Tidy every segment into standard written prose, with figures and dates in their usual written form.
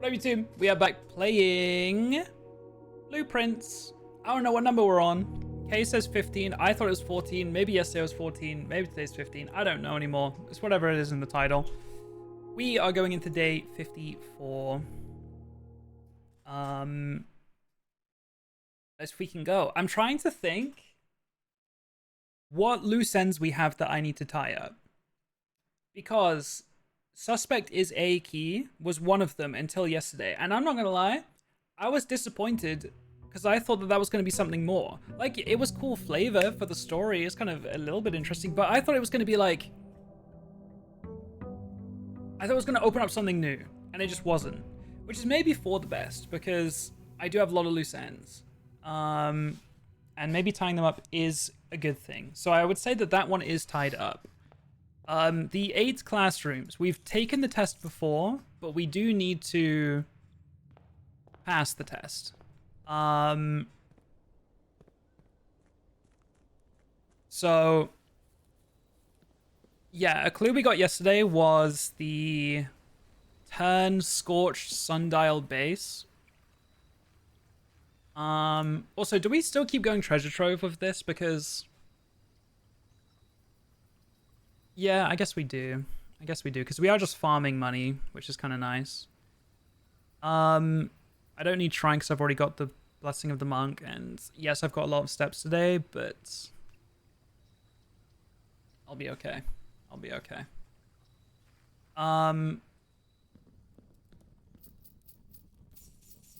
Hello YouTube, we are back playing Blueprints. I don't know what number we're on. Kay says 15, I thought it was 14, maybe yesterday was 14, maybe today's 15, I don't know anymore. It's whatever it is in the title. We are going into day 54. As we can go. I'm trying to think what loose ends we have that I need to tie up. Because suspect is a key was one of them until yesterday. And I'm not going to lie, I was disappointed because I thought that that was going to be something more. Like, it was cool flavor for the story. It's kind of a little bit interesting, but I thought it was going to be like... I thought it was going to open up something new, and it just wasn't. Which is maybe for the best, because I do have a lot of loose ends. And maybe tying them up is a good thing. So I would say that that one is tied up. The 8 classrooms. We've taken the test before, but we do need to pass the test. So, yeah, a clue we got yesterday was the turn scorched sundial base. Also, do we still keep going treasure trove with this? Because... yeah, I guess we do. I guess we do, because we are just farming money, which is kind of nice. I don't need shrine because I've already got the blessing of the monk, and yes, I've got a lot of steps today, but I'll be okay. I'll be okay.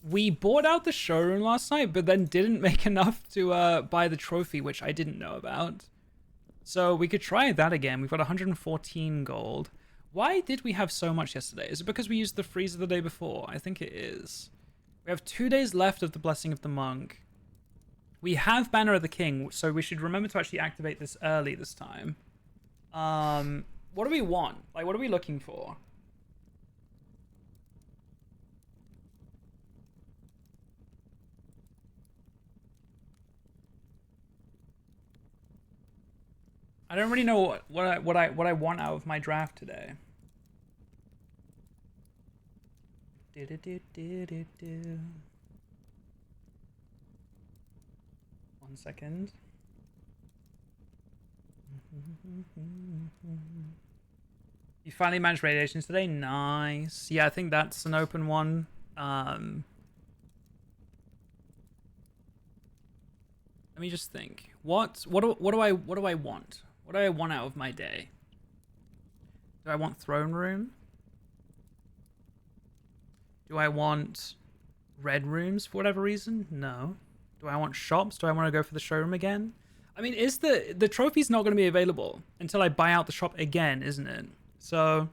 We bought out the showroom last night, but then didn't make enough to buy the trophy, which I didn't know about. So we could try that again. We've got 114 gold. Why did we have so much yesterday? Is it because we used the freezer the day before? I think it is. We have 2 days left of the blessing of the monk. We have Banner of the King, so we should remember to actually activate this early this time. What do we want? Like, what are we looking for? I don't really know what I want out of my draft today. 1 second. You finally managed radiations today? Nice. Yeah, I think that's an open one. Let me just think. What do I want? What do I want out of my day? Do I want throne room? Do I want red rooms for whatever reason? No. Do I want shops? Do I want to go for the showroom again? I mean, is the trophy's not going to be available until I buy out the shop again, isn't it? So,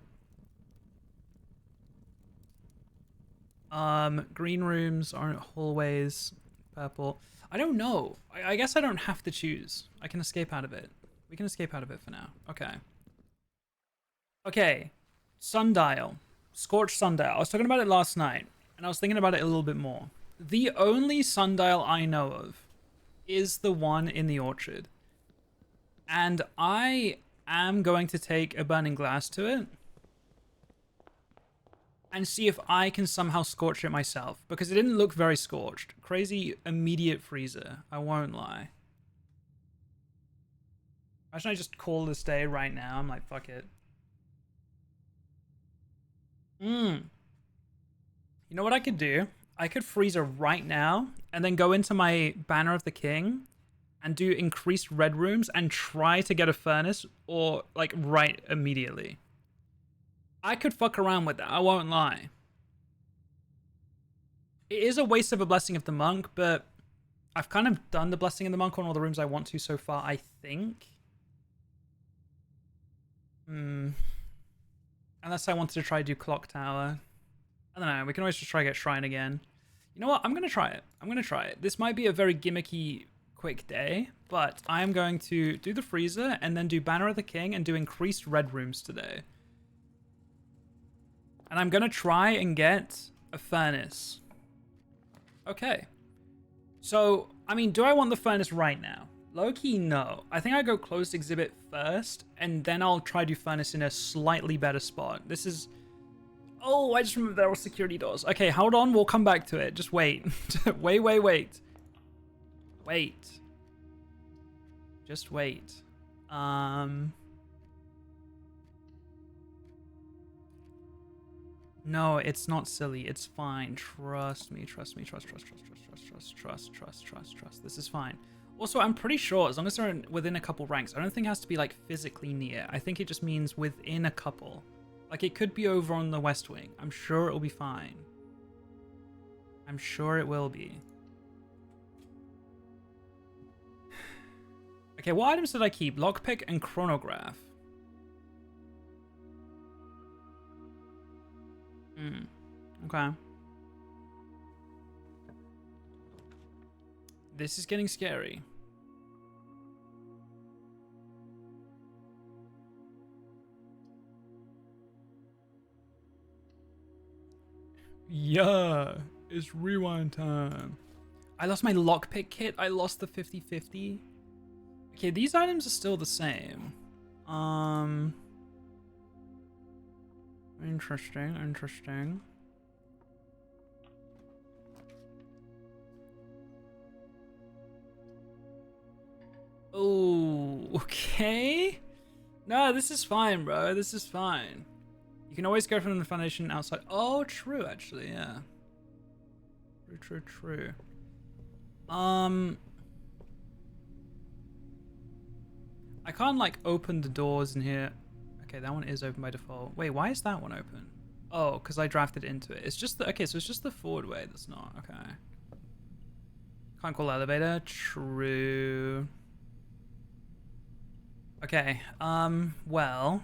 green rooms aren't hallways. Purple. I don't know. I guess I don't have to choose. I can escape out of it. We can escape out of it for now. Okay. Okay. Sundial. Scorched sundial. I was talking about it last night, and I was thinking about it a little bit more. The only sundial I know of is the one in the orchard. And I am going to take a burning glass to it and see if I can somehow scorch it myself, because it didn't look very scorched. Crazy immediate freezer, I won't lie. Imagine I just call this day right now. I'm like, fuck it. You know what I could do? I could freezer right now and then go into my Banner of the King and do increased red rooms and try to get a furnace, or like right immediately. I could fuck around with that, I won't lie. It is a waste of a blessing of the monk, but I've kind of done the blessing of the monk on all the rooms I want to so far, I think. Unless I wanted to try to do clock tower. I don't know, we can always just try to get shrine again. You know what, I'm gonna try it. I'm gonna try it. This might be a very gimmicky quick day, but I am going to do the freezer and then do Banner of the King and do increased red rooms today. And I'm gonna try and get a furnace. Okay. So, I mean, do I want the furnace right now? Low-key, no. I think I go closed exhibit first, and then I'll try to do furnace in a slightly better spot. This is... Oh, I just remember there were security doors. Okay, hold on. We'll come back to it. Just wait. Wait. Wait. Just wait. No, it's not silly. It's fine. Trust me. Trust. This is fine. Also, I'm pretty sure as long as they're within a couple ranks, I don't think it has to be like physically near. I think it just means within a couple. Like it could be over on the West Wing. I'm sure it'll be fine. I'm sure it will be. Okay, what items did I keep? Lockpick and chronograph. Okay. This is getting scary. Yeah, it's rewind time. I lost my lockpick kit. I lost the 50/50. Okay, these items are still the same. Interesting. Oh, okay. No, this is fine, bro. This is fine. You can always go from the foundation outside. Oh, true, actually, yeah. True. I can't, like, open the doors in here. Okay, that one is open by default. Wait, why is that one open? Oh, because I drafted into it. It's just the... Okay, so it's just the forward way that's not. Okay. Can't call elevator. True. Okay, well...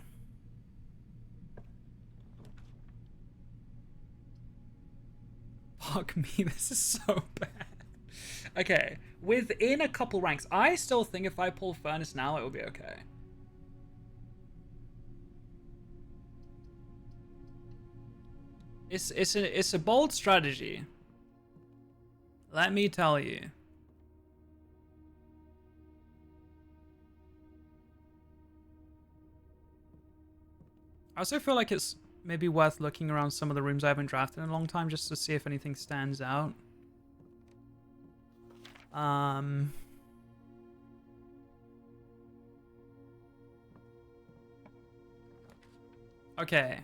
Fuck me, this is so bad. Okay, within a couple ranks. I still think if I pull furnace now, it will be okay. It's a bold strategy. Let me tell you. I also feel like it's maybe worth looking around some of the rooms I haven't drafted in a long time just to see if anything stands out. Okay.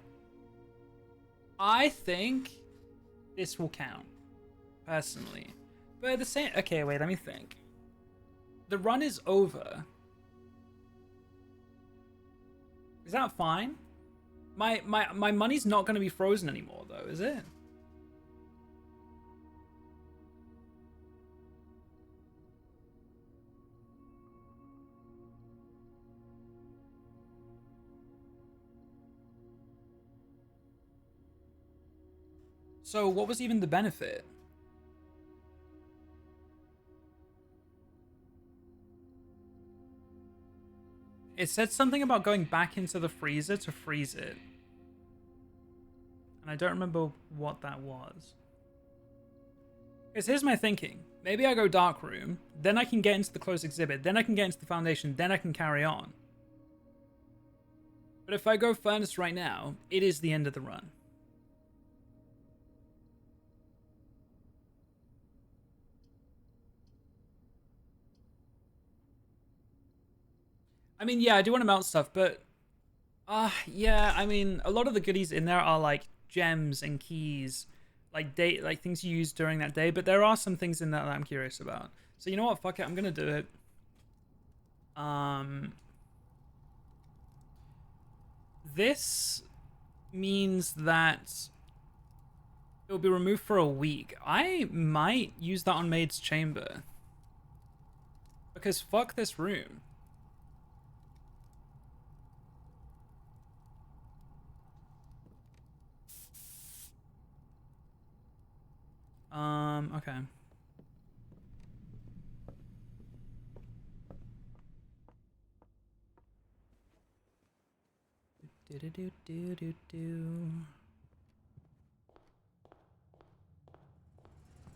I think this will count, personally. But at the same... Okay, wait, let me think. The run is over. Is that fine? My money's not going to be frozen anymore, though, is it? So what was even the benefit? It said something about going back into the freezer to freeze it. And I don't remember what that was. Because here's my thinking. Maybe I go dark room, then I can get into the closed exhibit, then I can get into the foundation, then I can carry on. But if I go furnace right now, it is the end of the run. I mean, yeah, I do want to melt stuff, but... yeah, I mean, a lot of the goodies in there are, like, gems and keys. Like, things you use during that day. But there are some things in there that I'm curious about. So, you know what? Fuck it. I'm going to do it. This means that it will be removed for a week. I might use that on Maid's Chamber. Because fuck this room. Okay.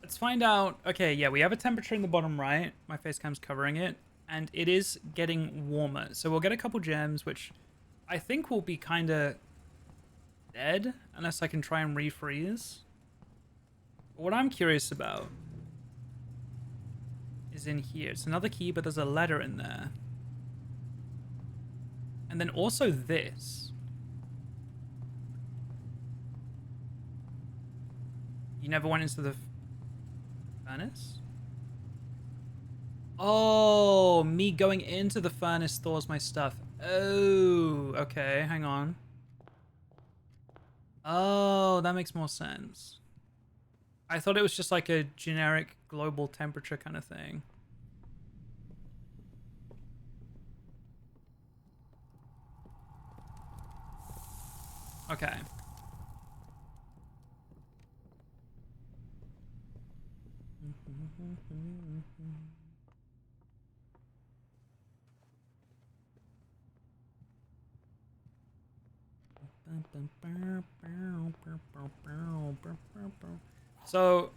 Let's find out. Okay, yeah, we have a temperature in the bottom right. My face cam's covering it. And it is getting warmer. So we'll get a couple gems, which I think will be kind of dead unless I can try and refreeze. But what I'm curious about is in here. It's another key, but there's a letter in there. And then also this. You never went into the furnace? Oh, me going into the furnace stores my stuff. Oh, okay, hang on. Oh, that makes more sense. I thought it was just like a generic global temperature kind of thing. Okay. So,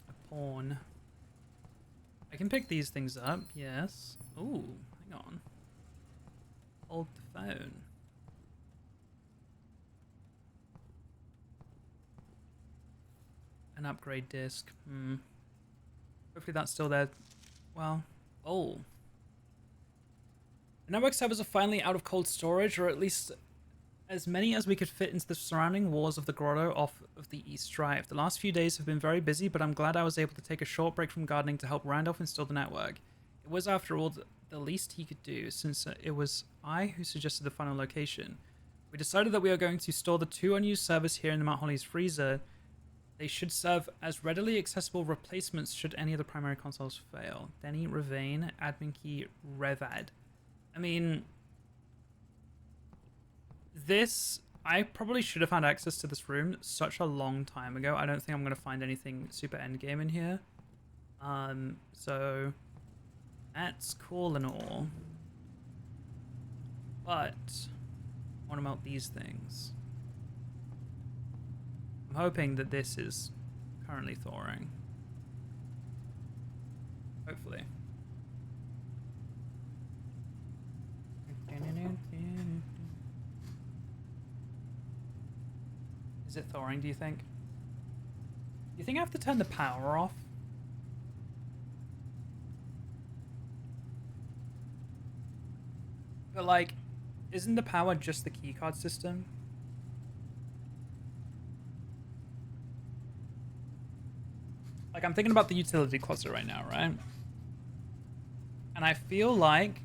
a pawn. I can pick these things up, yes. Ooh, hang on. Hold the phone. An upgrade disc. Hopefully that's still there. Well, oh. The network servers are finally out of cold storage, or at least as many as we could fit into the surrounding walls of the grotto off of the East Drive. The last few days have been very busy, but I'm glad I was able to take a short break from gardening to help Randolph install the network. It was, after all, the least he could do, since it was I who suggested the final location. We decided that we are going to store the 2 unused servers here in the Mount Holly's freezer. They should serve as readily accessible replacements should any of the primary consoles fail. Denny, Ravane, admin key, Revad. I mean, this, I probably should have had access to this room such a long time ago. I don't think I'm going to find anything super endgame in here. So that's cool and all. But I want to melt these things. I'm hoping that this is currently thawing. Hopefully. Is it thawing, do you think? Do you think I have to turn the power off? But like, isn't the power just the keycard system? Like, I'm thinking about the utility closet right now, right? And I feel like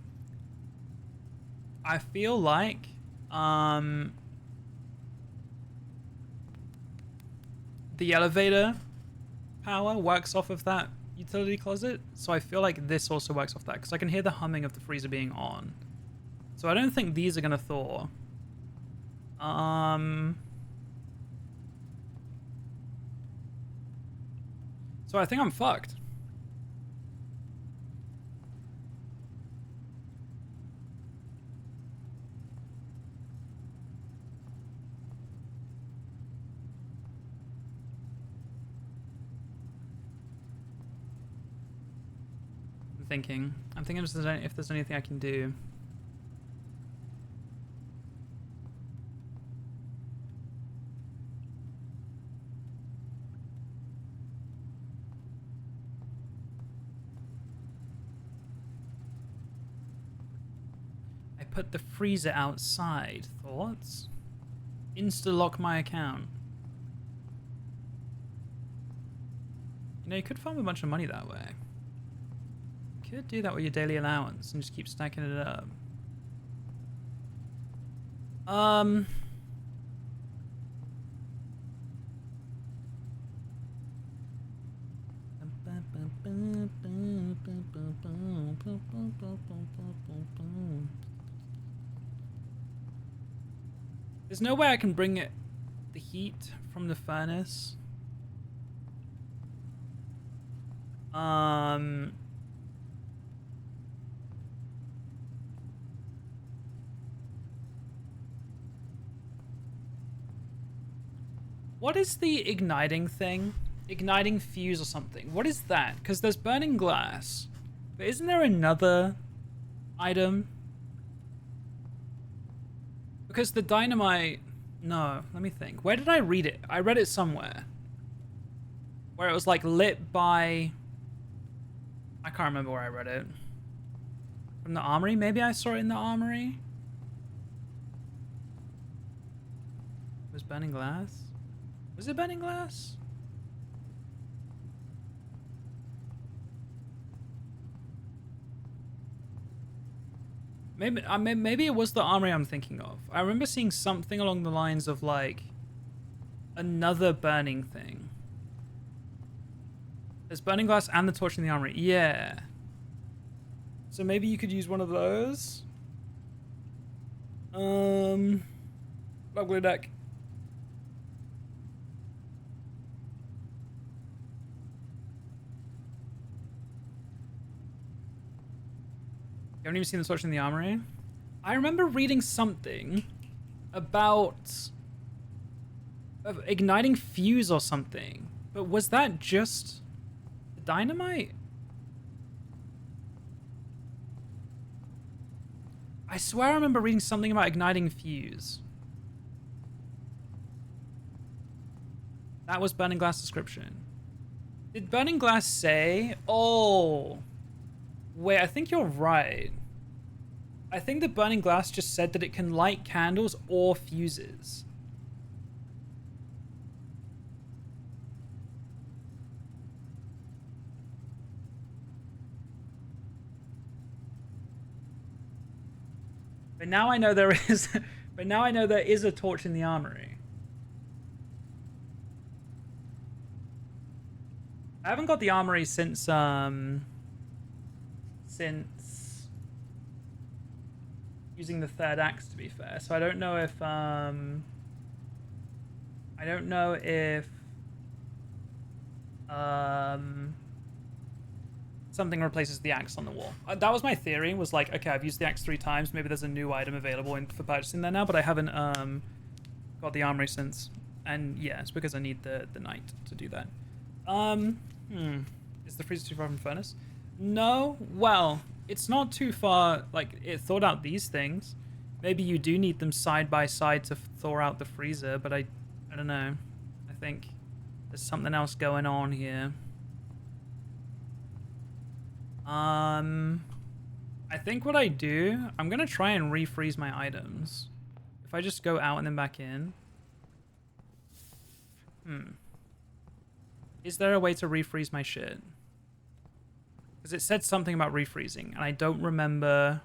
the elevator power works off of that utility closet, so I feel like this also works off that, because I can hear the humming of the freezer being on. So I don't think these are gonna thaw. So I think I'm fucked. I'm thinking if there's anything I can do. I put the freezer outside. Thoughts? Insta-lock my account. You know, you could farm a bunch of money that way. Could do that with your daily allowance and just keep stacking it up. There's no way I can bring the heat from the furnace. What is the igniting thing? Igniting fuse or something. What is that? Because there's burning glass. But isn't there another item? Because the dynamite... No, let me think. Where did I read it? I read it somewhere. Where it was like lit by... I can't remember where I read it. From the armory? Maybe I saw it in the armory? It was burning glass? Was it burning glass? Maybe it was the armory I'm thinking of. I remember seeing something along the lines of like another burning thing. There's burning glass and the torch in the armory. Yeah. So maybe you could use one of those. Lovely deck. You haven't even seen the torch in the armory? I remember reading something about igniting fuse or something. But was that just dynamite? I swear I remember reading something about igniting fuse. That was Burning Glass description. Did Burning Glass say... Oh... Wait, I think you're right. I think the Burning Glass just said that it can light candles or fuses. But now I know there is... But now I know there is a torch in the armory. I haven't got the armory since using the third axe, to be fair. So I don't know if something replaces the axe on the wall. That was my theory, was like, okay, I've used the axe 3 times, maybe there's a new item available for purchasing there now, but I haven't got the armory since. And yeah, it's because I need the knight to do that. Is the freezer too far from furnace? No, well, it's not too far. Like, it thawed out these things. Maybe you do need them side by side to thaw out the freezer, but I don't know. I think there's something else going on here. I think what I do, I'm gonna try and refreeze my items. If I just go out and then back in. Is there a way to refreeze my shit? Because it said something about refreezing, and I don't remember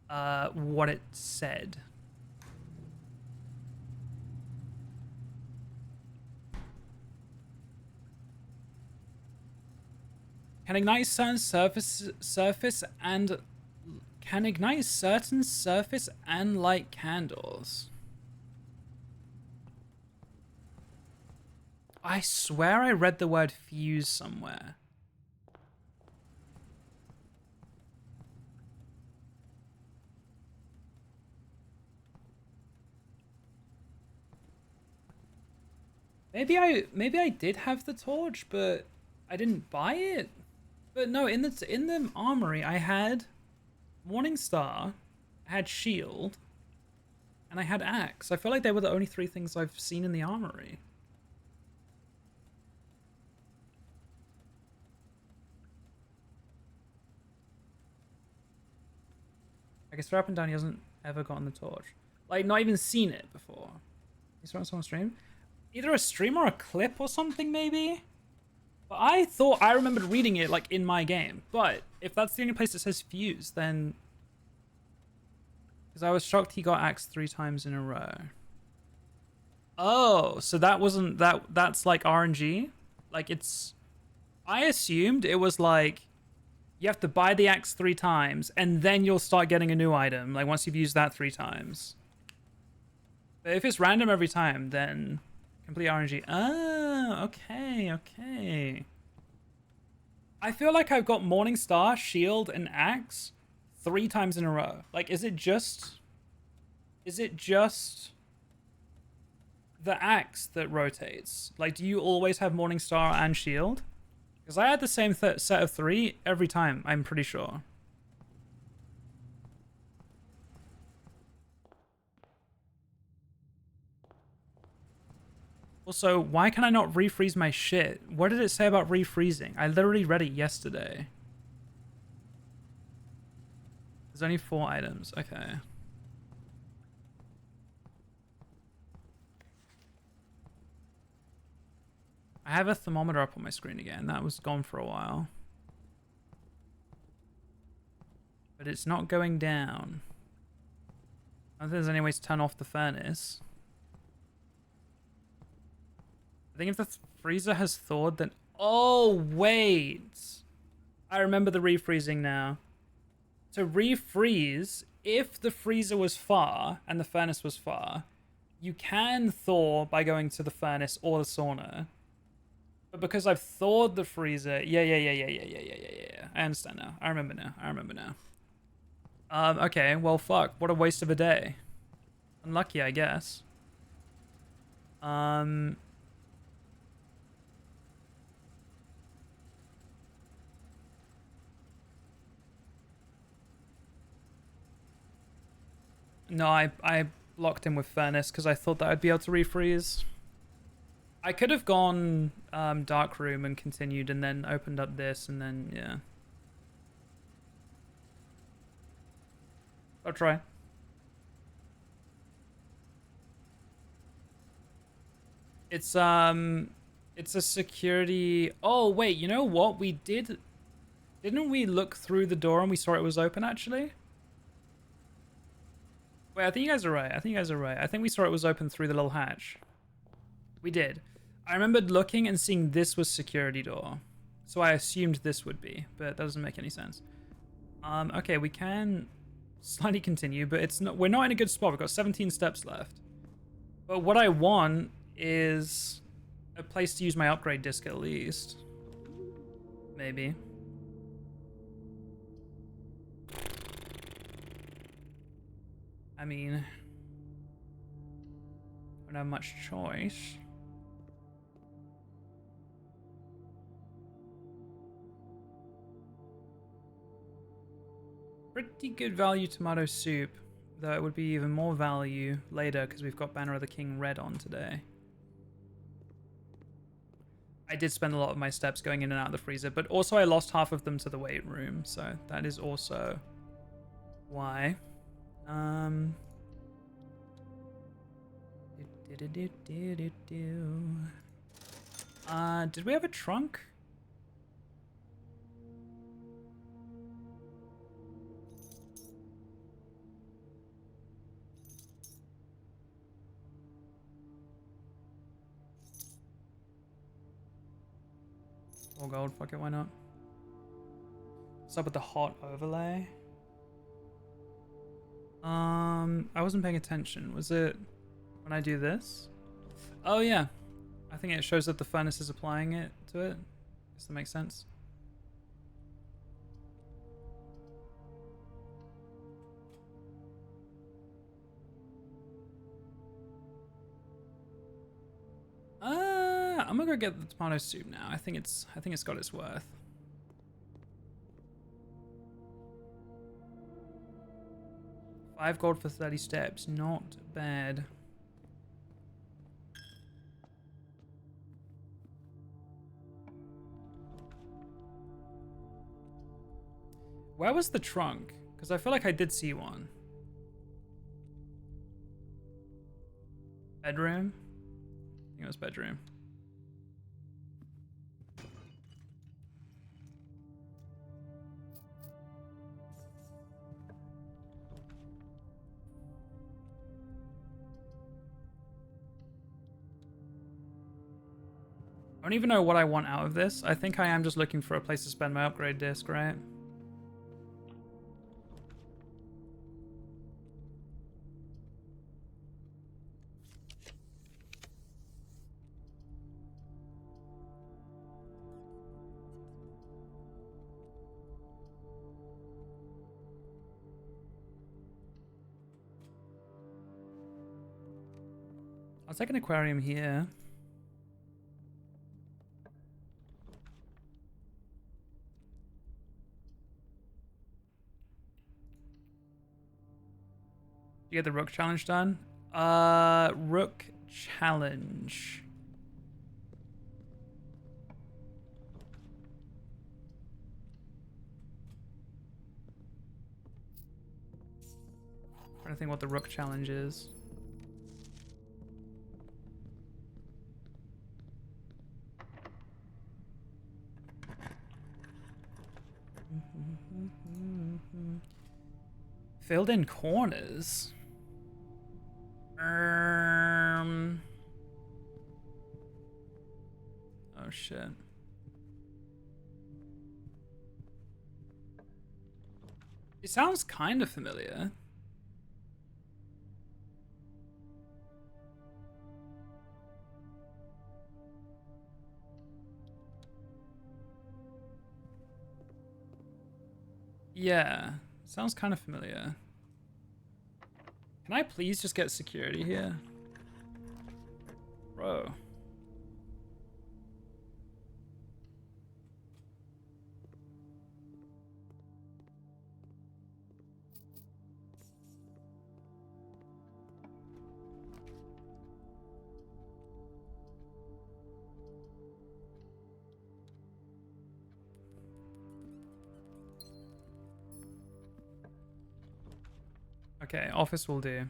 what it said. Can ignite certain surface and light candles. I swear I read the word fuse somewhere. Maybe I did have the torch, but I didn't buy it. But no, in the armory I had Morningstar, I had shield, and I had axe. I feel like they were the only 3 things I've seen in the armory. I guess for up and down, he hasn't ever gotten the torch. Like, not even seen it before. You saw it on someone's stream? Either a stream or a clip or something, maybe? But I thought I remembered reading it, like, in my game. But if that's the only place that says fuse, then... Because I was shocked he got axed 3 times in a row. Oh, so that wasn't... That's, like, RNG? Like, it's... I assumed it was, like... You have to buy the axe 3 times, and then you'll start getting a new item, like once you've used that 3 times. But if it's random every time, then complete RNG. Oh, okay. I feel like I've got Morningstar, Shield, and Axe 3 times in a row. Like, is it just the Axe that rotates? Like, do you always have Morningstar and Shield? Because I had the same set of 3 every time, I'm pretty sure. Also, why can I not refreeze my shit? What did it say about refreezing? I literally read it yesterday. There's only 4 items. Okay. I have a thermometer up on my screen again. That was gone for a while. But it's not going down. I don't think there's any way to turn off the furnace. I think if the freezer has thawed, then... Oh, wait! I remember the refreezing now. To refreeze, if the freezer was far and the furnace was far, you can thaw by going to the furnace or the sauna. But because I've thawed the freezer... Yeah. I understand now. I remember now. Okay, well, fuck. What a waste of a day. Unlucky, I guess. No, I locked in with furnace because I thought that I'd be able to refreeze. I could have gone dark room and continued and then opened up this and then, yeah. I'll try. It's a security... Oh, wait, you know what? We did... Didn't we look through the door and we saw it was open, actually? Wait, I think you guys are right. I think we saw it was open through the little hatch. We did. I remembered looking and seeing this was security door. So I assumed this would be, but that doesn't make any sense. Okay, we can slightly continue, but it's not. We're not in a good spot. We've got 17 steps left. But what I want is a place to use my upgrade disc at least. Maybe. I mean, I don't have much choice. Pretty good value tomato soup, though it would be even more value later because we've got Banner of the King red on today. I did spend a lot of my steps going in and out of the freezer, but also I lost half of them to the weight room, so that is also why. Did we have a trunk? More gold, fuck it, why not? What's up with the hot overlay? I wasn't paying attention. Was it when I do this? Oh yeah. I think it shows that the furnace is applying it to it. Does that make sense? I'm gonna go get the tomato soup now. I think it's got its worth. $5 gold for 30 steps. Not bad. Where was the trunk? Because I feel like I did see one. Bedroom? I think it was bedroom. I don't even know what I want out of this. I think I am just looking for a place to spend my upgrade disc, right? I'll take an aquarium here. You get the Rook challenge done? Rook challenge. Trying to think what the rook challenge is. Filled in corners. Oh shit. It sounds kind of familiar. Yeah, sounds kind of familiar. Can I please just get security here? Bro. Okay, office will do.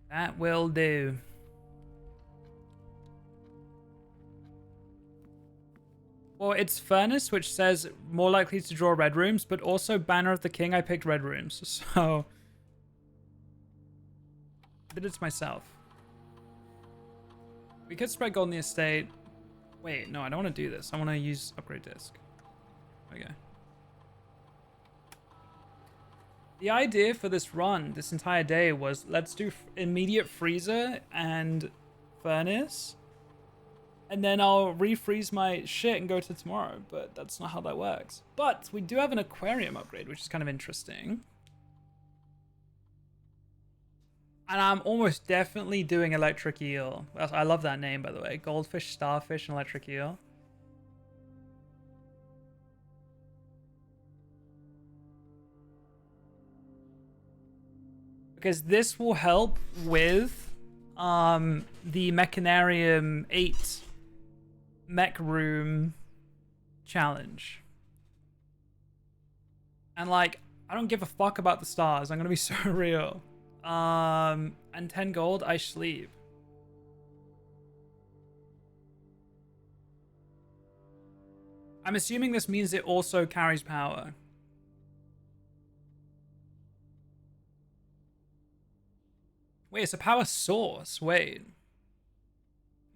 That will do. Well, it's furnace, which says more likely to draw red rooms, but also banner of the king, I picked red rooms. So I did it to myself. We could spread gold in the estate. Wait, no, I don't want to do this. I want to use upgrade disc. Okay. The idea for this run, this entire day, was let's do immediate freezer and furnace. And then I'll refreeze my shit and go to tomorrow. But that's not how that works. But we do have an aquarium upgrade, which is kind of interesting. And I'm almost definitely doing electric eel. I love that name, by the way. Goldfish, starfish, and electric eel. Because this will help with the Mechanarium 8 mech room challenge. And like, I don't give a fuck about the stars. I'm gonna be so real. And 10 gold, I sleep. I'm assuming this means it also carries power. Wait, it's a power source. Wait.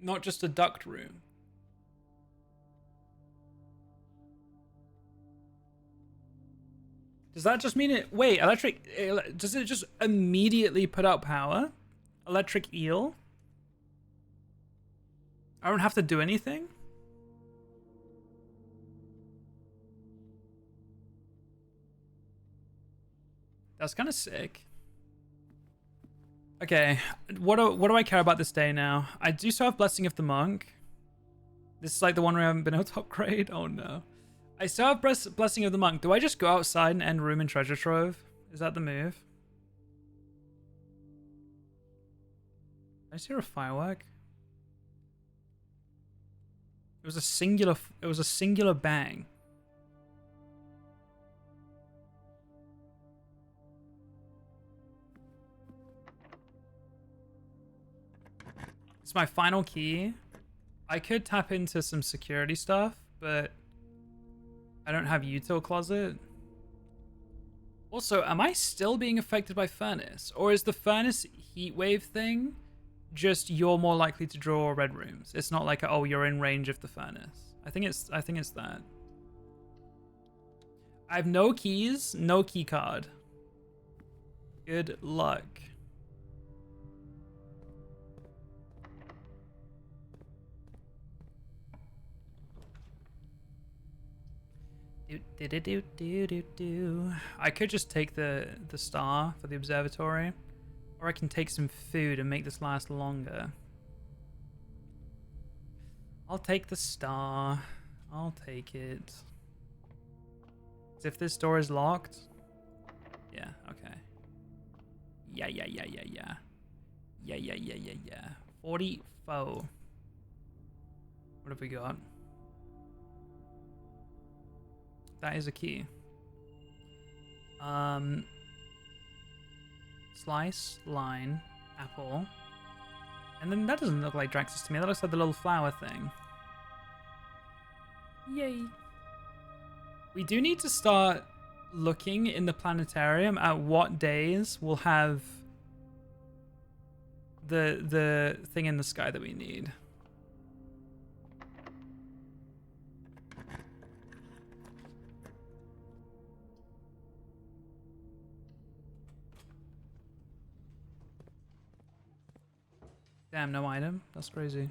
Not just a duct room. Does that just mean it... Wait, electric... Does it just immediately put out power? Electric eel? I don't have to do anything? That's kind of sick. Okay, what do I care about this day now? I do still have Blessing of the Monk. This is like the one where I haven't been able to upgrade. Oh no. I still have Blessing of the Monk. Do I just go outside and end room in Treasure Trove? Is that the move? Did I just hear a firework? It was a singular bang. It's my final key. I could tap into some security stuff, but I don't have util closet. Also, am I still being affected by furnace? Or is the furnace heat wave thing just you're more likely to draw red rooms? It's not like, oh, you're in range of the furnace. I think it's that. I have no keys, no key card. Good luck. I could just take the star for the observatory, or I can take some food and make this last longer. I'll take the star. I'll take it. If this door is locked, yeah, okay. Yeah. 44. What have we got? That is a key. Slice, line, apple. And then that doesn't look like Draxus to me. That looks like the little flower thing. Yay. We do need to start looking in the planetarium at what days we'll have the thing in the sky that we need. Damn, no item. That's crazy.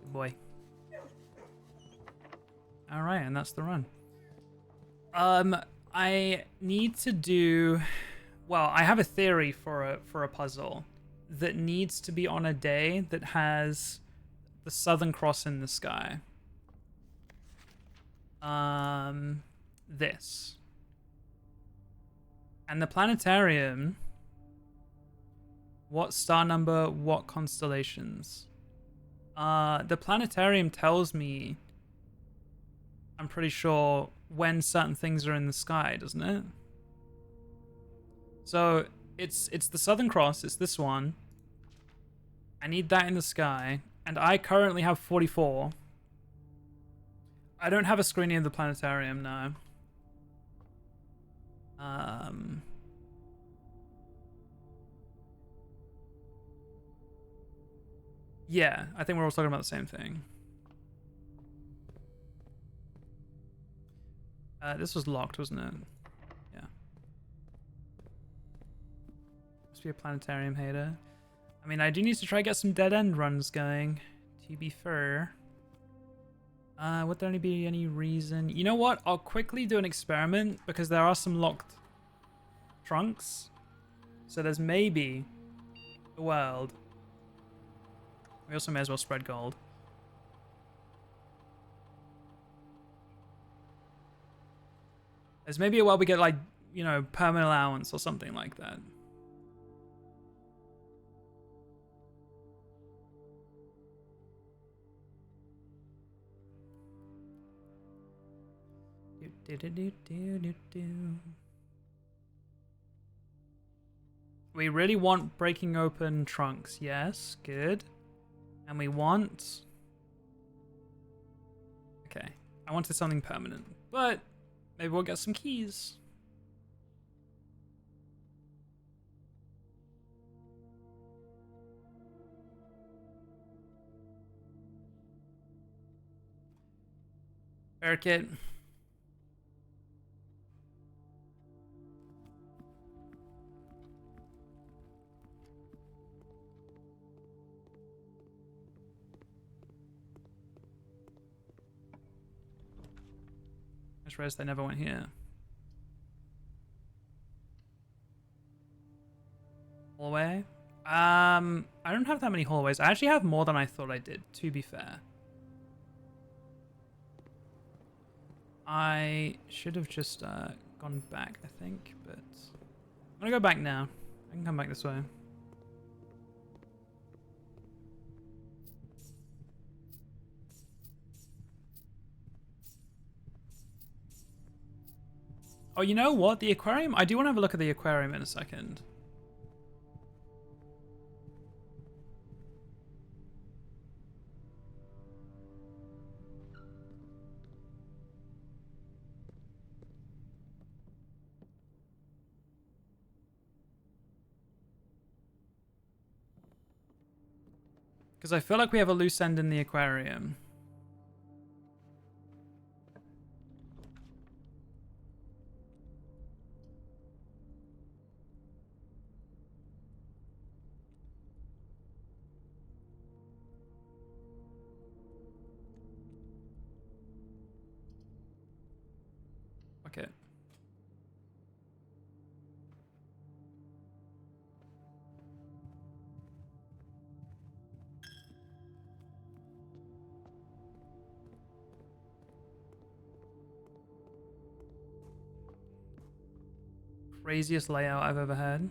Good boy. Alright, and that's the run. I need to do... Well, I have a theory for a puzzle that needs to be on a day that has the Southern Cross in the sky. This. And the planetarium... What star number, what constellations? The planetarium tells me, I'm pretty sure, when certain things are in the sky, doesn't it? So it's the Southern Cross, it's this one. I need that in the sky, and I currently have 44. I don't have a screening of the planetarium, no. Yeah, I think we're all talking about the same thing. This was locked, wasn't it? Yeah. Must be a planetarium hater. I mean, I do need to try get some dead-end runs going, to be fair. Would there only be any reason? You know what? I'll quickly do an experiment, because there are some locked trunks. So there's maybe a world. We also may as well spread gold. There's maybe a world we get, like, you know, permanent allowance or something like that. We really want breaking open trunks. Yes, good. And we want... Okay. I wanted something permanent. But maybe we'll get some keys. Barricade. I just realized they never went here. Hallway? I don't have that many hallways. I actually have more than I thought I did, to be fair. I should have just gone back, I think, but I'm gonna go back now. I can come back this way. Oh, you know what? The aquarium? I do want to have a look at the aquarium in a second. Because I feel like we have a loose end in the aquarium. Okay. Craziest layout I've ever had.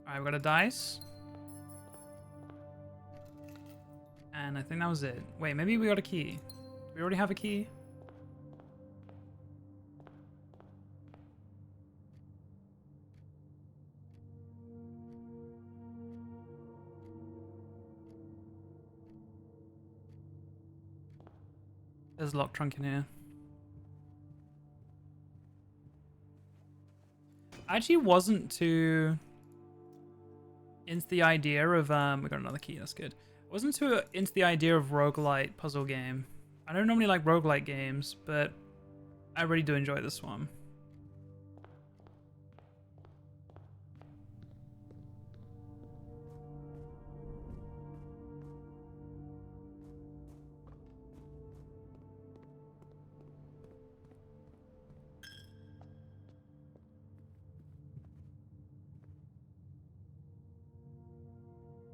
Alright, we've got a dice. And I think that was it. Wait, maybe we got a key. Do We already have a key. There's a lock trunk in here. I actually wasn't too into the idea of we got another key, that's good. I wasn't too into the idea of roguelite puzzle game. I don't normally like roguelite games, but I really do enjoy this one.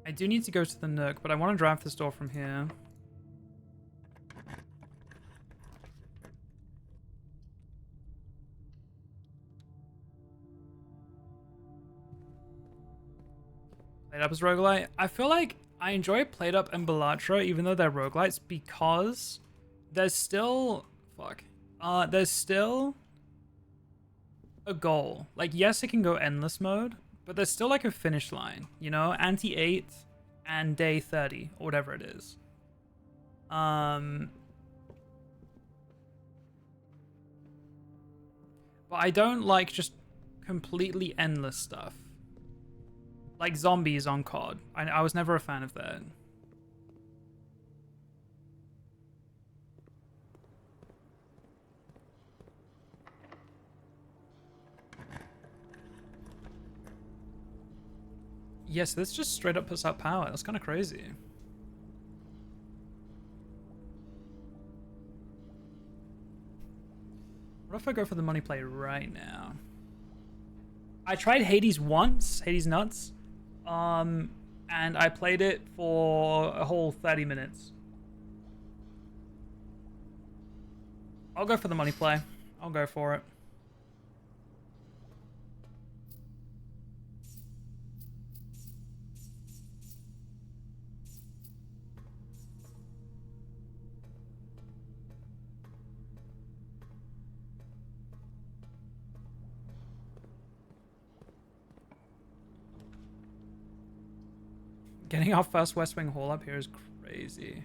I do need to go to the Nook, but I want to drive this door from here. Played Up as roguelite. I feel like I enjoy Played Up and Balatro, even though they're roguelites, because there's still... there's still a goal. Like, yes, it can go endless mode, but there's still like a finish line, you know? Ante-8 and day 30, or whatever it is. But I don't like just completely endless stuff. Like zombies on COD. I was never a fan of that. Yes, this just straight up puts out power. That's kind of crazy. What if I go for the money play right now? I tried Hades once, Hades Nuts, and I played it for a whole 30 minutes. I'll go for the money play. I'll go for it. Getting our first West Wing haul up here is crazy.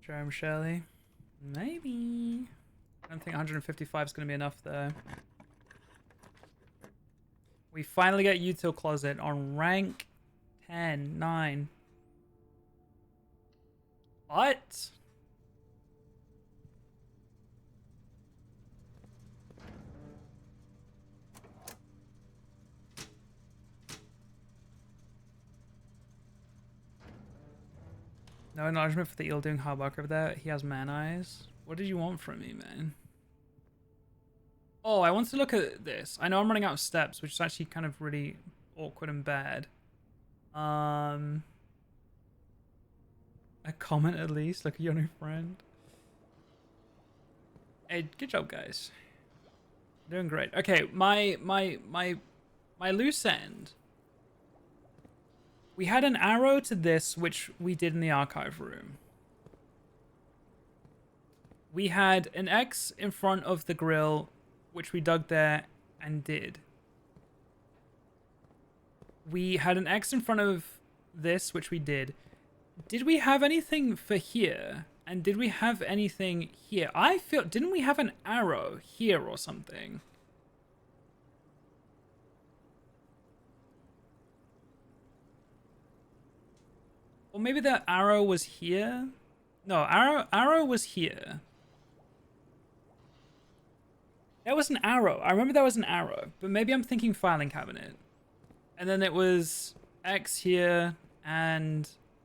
Jeremy Shirley. Maybe. I don't think 155 is going to be enough though. We finally get util closet on rank 10, 9. What? No acknowledgement for the ill doing hard work over there. He has man eyes. What did you want from me, man? Oh, I want to look at this. I know I'm running out of steps, which is actually kind of really awkward and bad. A comment at least. Look at your new friend. Hey, good job, guys. Doing great. Okay, my loose end. We had an arrow to this, which we did in the archive room. We had an X in front of the grill, which we dug there and did. We had an X in front of this, which we did. Did we have anything for here? And did we have anything here? I feel... Didn't we have an arrow here or something? Or maybe the arrow was here? No, arrow was here. There was an arrow. I remember there was an arrow. But maybe I'm thinking filing cabinet. And then it was X here and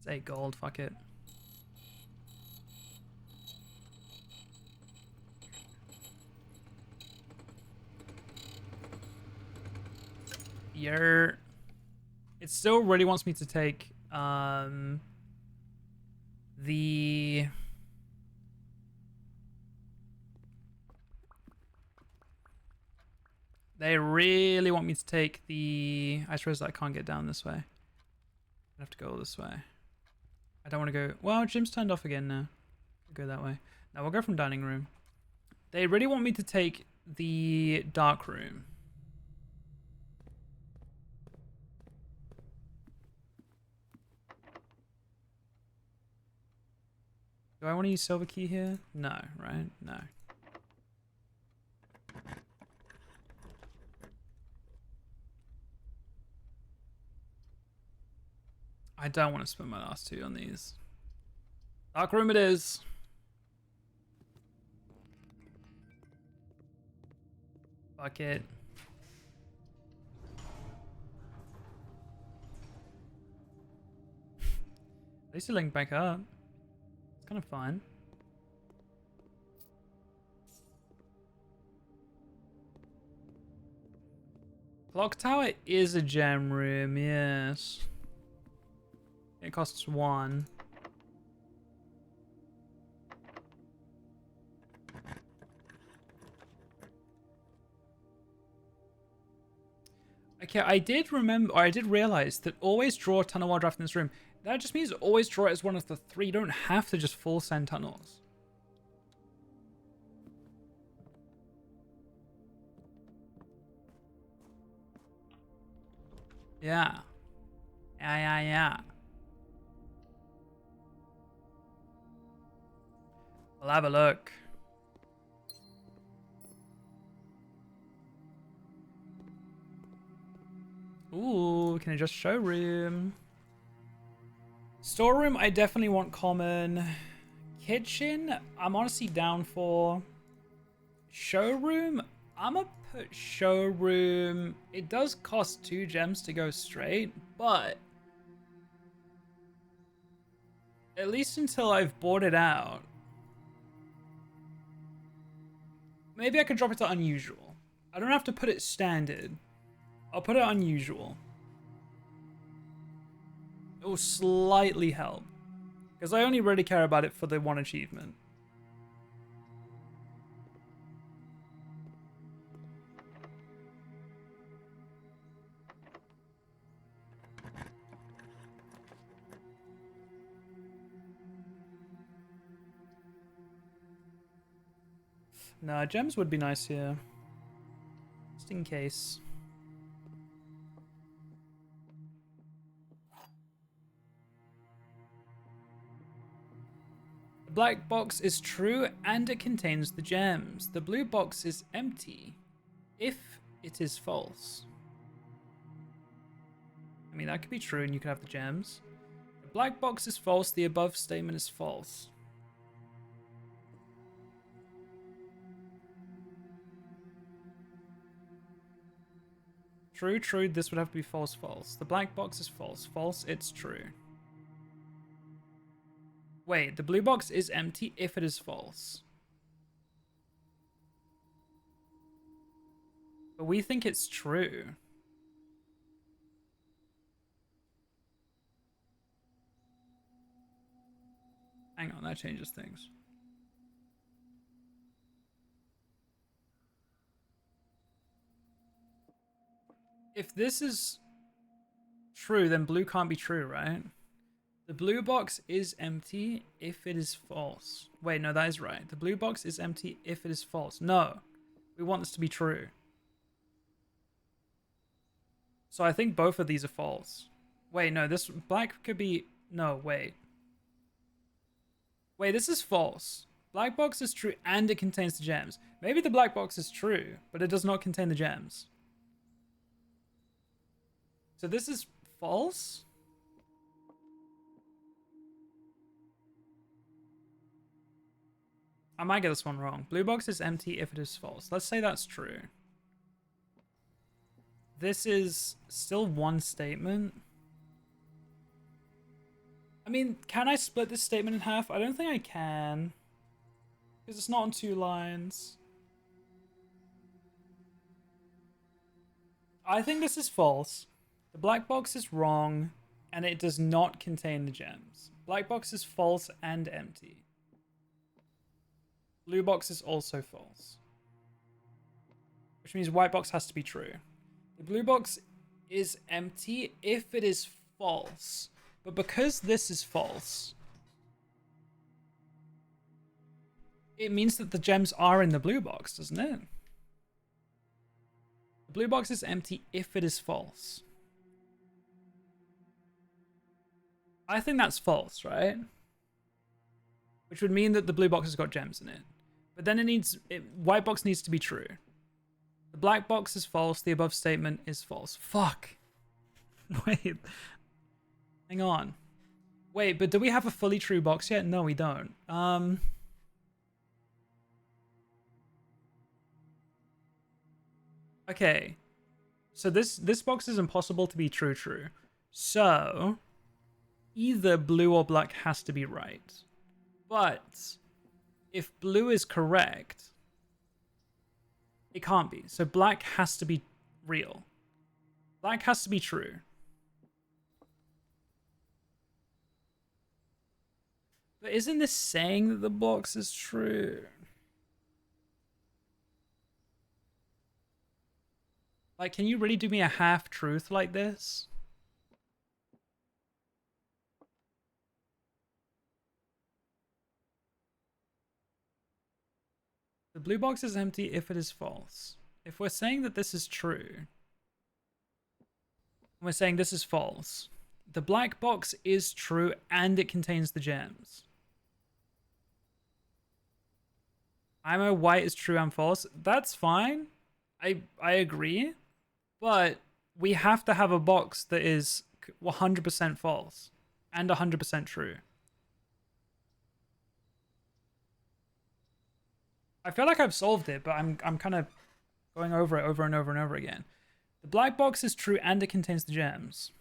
It's 8 gold, fuck it. It still really wants me to take the they really want me to take the I suppose I can't get down this way. I have to go this way. I don't want to go. Well, gym's turned off again now. We'll go that way. Now we'll go from dining room. They really want me to take the dark room. Do I want to use silver key here? No, right? No. I don't want to spend my last 2 on these. Dark room it is. Fuck it. At least you link back up. It's kind of fun. Clock tower is a gem room, yes. It costs 1. Okay, I did remember, or I did realize that always draw a tunnel while drafting this room. That just means always draw it as one of the 3. You don't have to just full send tunnels. Yeah. Yeah. We'll have a look. Ooh, can I just showroom? Storeroom, I definitely want common. Kitchen, I'm honestly down for. Showroom, I'm gonna put showroom. It does cost 2 gems to go straight, but at least until I've bought it out. Maybe I could drop it to unusual. I don't have to put it standard. I'll put it unusual. It will slightly help. Because I only really care about it for the 1 achievement. Nah, gems would be nice here. Just in case. The black box is true and it contains the gems. The blue box is empty if it is false. I mean, that could be true and you could have the gems. The black box is false. The above statement is false. True, true. This would have to be false, false. The black box is false. False, it's true. Wait, the blue box is empty if it is false. But we think it's true. Hang on, that changes things. If this is true, then blue can't be true, right? The blue box is empty if it is false. Wait, no, that is right. The blue box is empty if it is false. No, we want this to be true. So I think both of these are false. Wait, no, this black could be... No, wait. Wait, this is false. Black box is true and it contains the gems. Maybe the black box is true, but it does not contain the gems. So this is false? I might get this one wrong. Blue box is empty if it is false. Let's say that's true. This is still one statement. I mean, can I split this statement in half? I don't think I can. Because it's not on 2 lines. I think this is false. The black box is wrong, and it does not contain the gems. Black box is false and empty. Blue box is also false. Which means white box has to be true. The blue box is empty if it is false. But because this is false, it means that the gems are in the blue box, doesn't it? The blue box is empty if it is false. I think that's false, right? Which would mean that the blue box has got gems in it. But then white box needs to be true. The black box is false. The above statement is false. Fuck. Wait. Hang on. Wait, but do we have a fully true box yet? No, we don't. Okay. So this box is impossible to be true. So either blue or black has to be right. But if blue is correct, it can't be. So black has to be real. Black has to be true. But isn't this saying that the box is true? Like, can you really do me a half-truth like this? The blue box is empty if it is false. If we're saying that this is true, we're saying this is false. The black box is true and it contains the gems. IMO white is true and false. That's fine. I agree. But we have to have a box that is 100% false and 100% true. I feel like I've solved it, but I'm kind of going over it over and over and over again. The black box is true and it contains the gems.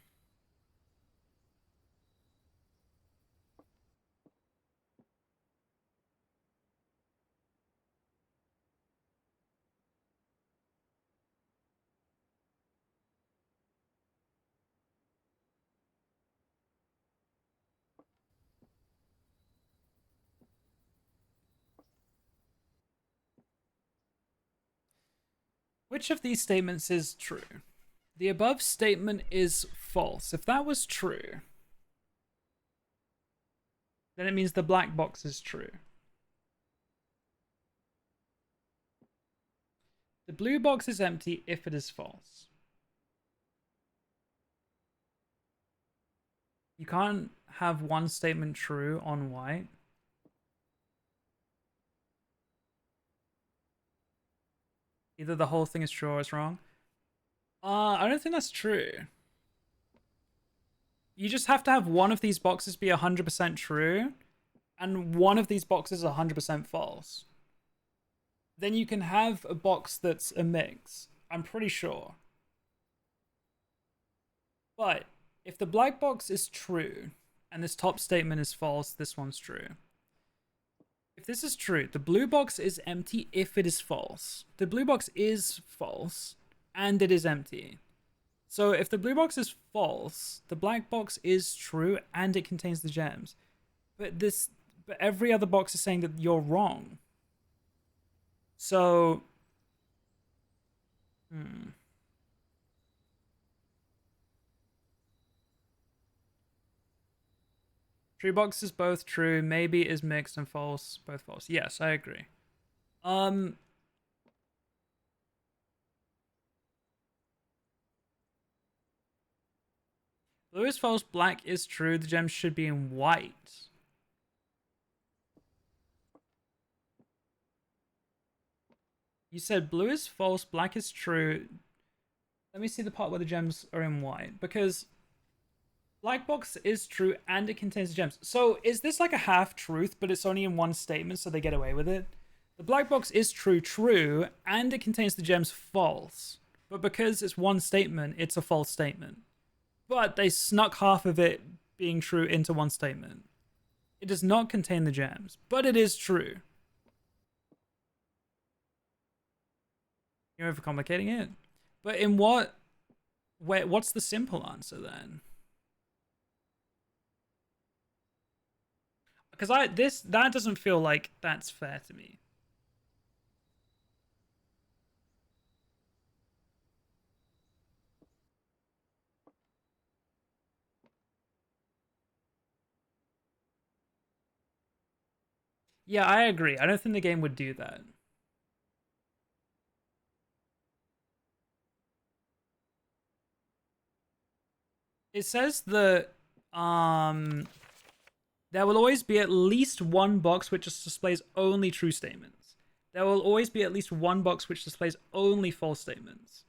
Which of these statements is true? The above statement is false. If that was true, then it means the black box is true. The blue box is empty if it is false. You can't have one statement true on white. Either the whole thing is true or it's wrong. I don't think that's true. You just have to have one of these boxes be 100% true and one of these boxes 100% false. Then you can have a box that's a mix. I'm pretty sure. But if the black box is true and this top statement is false, this one's true. If this is true, the blue box is empty if it is false. The blue box is false and it is empty. So if the blue box is false, the black box is true and it contains the gems. But every other box is saying that you're wrong. So true box is both true, maybe is mixed and false, both false. Yes, I agree. Blue is false, black is true, the gems should be in white. You said blue is false, black is true. Let me see the part where the gems are in white, because black box is true and it contains the gems. So is this like a half-truth, but it's only in one statement, so they get away with it? The black box is true, and it contains the gems, false. But because it's one statement, it's a false statement. But they snuck half of it being true into one statement. It does not contain the gems, but it is true. You're overcomplicating it. But in what way? What's the simple answer then? Because that doesn't feel like that's fair to me. Yeah, I agree. I don't think the game would do that. It says that there will always be at least one box which just displays only true statements. There will always be at least one box which displays only false statements.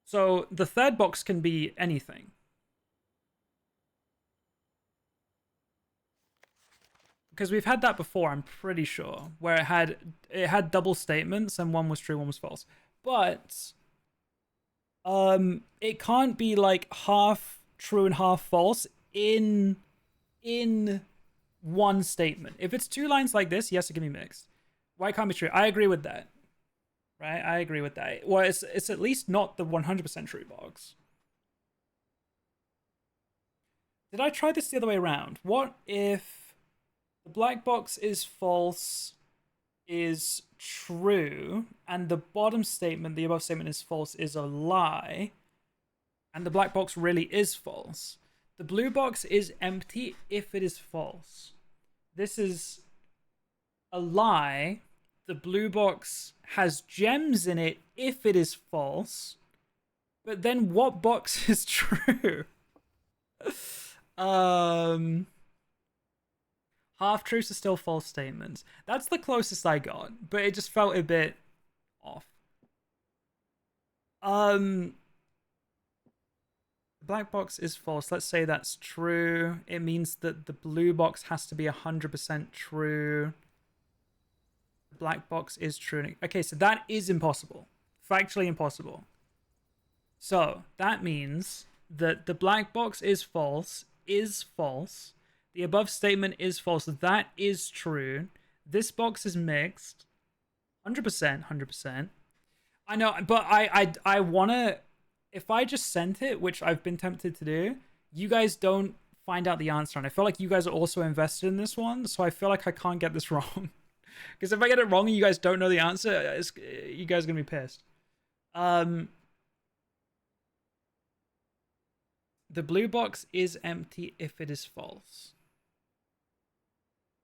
So the third box can be anything. Because we've had that before, I'm pretty sure, where it had double statements and one was true, one was false. But it can't be like half true and half false in one statement. If it's two lines like this, yes, it can be mixed. Why can't it be true? I agree with that. Right? I agree with that. Well, it's at least not the 100% true box. Did I try this the other way around? What if the black box is false is true, and the bottom statement, the above statement is false, is a lie, and the black box really is false? The blue box is empty if it is false. This is a lie. The blue box has gems in it if it is false. But then what box is true? Half truths are still false statements. That's the closest I got, but it just felt a bit off. Black box is false. Let's say that's true. It means that the blue box has to be 100% true. The black box is true. Okay, so that is impossible. Factually impossible. So that means that the black box is false. The above statement is false. That is true. This box is mixed. 100%, 100%. I know, but I want to... If I just sent it, which I've been tempted to do, you guys don't find out the answer. And I feel like you guys are also invested in this one, so I feel like I can't get this wrong. Because if I get it wrong and you guys don't know the answer, you guys are going to be pissed. The blue box is empty if it is false.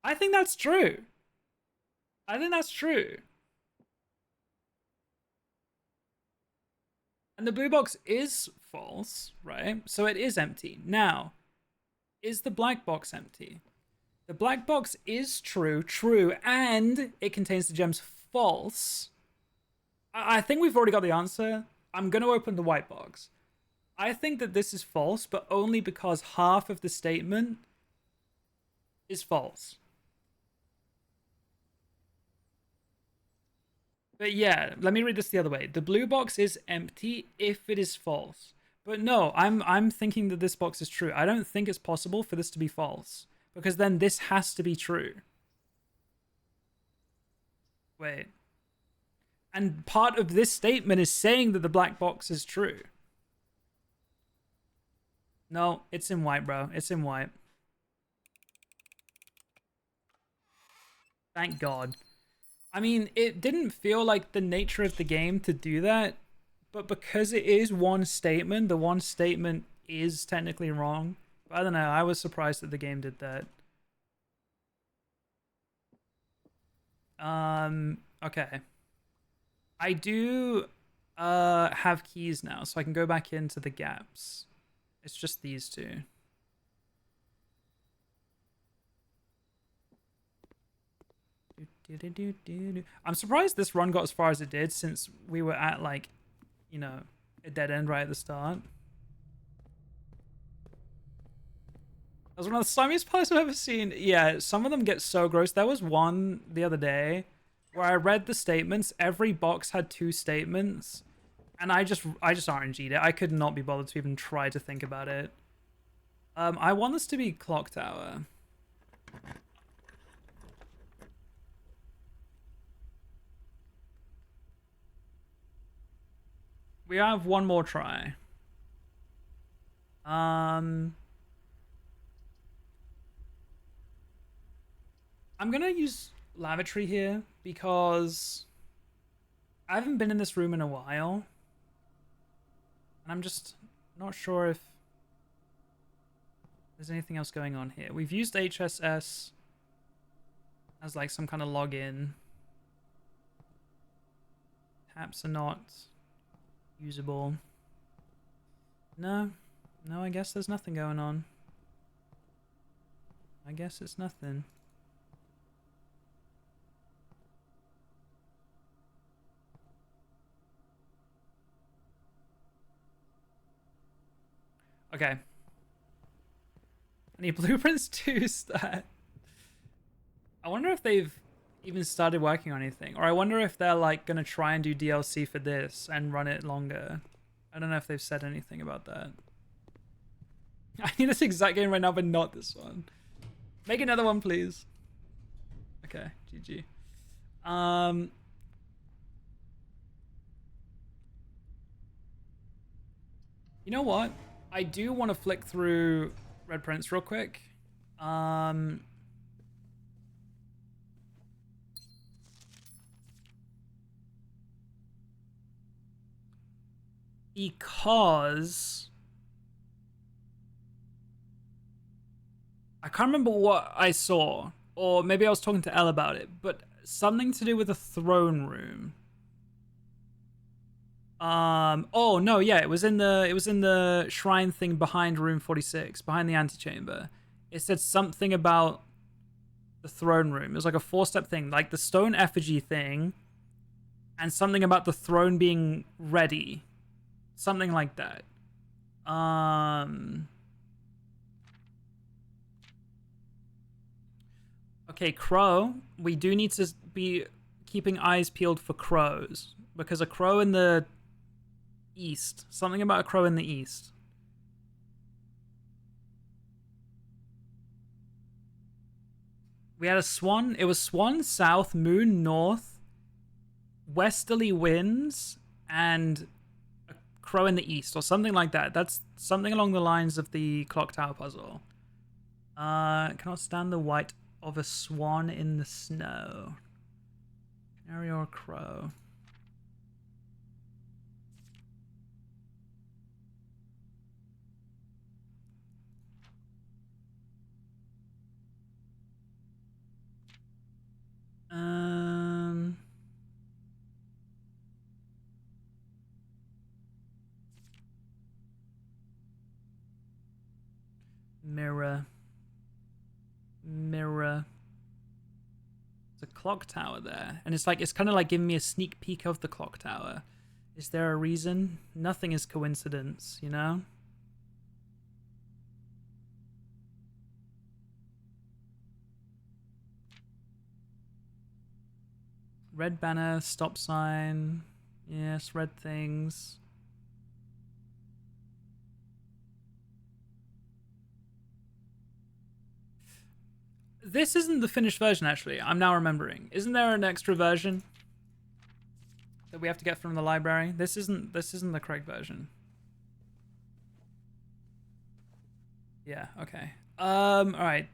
I think that's true. I think that's true. And the blue box is false, right? So it is empty. Now, is the black box empty? The black box is true, and it contains the gems, false. I think we've already got the answer. I'm going to open the white box. I think that this is false, but only because half of the statement is false. But yeah, let me read this the other way. The blue box is empty if it is false. But no, I'm thinking that this box is true. I don't think it's possible for this to be false, because then this has to be true. Wait. And part of this statement is saying that the black box is true. No, it's in white, bro. It's in white. Thank God. I mean, it didn't feel like the nature of the game to do that, but because it is one statement, the one statement is technically wrong. But I don't know, I was surprised that the game did that. Okay. I do have keys now, so I can go back into the gaps. It's just these two. I'm surprised this run got as far as it did, since we were at, like, you know, a dead end right at the start. That was one of the slimiest parts I've ever seen. Yeah, some of them get so gross. There was one the other day where I read the statements. Every box had 2 statements, and I just RNG'd it. I could not be bothered to even try to think about it. I want this to be clock tower. We have one more try. I'm gonna use lavatory here because I haven't been in this room in a while. And I'm just not sure if there's anything else going on here. We've used HSS as like some kind of login. Taps are not usable. No, I guess there's nothing going on. I guess it's nothing. Okay. I need blueprints to start. I wonder if they've even started working on anything. Or I wonder if they're like gonna try and do DLC for this and run it longer. I don't know if they've said anything about that. I need this exact game right now, but not this one. Make another one, please. Okay, GG. You know what? I do want to flick through red prints real quick. Because I can't remember what I saw, or maybe I was talking to Elle about it, but something to do with a throne room. Oh no, yeah, it was in the shrine thing behind room 46, behind the antechamber. It said something about the throne room. It was like a 4-step thing, like the stone effigy thing, and something about the throne being ready. Something like that. Okay, crow. We do need to be keeping eyes peeled for crows, because a crow in the east. Something about a crow in the east. We had a swan. It was swan south, moon north, westerly winds, and a crow in the east, or something like that. That's something along the lines of the clock tower puzzle. Cannot stand the white of a swan in the snow. Canary or a crow. Mirror. There's a clock tower there, and it's kind of like giving me a sneak peek of the clock tower. Is there a reason? Nothing is coincidence, you know? Red banner, stop sign. Yes, red things. This isn't the finished version, actually. I'm now remembering. Isn't there an extra version that we have to get from the library? This isn't the correct version. Yeah, okay. Alright.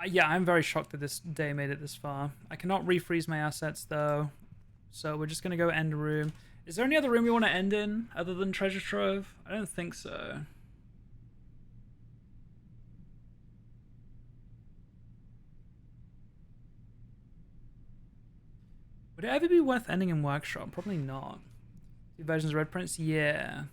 Yeah, I'm very shocked that this day made it this far. I cannot refreeze my assets, though. So we're just gonna go end room. Is there any other room we want to end in, other than Treasure Trove? I don't think so. Would it ever be worth ending in Workshop? Probably not. 2 versions of Red Prince? Yeah.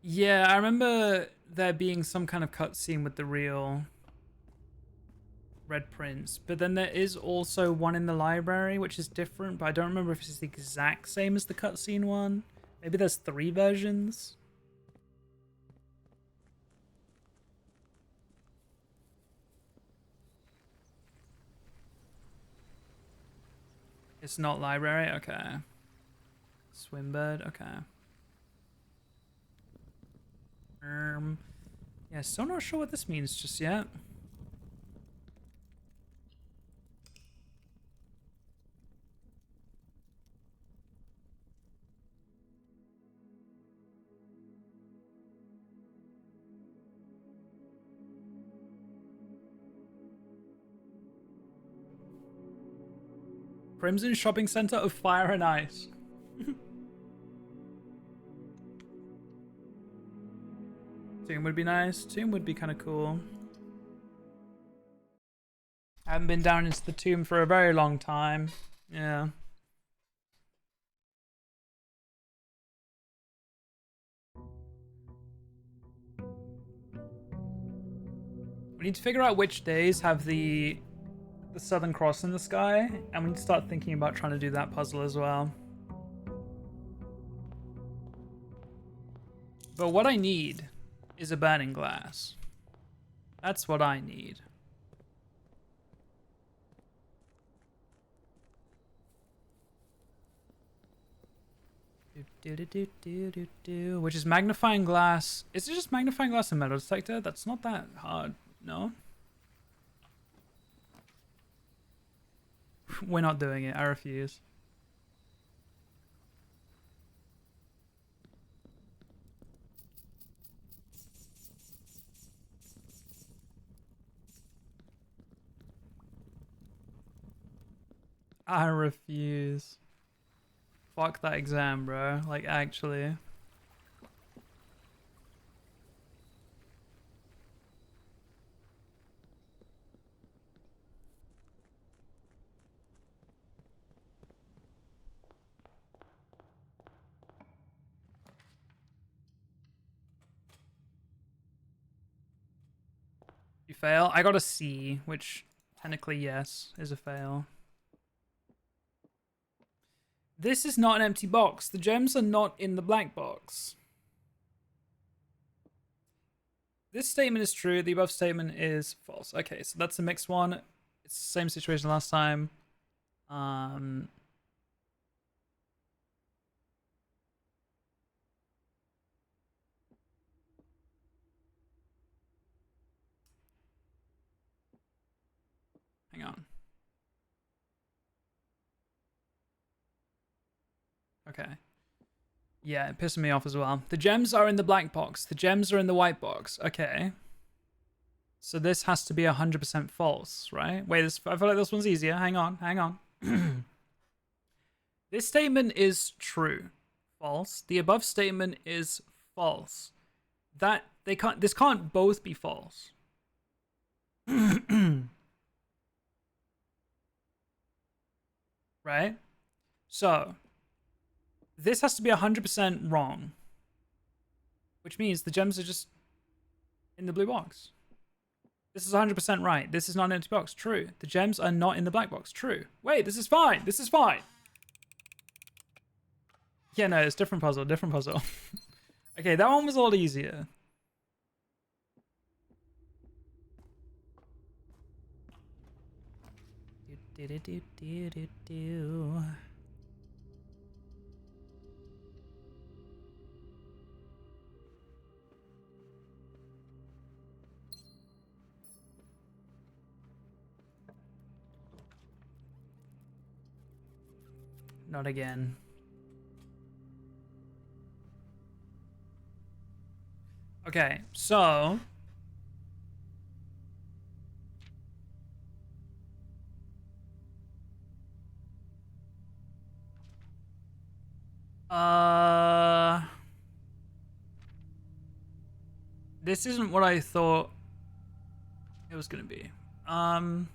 Yeah, I remember there being some kind of cutscene with the real Red Prince, but then there is also one in the library, which is different, but I don't remember if it's the exact same as the cutscene one. Maybe there's 3 versions. It's not library? Okay. Swimbird? Okay. Yeah, still not sure what this means just yet. Crimson Shopping Center of Fire and Ice. Tomb would be nice. Tomb would be kind of cool. I haven't been down into the tomb for a very long time. Yeah. We need to figure out which days have the Southern Cross in the sky, and we need to start thinking about trying to do that puzzle as well. But what I need is a burning glass. That's what I need. Which is magnifying glass. Is it just magnifying glass and metal detector? That's not that hard, no? We're not doing it. I refuse. I refuse. Fuck that exam, bro. Like, actually. You fail? I got a C, which technically, yes, is a fail. This is not an empty box. The gems are not in the black box. This statement is true. The above statement is false. Okay, so that's a mixed one. It's the same situation last time. Hang on. Okay. Yeah, it pissed me off as well. The gems are in the black box. The gems are in the white box. Okay. So this has to be 100% false, right? Wait, I feel like this one's easier. Hang on. This statement is true. False. The above statement is false. This can't both be false. Right? So this has to be 100% wrong. Which means the gems are just in the blue box. This is 100% right. This is not an empty box. True. The gems are not in the black box. True. Wait, this is fine. This is fine. Yeah, no, it's different puzzle. Different puzzle. Okay, that one was a lot easier. Not again. Okay, so this isn't what I thought it was gonna be. How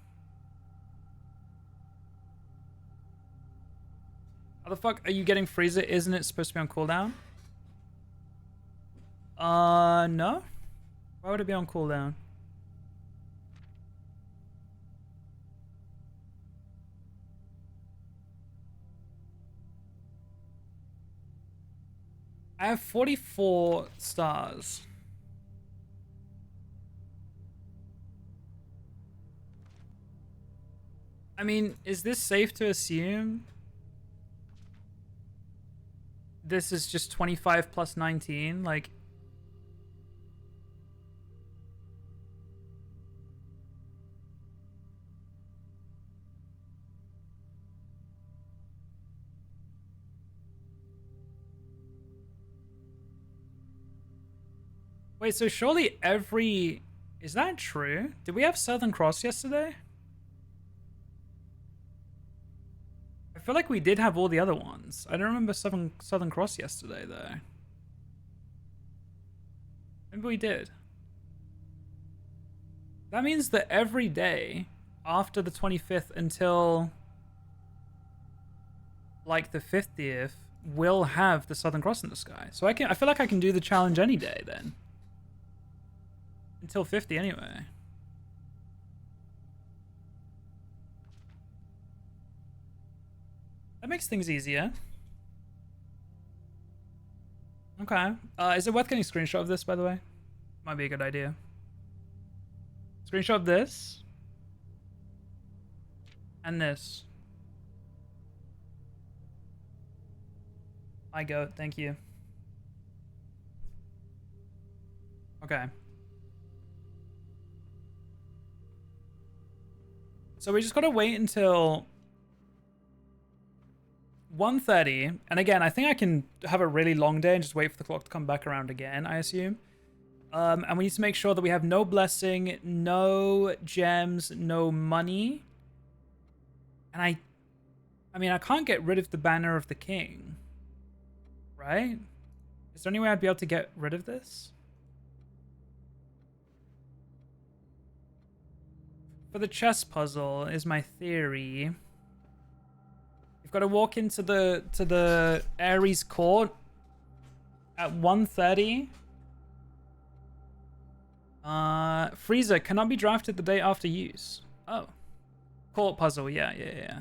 the fuck are you getting freezer? Isn't it supposed to be on cooldown? No. Why would it be on cooldown? I have 44 stars. I mean, is this safe to assume this is just 25 plus 19, like... Wait, so surely every... Is that true? Did we have Southern Cross yesterday? I feel like we did have all the other ones. I don't remember Southern Cross yesterday, though. Maybe we did. That means that every day after the 25th until like the 50th will have the Southern Cross in the sky. So I feel like I can do the challenge any day then. Until 50 anyway. That makes things easier. Okay. Is it worth getting a screenshot of this, by the way? Might be a good idea. Screenshot of this. And this. I go. Thank you. Okay. So we just gotta wait until 1:30, and again, I think I can have a really long day and just wait for the clock to come back around again, I assume. And we need to make sure that we have no blessing, no gems, no money. And I mean, I can't get rid of the banner of the king, right? Is there any way I'd be able to get rid of this? For the chess puzzle is my theory. You've got to walk into the Ares court at 1:30. Freezer cannot be drafted the day after use. Oh. Court puzzle, yeah.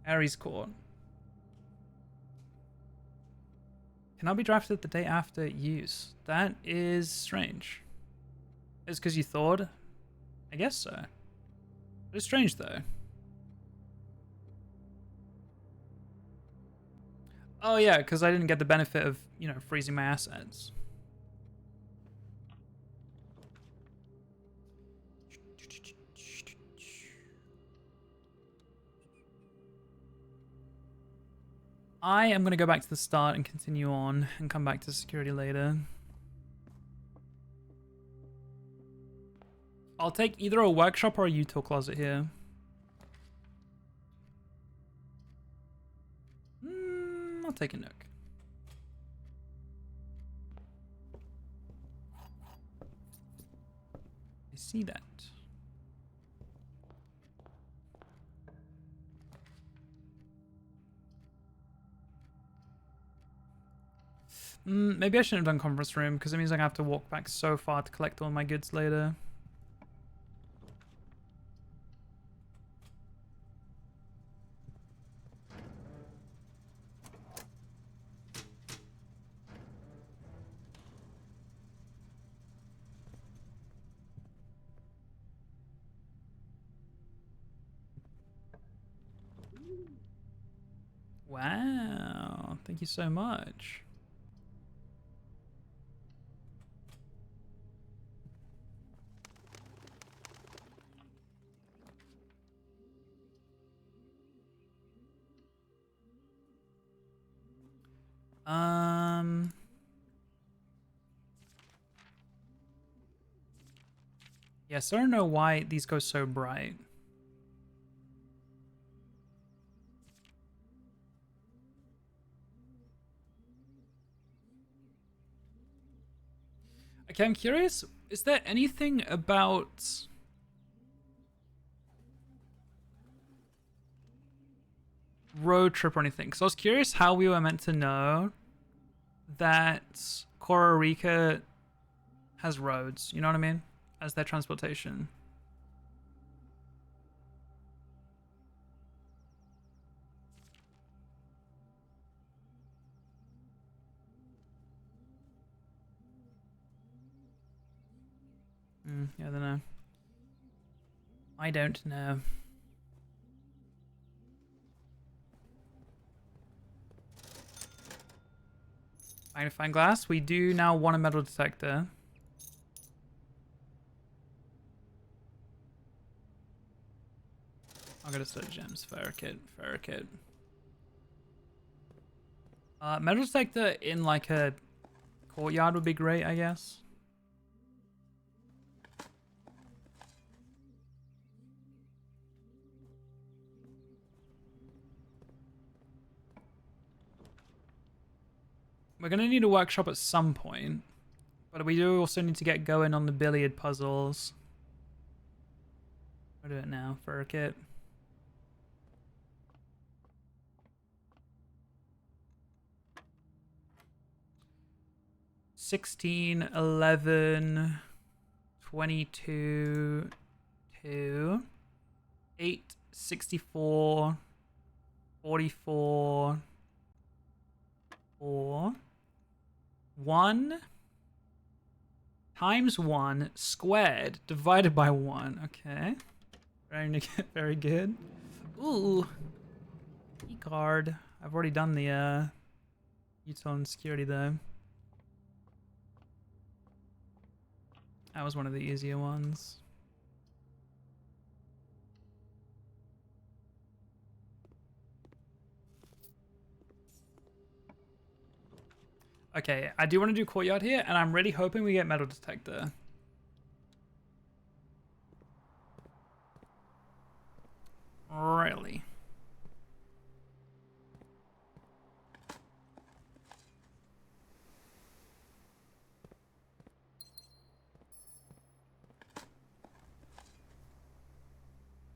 Ares court. Cannot be drafted the day after use. That is strange. It's because you thawed? I guess so. It's strange though. Oh yeah, because I didn't get the benefit of, you know, freezing my assets. I am going to go back to the start and continue on and come back to security later. I'll take either a workshop or a util closet here. I'll take a nook. I see that. Maybe I shouldn't have done conference room because it means I have to walk back so far to collect all my goods later. Wow, thank you so much. Yes, I don't know why these go so bright. Okay, I'm curious, is there anything about road trip or anything? Because I was curious how we were meant to know that Costa Rica has roads, you know what I mean? As their transportation. Yeah, I don't know. I don't know. Magnifying glass. We do now want a metal detector. I'm gonna start gems. Ferrokit. Ferrokit. Metal detector in like a courtyard would be great, I guess. We're going to need a workshop at some point, but we do also need to get going on the billiard puzzles. I'll do it now for a kit. $16, $11, $22, $2, $8, $64, $44, $4, 1 times 1 squared divided by 1. Okay. Very good. Ooh. Key card. I've already done the utility security though. That was one of the easier ones. Okay, I do want to do courtyard here, and I'm really hoping we get metal detector. Really?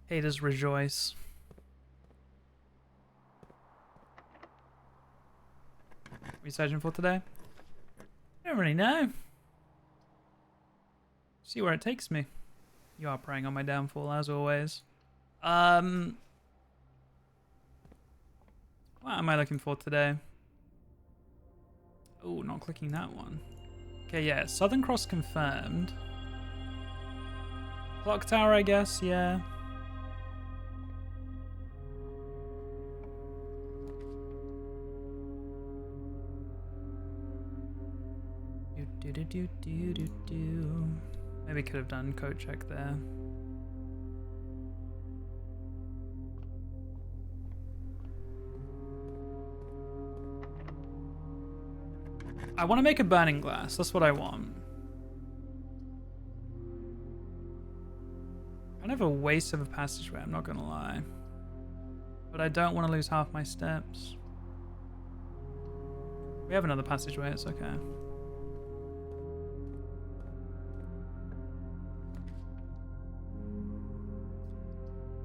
Haters rejoice. What are you searching for today? I don't really know. See where it takes me. You are preying on my downfall, as always. What am I looking for today? Oh, not clicking that one. Okay, yeah, Southern Cross confirmed. Clock Tower, I guess, yeah. Maybe could have done code check there. I want to make a burning glass. That's what I want. Kind of a waste of a passageway, I'm not gonna lie. But I don't want to lose half my steps. We have another passageway, it's okay.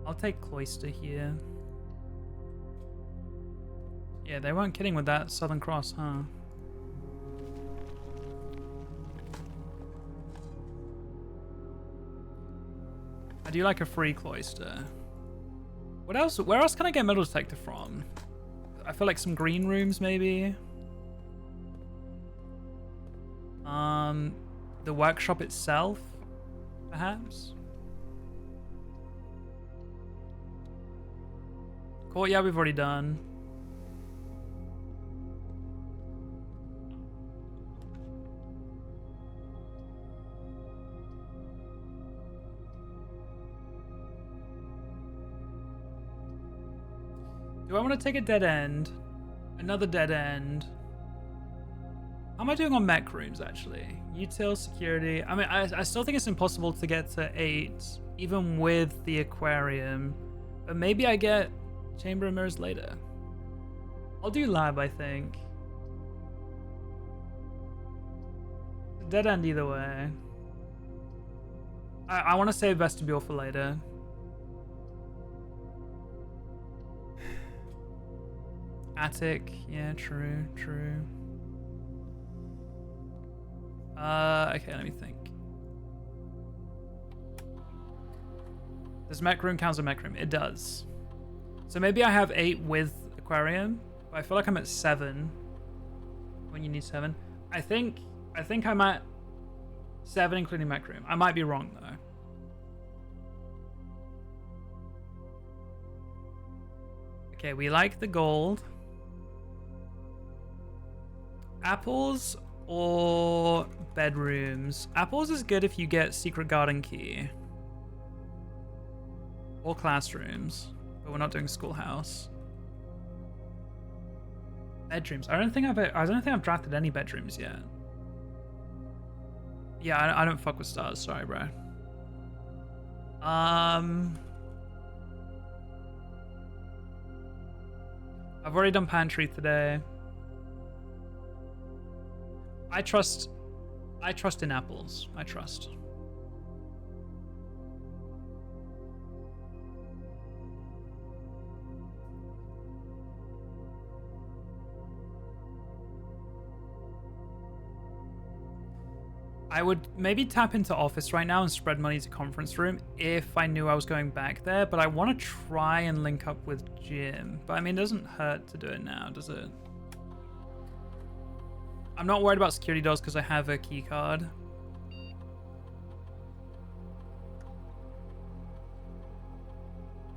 I'll take Cloister here. Yeah, they weren't kidding with that Southern Cross, huh? I do like a free Cloister. What else? Where else can I get metal detector from? I feel like some green rooms, maybe. The workshop itself, perhaps. Courtyard we've already done. Do I want to take a dead end? Another dead end? How am I doing on mech rooms, actually? Util, security. I mean, I still think it's impossible to get to 8, even with the aquarium. But maybe I get Chamber of Mirrors later. I'll do lab, I think. Dead end either way. I want to save vestibule for later. Attic, yeah, true. Okay, let me think. Does mech room count as a mech room? It does. So maybe I have 8 with aquarium, but I feel like I'm at 7 when you need 7. I think I'm at 7 including mech room. I might be wrong though. Okay, we like the gold. Apples or bedrooms? Apples is good if you get secret garden key. Or classrooms. But we're not doing schoolhouse. Bedrooms. I don't think I've drafted any bedrooms yet. Yeah, I don't fuck with stars. Sorry, bro. I've already done pantry today. I trust in apples. I trust. I would maybe tap into office right now and spread money to conference room if I knew I was going back there, but I want to try and link up with gym. But I mean, it doesn't hurt to do it now, does it? I'm not worried about security doors because I have a key card.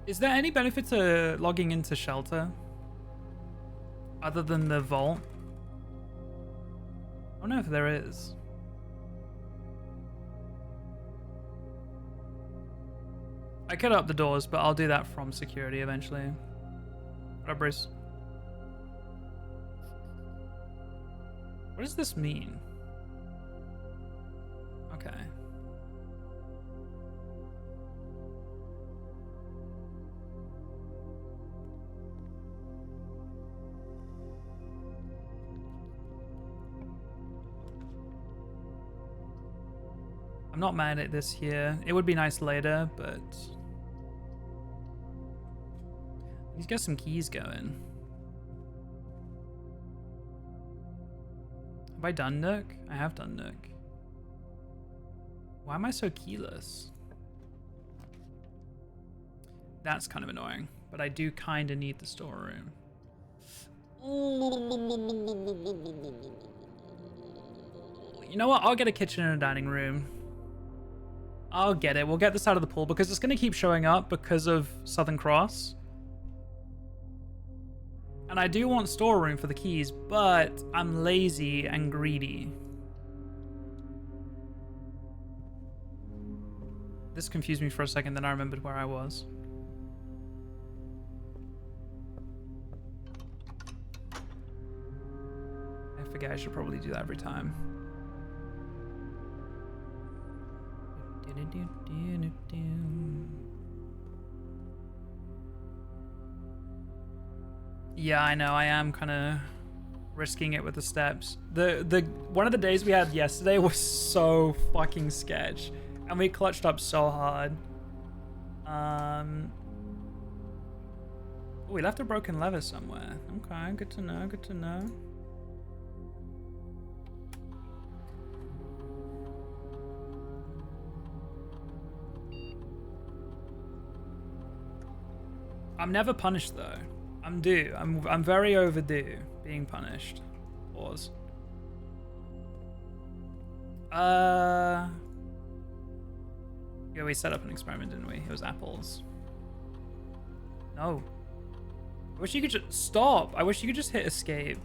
Is there any benefit to logging into shelter? Other than the vault? I don't know if there is. I could up the doors, but I'll do that from security eventually. What up, Bruce? What does this mean? Okay. I'm not mad at this here. It would be nice later, but let's get some keys going. Have I done Nook? I have done Nook. Why am I so keyless? That's kind of annoying, but I do kind of need the storeroom. You know what? I'll get a kitchen and a dining room. I'll get it. We'll get this out of the pool because it's going to keep showing up because of Southern Cross. And I do want storeroom for the keys, but I'm lazy and greedy. This confused me for a second, then I remembered where I was. I forget I should probably do that every time. Yeah, I know. I am kind of risking it with the steps. The one of the days we had yesterday was so fucking sketch, and we clutched up so hard. Oh, we left a broken lever somewhere. Okay, good to know. Good to know. I'm never punished though. I'm due. I'm very overdue being punished. Pause. Yeah, we set up an experiment, didn't we? It was apples. No. I wish you could just stop. I wish you could just hit escape.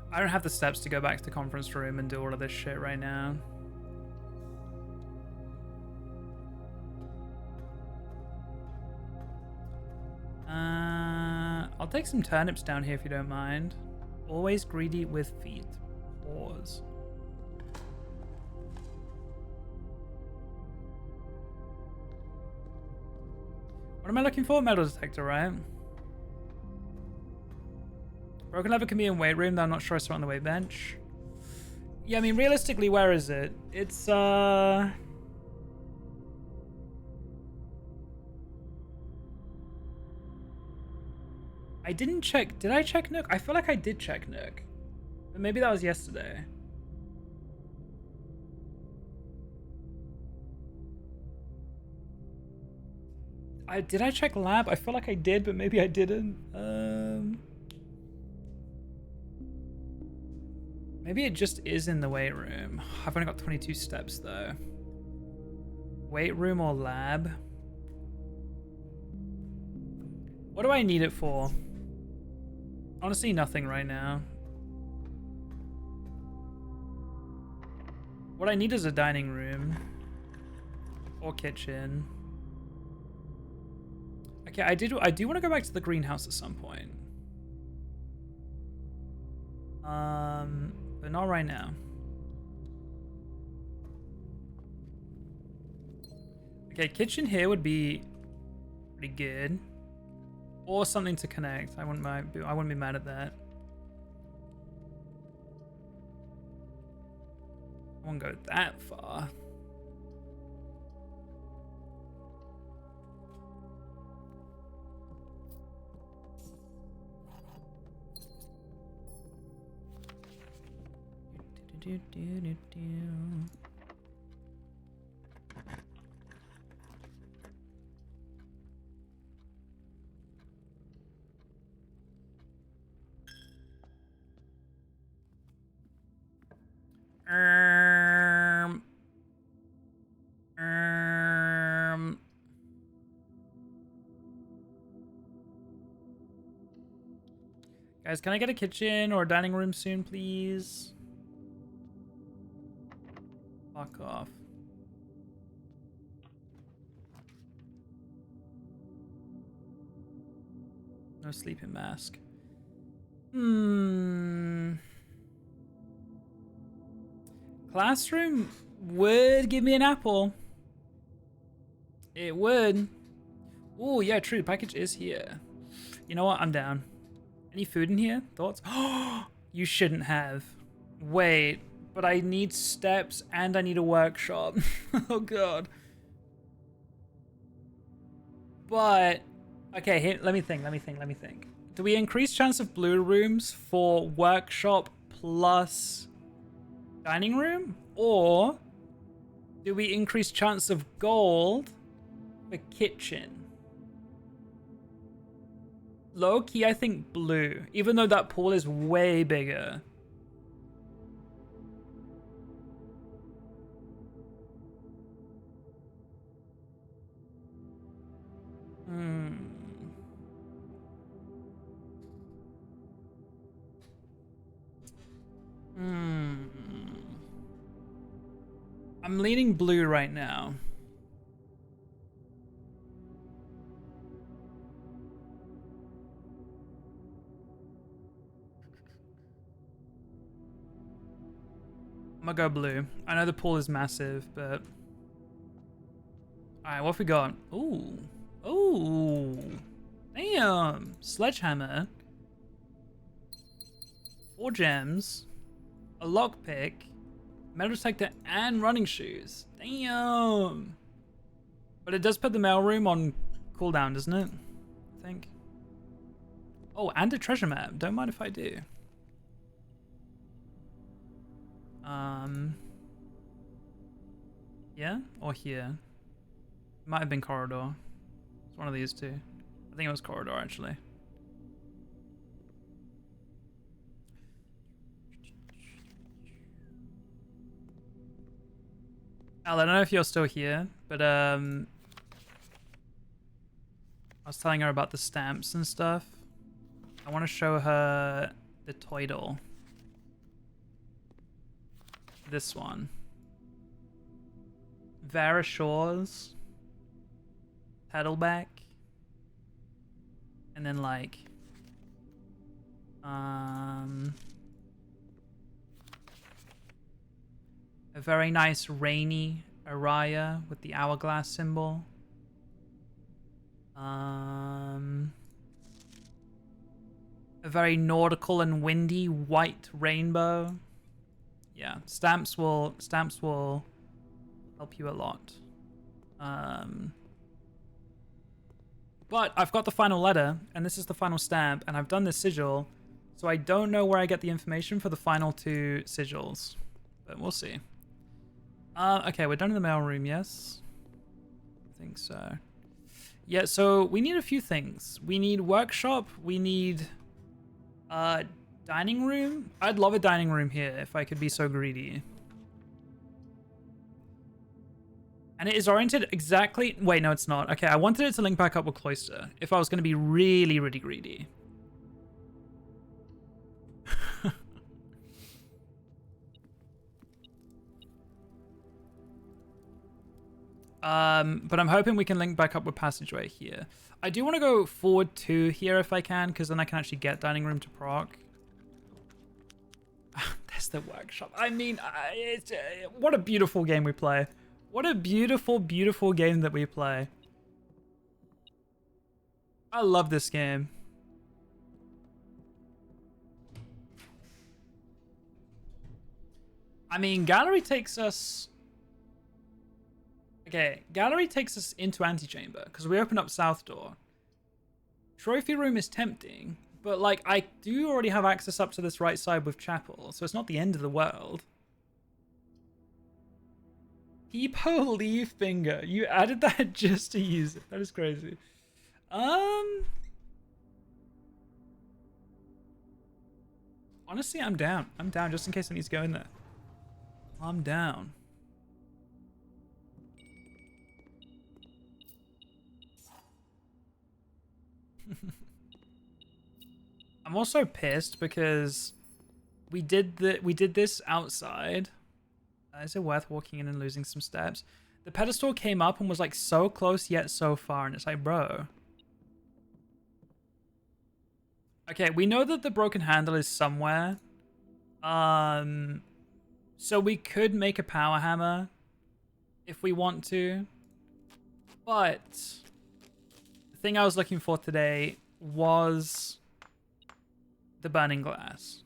I don't have the steps to go back to the conference room and do all of this shit right now. I'll take some turnips down here if you don't mind. Always greedy with feet. Pause. What am I looking for? Metal detector, right? Broken lever can be in weight room, though I'm not sure I saw it on the weight bench. Yeah, I mean, realistically, where is it? It's, I didn't check. Did I check Nook? I feel like I did check Nook. But maybe that was yesterday. Did I check lab? I feel like I did, but maybe I didn't. Maybe it just is in the weight room. I've only got 22 steps though. Weight room or lab? What do I need it for? Honestly, nothing right now. What I need is a dining room. Or kitchen. Okay, I do want to go back to the greenhouse at some point. But not right now. Okay, kitchen here would be pretty good. Or something to connect. I wouldn't be mad at that. I won't go that far. Guys, can I get a kitchen or a dining room soon, please? Fuck off. No sleeping mask. Classroom would give me an apple. It would. Oh, yeah, true. The package is here. You know what? I'm down. Any food in here? Thoughts? You shouldn't have. Wait, but I need steps and I need a workshop. Oh, God. But, okay, here, let me think. Do we increase chance of blue rooms for workshop plus dining room? Or do we increase chance of gold for kitchen? Low key, I think blue, even though that pool is way bigger. I'm leaning blue right now. I'm gonna go blue. I know the pool is massive, but... Alright, what have we got? Ooh. Ooh. Damn. Sledgehammer. 4 gems. A lockpick. Metal detector and running shoes. Damn. But it does put the mailroom on cooldown, doesn't it? I think. Oh, and a treasure map. Don't mind if I do. Yeah? Or here? Might have been corridor. It's one of these two. I think it was corridor, actually. Al, I don't know if you're still here, but I was telling her about the stamps and stuff. I want to show her the toy doll. This one. Vera Shaw's. Paddleback. And then like... a very nice rainy Araya with the hourglass symbol. A very nautical and windy white rainbow. Yeah, stamps will help you a lot. But I've got the final letter, and this is the final stamp, and I've done this sigil, so I don't know where I get the information for the final 2 sigils, but we'll see. Okay, we're done in the mailroom, yes? I think so. Yeah, so we need a few things. We need workshop, we need dining room. I'd love a dining room here if I could be so greedy. And it is oriented exactly... Wait, no, it's not. Okay, I wanted it to link back up with Cloister if I was going to be really, really greedy. But I'm hoping we can link back up with Passageway here. I do want to go forward 2 here if I can, because then I can actually get Dining Room to proc. There's the workshop. I mean, what a beautiful game we play. What a beautiful, beautiful game that we play. I love this game. I mean, Gallery takes us... Okay, Gallery takes us into Antechamber, because we opened up South Door. Trophy Room is tempting, but, like, I do already have access up to this right side with Chapel, so it's not the end of the world. Peepo leaf finger. You added that just to use it. That is crazy. Honestly, I'm down. I'm down just in case I need to go in there. I'm down. I'm also pissed because we did this outside. Is it worth walking in and losing some steps? The pedestal came up and was like so close yet so far, and it's like, bro. Okay, we know that the broken handle is somewhere. So we could make a power hammer if we want to. But the thing I was looking for today was the burning glass.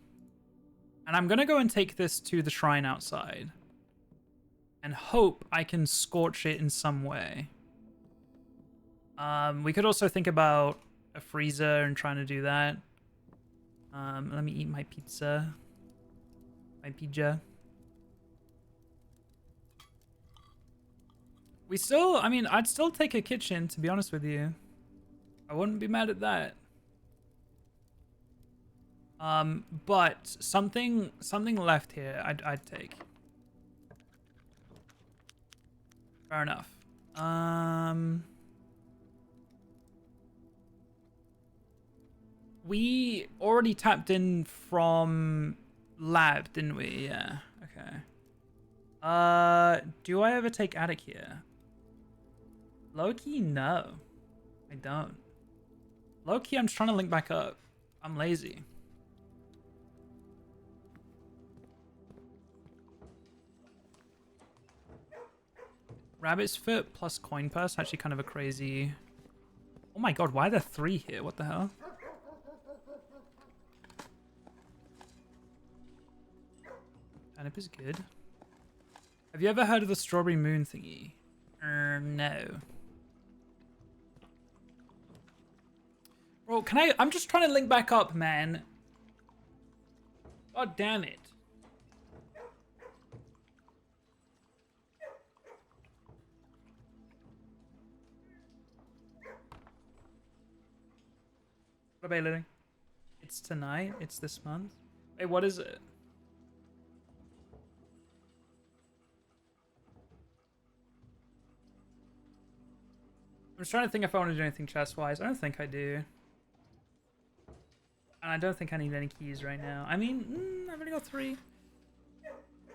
And I'm gonna go and take this to the shrine outside and hope I can scorch it in some way. We could also think about a freezer and trying to do that. Let me eat my pizza. My pizza. We still, I mean, I'd still take a kitchen, to be honest with you. I wouldn't be mad at that. But something left here I'd take. Fair enough. We already tapped in from lab, didn't we? Yeah. Okay. Do I ever take attic here? Low-key, no. I don't. Low-key, I'm just trying to link back up. I'm lazy. Rabbit's foot plus coin purse, actually kind of a crazy... Oh my god, why are there 3 here? What the hell? Turnip is good. Have you ever heard of the strawberry moon thingy? No. Bro, can I... I'm just trying to link back up, man. God damn it. What about living? It's tonight? It's this month? Wait, what is it? I'm just trying to think if I want to do anything chest-wise. I don't think I do. And I don't think I need any keys right now. I mean, I've only got 3.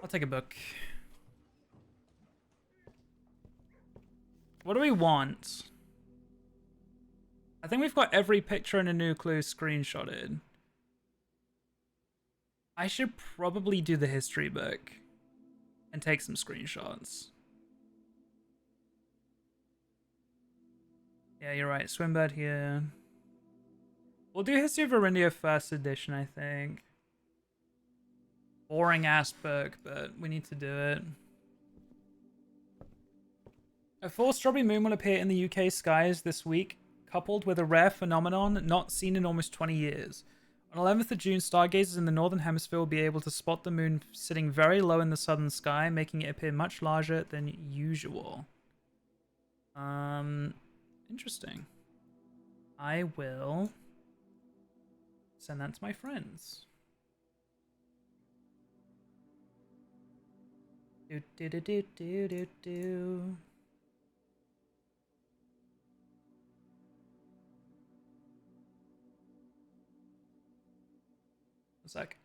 I'll take a book. What do we want? I think we've got every picture and a new clue screenshotted. I should probably do the history book and take some screenshots. Yeah, you're right. Swimbird here. We'll do History of Arindia first edition, I think. Boring ass book, but we need to do it. A full strawberry moon will appear in the UK skies this week, coupled with a rare phenomenon not seen in almost 20 years. On 11th of June, stargazers in the northern hemisphere will be able to spot the moon sitting very low in the southern sky, making it appear much larger than usual. Interesting. I will send that to my friends. Do. sec.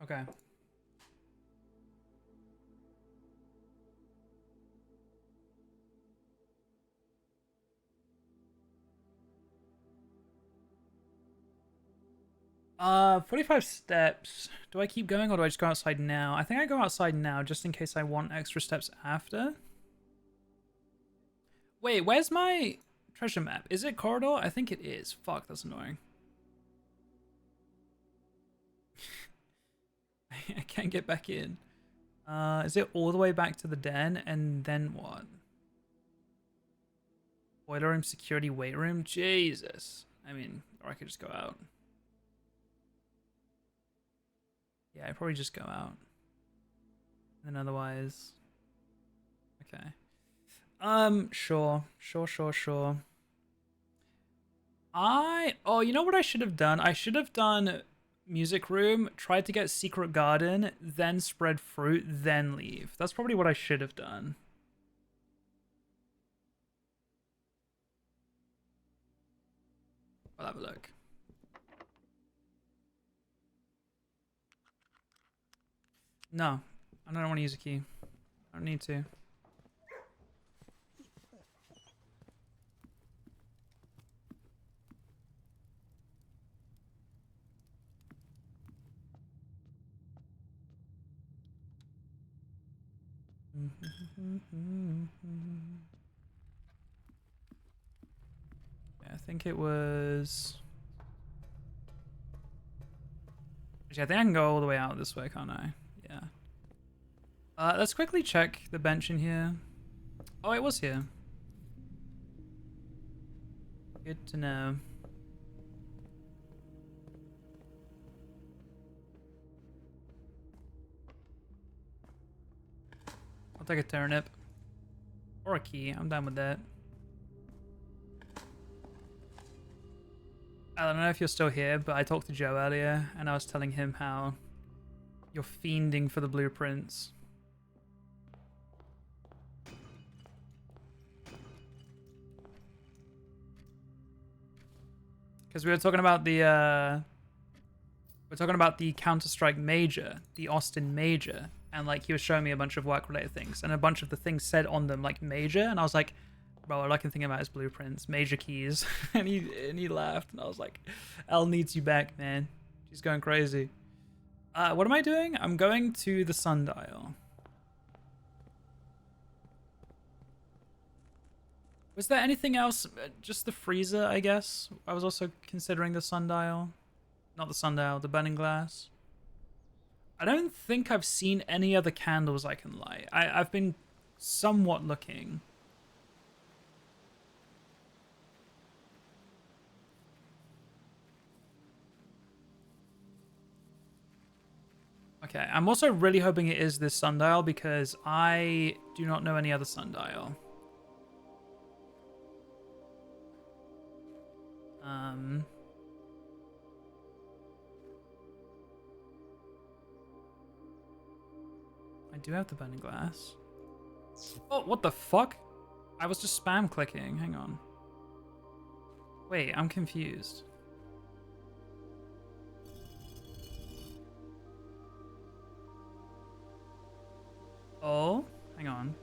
Okay. 45 steps. Do I keep going or do I just go outside now? I think I go outside now just in case I want extra steps after. Wait, where's my treasure map? Is it corridor? I think it is. Fuck, that's annoying. I can't get back in. Is it all the way back to the den and then what? Boiler room, security, weight room? Jesus. I mean, or I could just go out. Yeah, I'd probably just go out. And otherwise... Okay. Sure. Oh, you know what I should have done? I should have done music room, tried to get secret garden, then spread fruit, then leave. That's probably what I should have done. I'll have a look. No, I don't want to use a key. I don't need to. Yeah, I think it was... Actually, I think I can go all the way out this way, can't I? Yeah. Let's quickly check the bench in here. Oh, it was here. Good to know. I'll take a turnip. Or a key. I'm done with that. I don't know if you're still here, but I talked to Joe earlier, and I was telling him how you're fiending for the blueprints. Because we were talking about the Counter-Strike Major, the Austin Major, and like he was showing me a bunch of work-related things, and a bunch of the things said on them like Major, and I was like, bro, all I can think about is blueprints, Major keys, and he laughed, and I was like, Elle needs you back, man. She's going crazy. What am I doing? I'm going to the sundial. Was there anything else? Just the freezer, I guess. I was also considering the sundial. Not the sundial, the burning glass. I don't think I've seen any other candles I can light. I've been somewhat looking. Okay, I'm also really hoping it is this sundial because I do not know any other sundial. I do have the burning glass. Oh, what the fuck? I was just spam clicking. Hang on. Wait, I'm confused. Oh, hang on.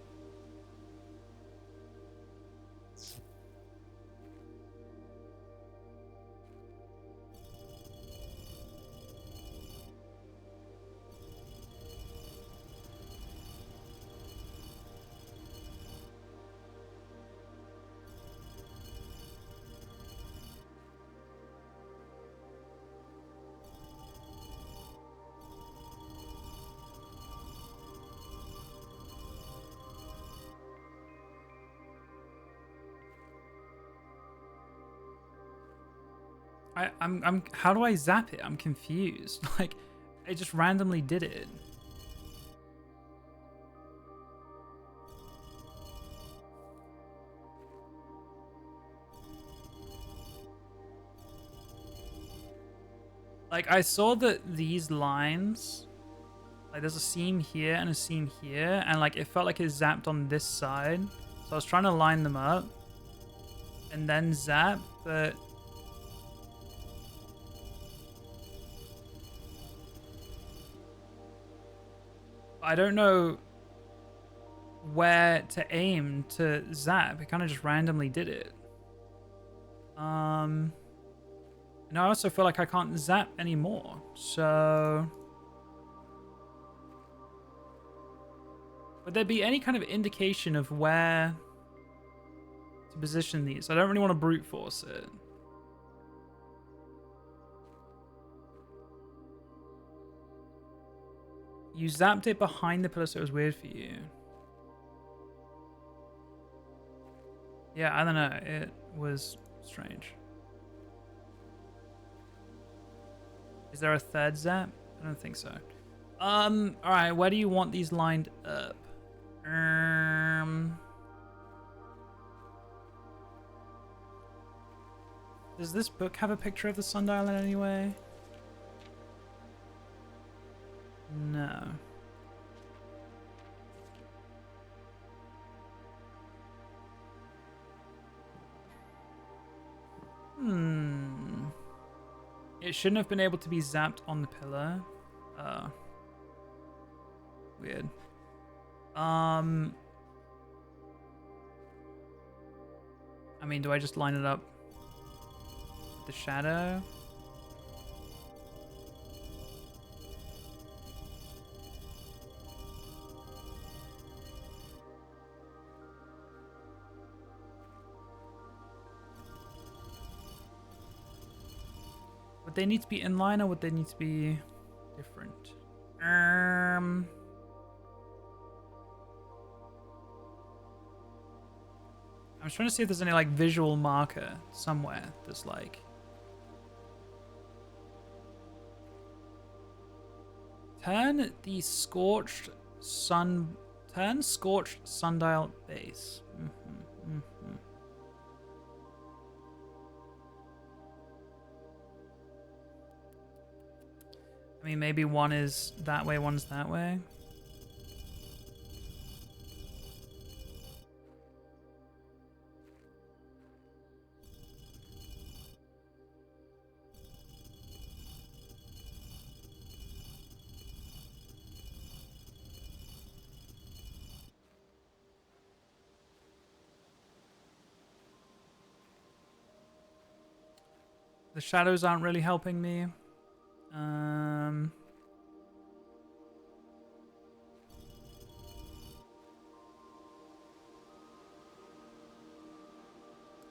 I'm how do I zap it? I'm confused. Like, I just randomly did it. Like, I saw that these lines, like, there's a seam here and a seam here, and, like, it felt like it zapped on this side. So I was trying to line them up and then zap, but... I don't know where to aim to zap. It kind of just randomly did it. And I also feel like I can't zap anymore, so... Would there be any kind of indication of where to position these? I don't really want to brute force it. You zapped it behind the pillar, so it was weird for you. Yeah, I don't know. It was strange. Is there a third zap? I don't think so. Alright, where do you want these lined up? Does this book have a picture of the sundial in any way? No. It shouldn't have been able to be zapped on the pillar. Weird. I mean, do I just line it up with the shadow? Would they need to be in line or would they need to be different? I'm trying to see if there's any like visual marker somewhere that's like turn scorched sundial base. I mean, maybe one is that way, one's that way. The shadows aren't really helping me.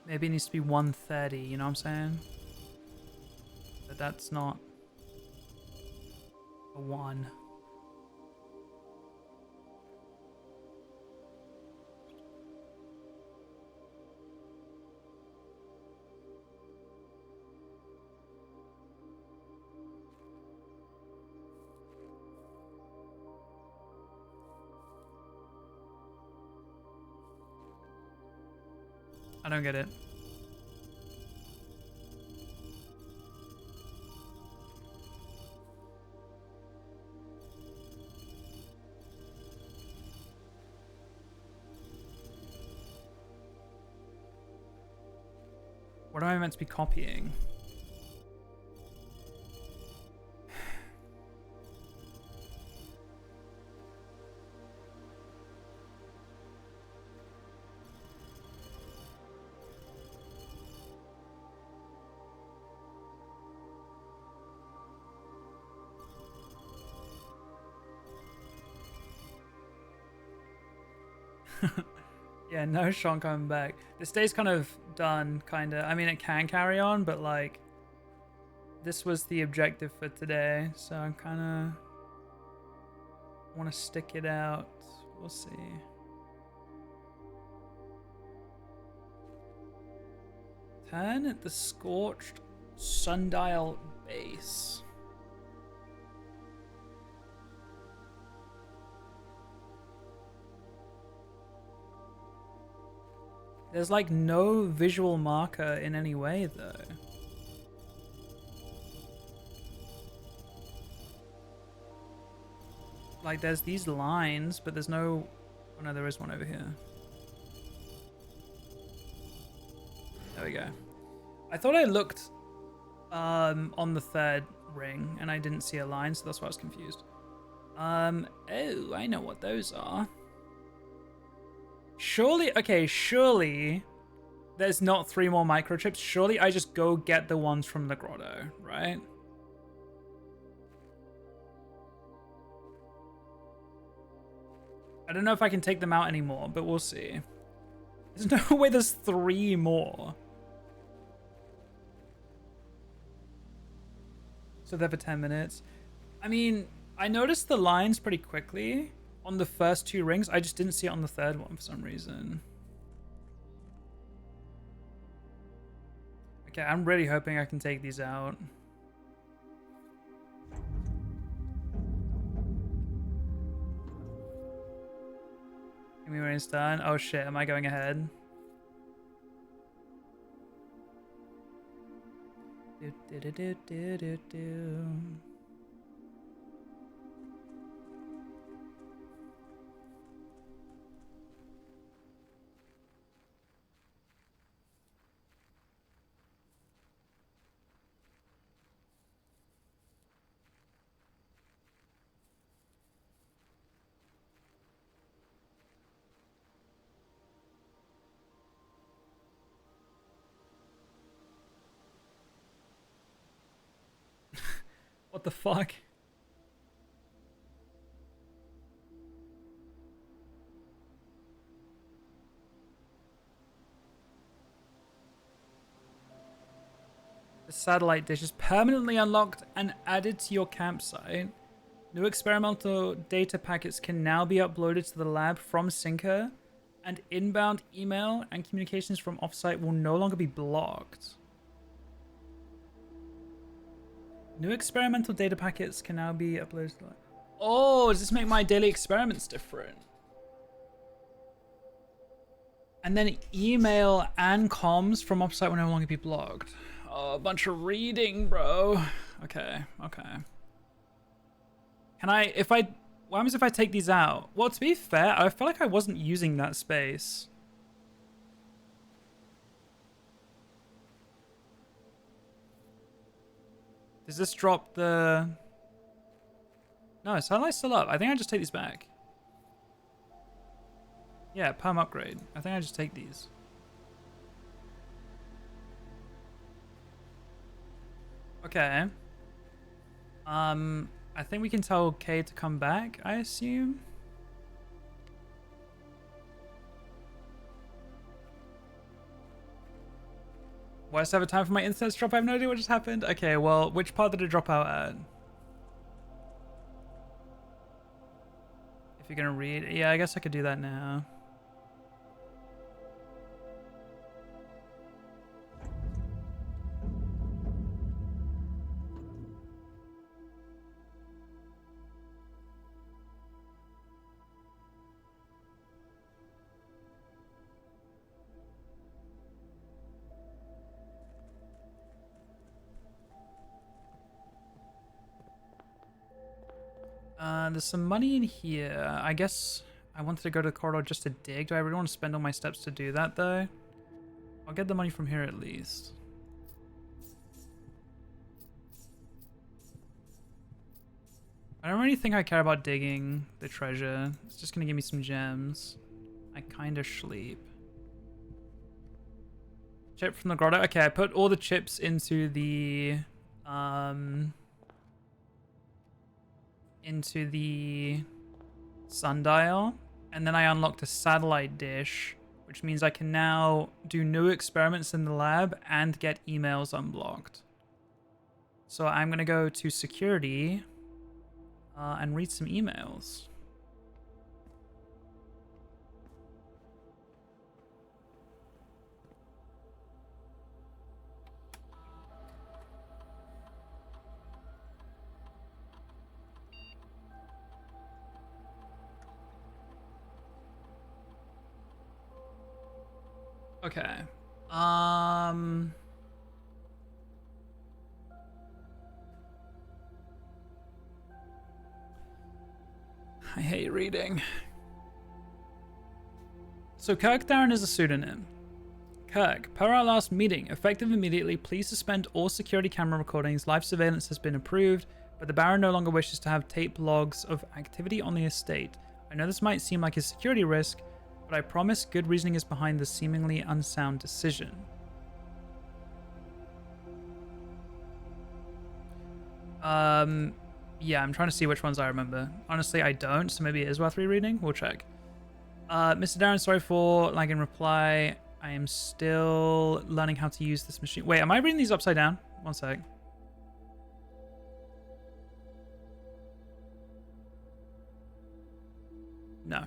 Maybe it needs to be 130, you know what I'm saying? But that's not a 1. I don't get it. What am I meant to be copying? Yeah, no Sean coming back. This day's kind of done, kind of. I mean, it can carry on, but like, this was the objective for today, so I'm kind of want to stick it out. We'll see. Turn the scorched sundial base. There's like no visual marker in any way though. like there's these lines, but there's no... Oh no, there is one over here. There we go. I thought I looked on the third ring and I didn't see a line, so that's why I was confused. Oh, I know what those are. Surely, okay, surely there's not 3 more microchips. Surely I just go get the ones from the grotto, right? I don't know if I can take them out anymore, but we'll see. There's no way there's 3 more. So they're for 10 minutes. I mean, I noticed the lines pretty quickly on the first 2 rings. I just didn't see it on the third one for some reason. Okay, I'm really hoping I can take these out. Give me when it's done. Oh shit, am I going ahead? Do. What the fuck? The satellite dish is permanently unlocked and added to your campsite. New experimental data packets can now be uploaded to the lab from Syncer, and inbound email and communications from offsite will no longer be blocked. New experimental data packets can now be uploaded to the lab. Oh, does this make my daily experiments different? And then email and comms from offsite will no longer be blocked. Oh, a bunch of reading, bro. Okay, okay. Can I, if I, what happens if I take these out? Well, to be fair, I feel like I wasn't using that space. Does this drop the... No, satellite's still up. I think I just take these back. Yeah, perm upgrade. I think I just take these. Okay. I think we can tell K to come back, I assume. Why does I have a time for my instance drop? I have no idea what just happened. Okay, well, which part did it drop out at? If you're gonna read, yeah, I guess I could do that now. There's some money in here. I guess I wanted to go to the corridor just to dig. Do I really want to spend all my steps to do that, though? I'll get the money from here at least. I don't really think I care about digging the treasure. It's just gonna give me some gems. I kinda sleep. Chip from the grotto. Okay, I put all the chips into the sundial, and then I unlocked a satellite dish, which means I can now do new experiments in the lab and get emails unblocked. So I'm gonna go to security and read some emails. Okay. I hate reading. So Kirk Darren is a pseudonym. Kirk, per our last meeting, effective immediately, please suspend all security camera recordings. Live surveillance has been approved, but the Baron no longer wishes to have tape logs of activity on the estate. I know this might seem like a security risk, but I promise good reasoning is behind the seemingly unsound decision. Yeah, I'm trying to see which ones I remember. Honestly, I don't, so maybe it is worth rereading. We'll check. Mr. Darren, sorry for lagging reply. I am still learning how to use this machine. Wait, am I reading these upside down? One sec. No.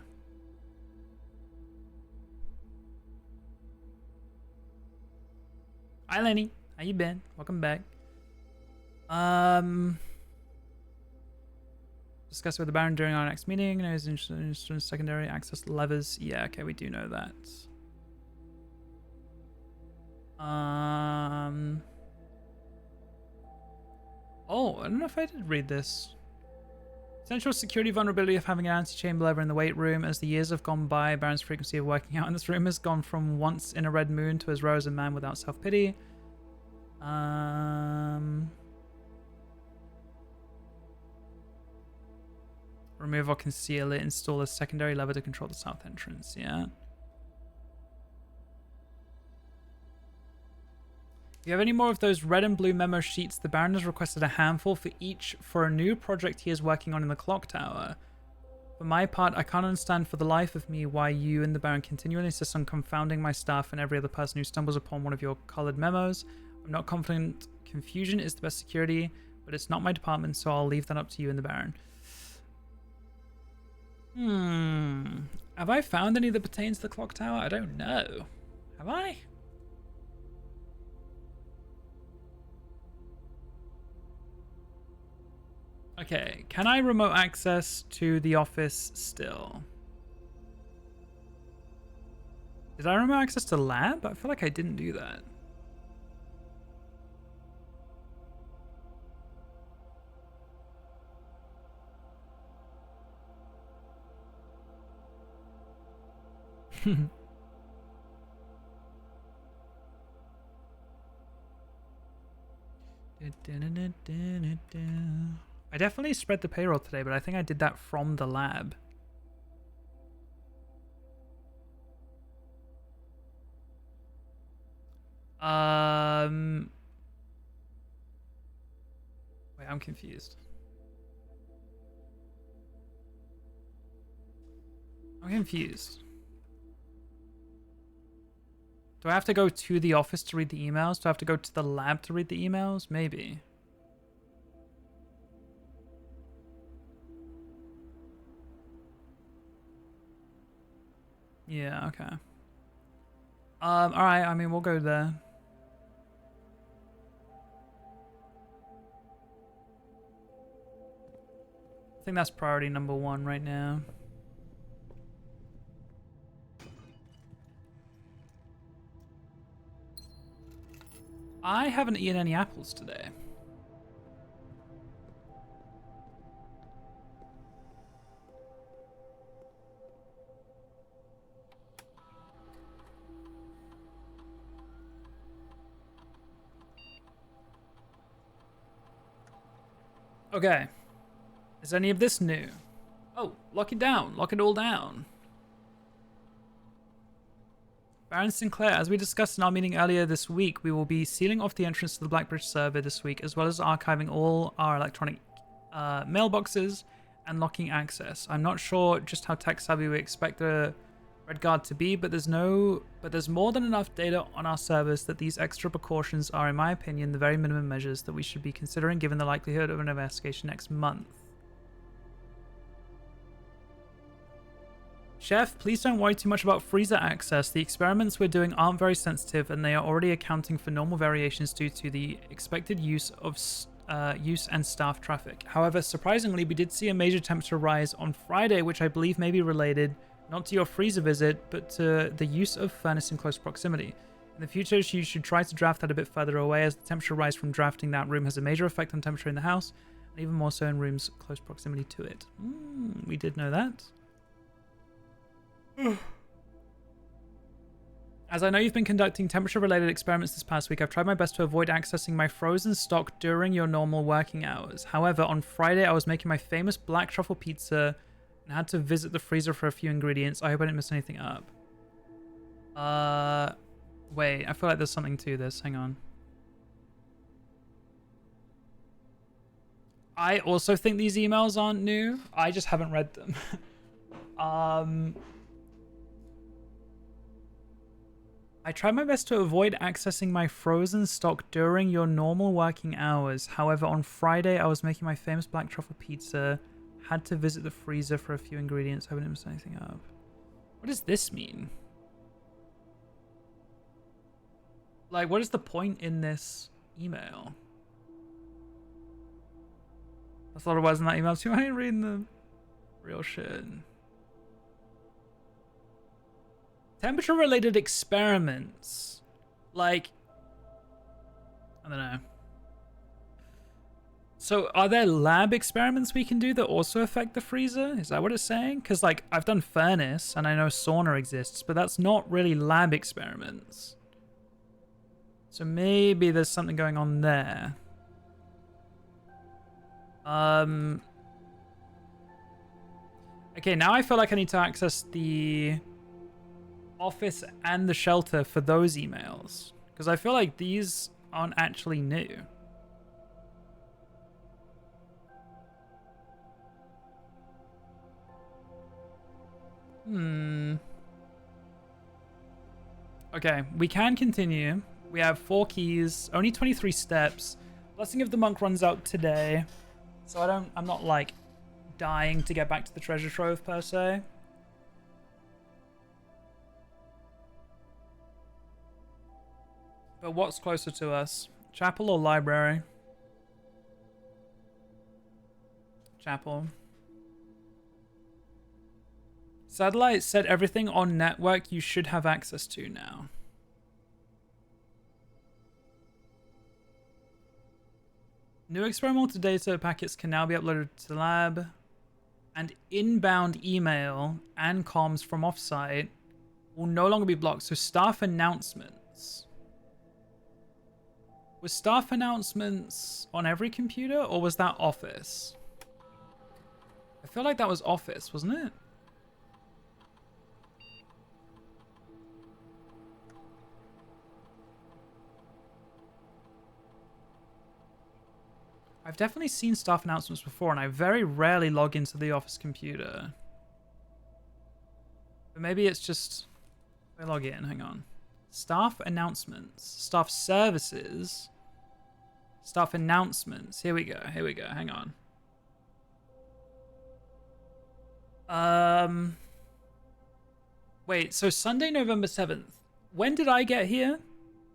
Hi, Lenny. How you been? Welcome back. Discuss with the Baron during our next meeting. No, he's interested in secondary access levers. Yeah, okay, we do know that. Oh, I don't know if I did read this. Central security vulnerability of having an anti-chamber lever in the weight room. As the years have gone by, Baron's frequency of working out in this room has gone from once in a red moon to as rare as a man without self-pity. Remove or conceal it. Install a secondary lever to control the south entrance. Yeah. If you have any more of those red and blue memo sheets, the Baron has requested a handful for each for a new project he is working on in the clock tower. For my part, I can't understand for the life of me why you and the Baron continually insist on confounding my staff and every other person who stumbles upon one of your colored memos. I'm not confident confusion is the best security, but it's not my department, so I'll leave that up to you and the Baron. Have I found any that pertains to the clock tower? I don't know. Have I? Okay, can I remote access to the office still? Did I remote access to lab? I feel like I didn't do that. I definitely spread the payroll today, but I think I did that from the lab. Wait, I'm confused. I'm confused. Do I have to go to the office to read the emails? Do I have to go to the lab to read the emails? Maybe. Yeah, okay. Alright, I mean, we'll go there. I think that's priority number 1 right now. I haven't eaten any apples today. Okay. Is any of this new? Oh, lock it down. Lock it all down. Baron Sinclair, as we discussed in our meeting earlier this week, we will be sealing off the entrance to the Blackbridge server this week, as well as archiving all our electronic mailboxes and locking access. I'm not sure just how tech-savvy we expect the Red Guard to be, but there's more than enough data on our servers that these extra precautions are, in my opinion, the very minimum measures that we should be considering given the likelihood of an investigation next month. Chef, please don't worry too much about freezer access. The experiments we're doing aren't very sensitive, and they are already accounting for normal variations due to the expected use and staff traffic. However, surprisingly, we did see a major temperature rise on Friday, which I believe may be related not to your freezer visit, but to the use of furnace in close proximity. In the future, you should try to draft that a bit further away, as the temperature rise from drafting that room has a major effect on temperature in the house. and even more so in rooms close proximity to it. We did know that. As I know you've been conducting temperature-related experiments this past week, I've tried my best to avoid accessing my frozen stock during your normal working hours. However, on Friday, I was making my famous black truffle pizza and had to visit the freezer for a few ingredients. I hope I didn't mess anything up. Wait, I feel like there's something to this. Hang on. I also think these emails aren't new. I just haven't read them. I tried my best to avoid accessing my frozen stock during your normal working hours. However, on Friday, I was making my famous black truffle pizza. Had to visit the freezer for a few ingredients. Hope I didn't mess anything up. What does this mean? Like, what is the point in this email? That's a lot of words in that email too. I ain't reading the real shit. Temperature-related experiments. Like, I don't know. So are there lab experiments we can do that also affect the freezer? Is that what it's saying? Because, like, I've done furnace and I know sauna exists, but that's not really lab experiments. So maybe there's something going on there. Okay, now I feel like I need to access the office and the shelter for those emails, because I feel like these aren't actually new. Okay, we can continue. We have 4 keys, only 23 steps. Blessing of the Monk runs out today, so I'm not like dying to get back to the treasure trove per se. But what's closer to us? Chapel or library? Chapel. Satellite said everything on network you should have access to now. New experimental data packets can now be uploaded to the lab, and inbound email and comms from offsite will no longer be blocked. So staff announcements. Was staff announcements on every computer, or was that office? I feel like that was office, wasn't it? I've definitely seen staff announcements before, and I very rarely log into the office computer. But maybe it's just... I log in, hang on. Staff announcements. Staff services. Staff announcements. Here we go, hang on. Wait, so Sunday, November 7th. When did I get here?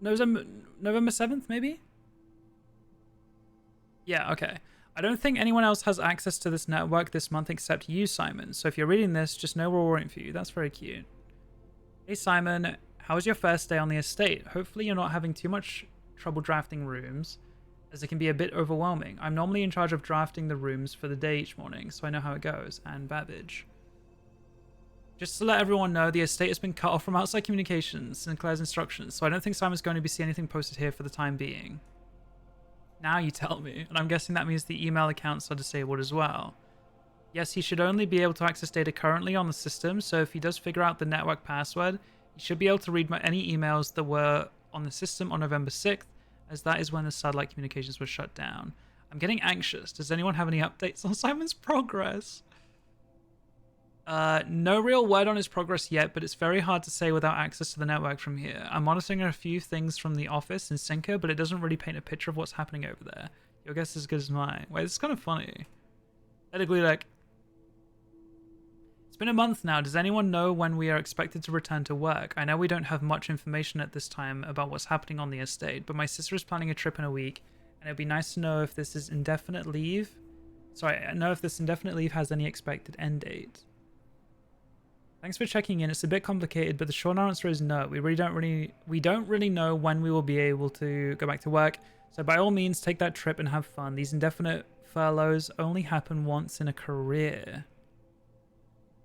November 7th, maybe? Yeah, okay. I don't think anyone else has access to this network this month except you, Simon. So if you're reading this, just know we're all rooting for you. That's very cute. Hey, Simon. How was your first day on the estate? Hopefully you're not having too much trouble drafting rooms, as it can be a bit overwhelming. I'm normally in charge of drafting the rooms for the day each morning, so I know how it goes. And Babbage. Just to let everyone know, the estate has been cut off from outside communications and Claire's instructions, so I don't think Simon's going to be seeing anything posted here for the time being. Now you tell me, and I'm guessing that means the email accounts are disabled as well. Yes, he should only be able to access data currently on the system, so if he does figure out the network password, he should be able to read any emails that were on the system on November 6th, as that is when the satellite communications were shut down. I'm getting anxious. Does anyone have any updates on Simon's progress? No real word on his progress yet, but it's very hard to say without access to the network from here. I'm monitoring a few things from the office in Sinker, but it doesn't really paint a picture of what's happening over there. Your guess is as good as mine. Wait, this is kind of funny. Technically, like, it's been a month now. Does anyone know when we are expected to return to work? I know we don't have much information at this time about what's happening on the estate, but my sister is planning a trip in a week, and it'd be nice to know if this is indefinite leave. Sorry, I know if this indefinite leave has any expected end date. Thanks for checking in. It's a bit complicated, but the short answer is no. We don't really know when we will be able to go back to work. So by all means, take that trip and have fun. These indefinite furloughs only happen once in a career.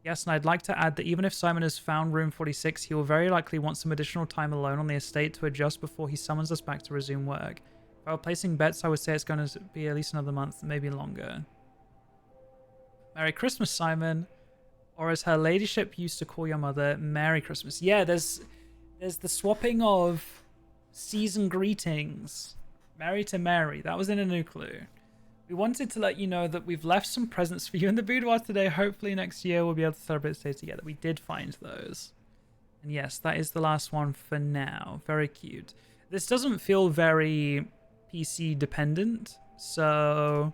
Yes, and I'd like to add that even if Simon has found room 46, he will very likely want some additional time alone on the estate to adjust before he summons us back to resume work. If I were placing bets, I would say it's going to be at least another month, maybe longer. Merry Christmas, Simon. Or as her ladyship used to call your mother, Merry Christmas. Yeah, there's the swapping of season greetings. Merry to Merry. That was in a new clue. We wanted to let you know that we've left some presents for you in the boudoir today. Hopefully next year we'll be able to celebrate the day together. We did find those. And yes, that is the last one for now. Very cute. This doesn't feel very PC dependent. So...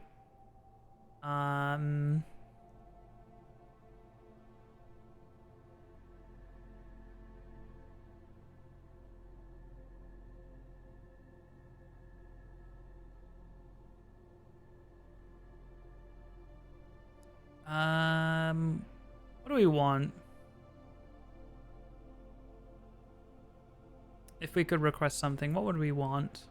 what do we want? If we could request something, what would we want?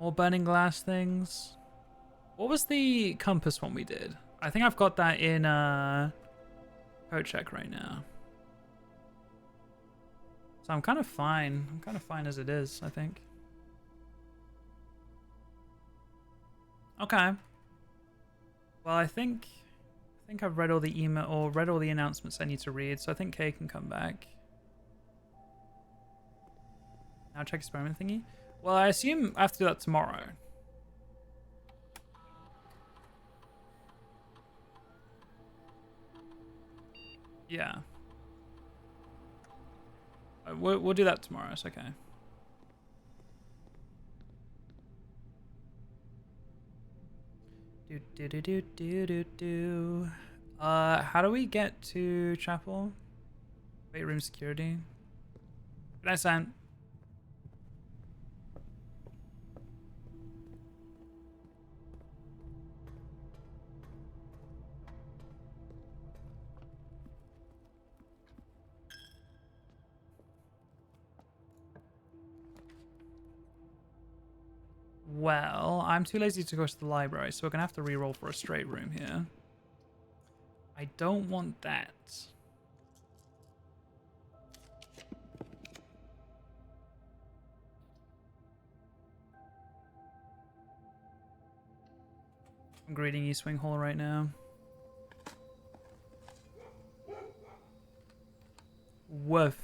More burning glass things? What was the compass one we did? I think I've got that in code check right now. So I'm kind of fine. I'm kind of fine as it is, I think. Okay. Well, I think I've read all the email or read all the announcements I need to read, so I think Kay can come back. Now check experiment thingy. Well, I assume I have to do that tomorrow. Yeah. We'll do that tomorrow. It's okay. How do we get to chapel? Wait, room security. Good night, Sam. Well, I'm too lazy to go to the library, so we're gonna have to re-roll for a straight room here. I don't want that. I'm grading East Wing Hall right now. Woof.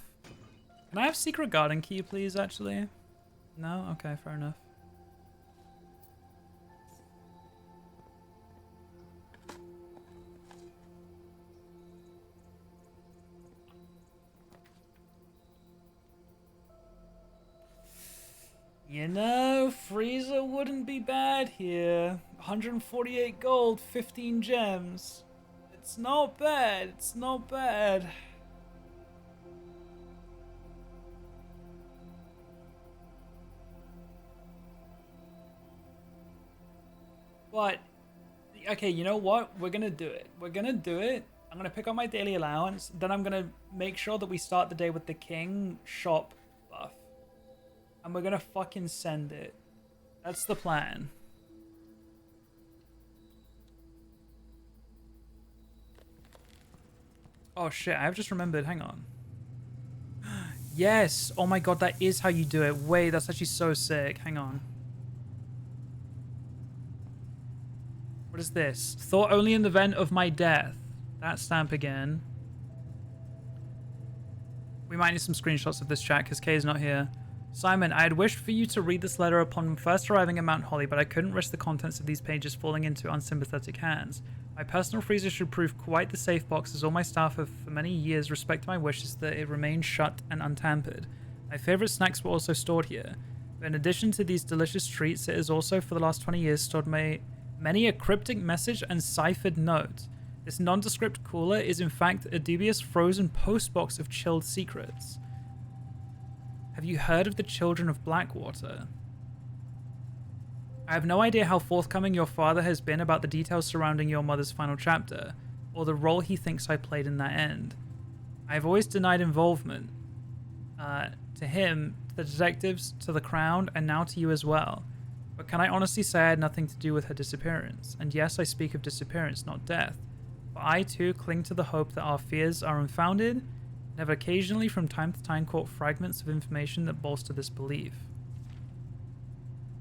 Can I have secret garden key, please, actually? No? Okay, fair enough. You know, Freezer wouldn't be bad here. 148 gold, 15 gems. It's not bad, it's not bad. But, okay, you know what? We're gonna do it. We're gonna do it. I'm gonna pick up my daily allowance. Then I'm gonna make sure that we start the day with the king shop buff. And we're gonna fucking send it. That's the plan. Oh shit, I've just remembered. Hang on. Yes! Oh my god, that is how you do it. Wait, that's actually so sick. Hang on. What is this? Thought only in the event of my death. That stamp again. We might need some screenshots of this chat because Kay's not here. Simon, I had wished for you to read this letter upon first arriving at Mount Holly, but I couldn't risk the contents of these pages falling into unsympathetic hands. My personal freezer should prove quite the safe box, as all my staff have for many years respected my wishes that it remain shut and untampered. My favourite snacks were also stored here. But in addition to these delicious treats, it has also for the last 20 years stored many a cryptic message and ciphered note. This nondescript cooler is in fact a dubious frozen postbox of chilled secrets. Have you heard of the Children of Blackwater? I have no idea how forthcoming your father has been about the details surrounding your mother's final chapter, or the role he thinks I played in that end. I have always denied involvement. To him, to the detectives, to the Crown, and now to you as well. But can I honestly say I had nothing to do with her disappearance? And yes, I speak of disappearance, not death. But I too cling to the hope that our fears are unfounded, and have occasionally from time to time caught fragments of information that bolster this belief.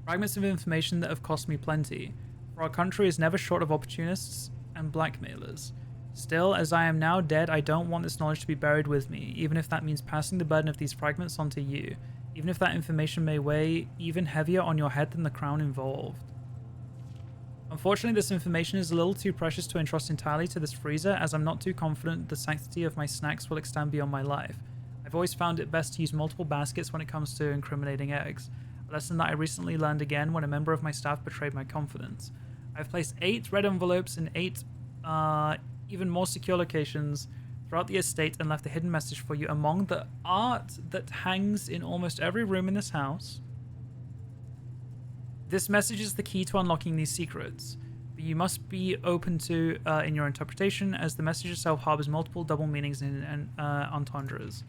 Fragments of information that have cost me plenty, for our country is never short of opportunists and blackmailers. Still, as I am now dead, I don't want this knowledge to be buried with me, even if that means passing the burden of these fragments onto you, even if that information may weigh even heavier on your head than the crown involved. Unfortunately, this information is a little too precious to entrust entirely to this freezer, as I'm not too confident the sanctity of my snacks will extend beyond my life. I've always found it best to use multiple baskets when it comes to incriminating eggs, a lesson that I recently learned again when a member of my staff betrayed my confidence. I've placed 8 red envelopes in 8 even more secure locations throughout the estate and left a hidden message for you among the art that hangs in almost every room in this house. This message is the key to unlocking these secrets, but you must be open to in your interpretation, as the message itself harbors multiple double meanings and entendres.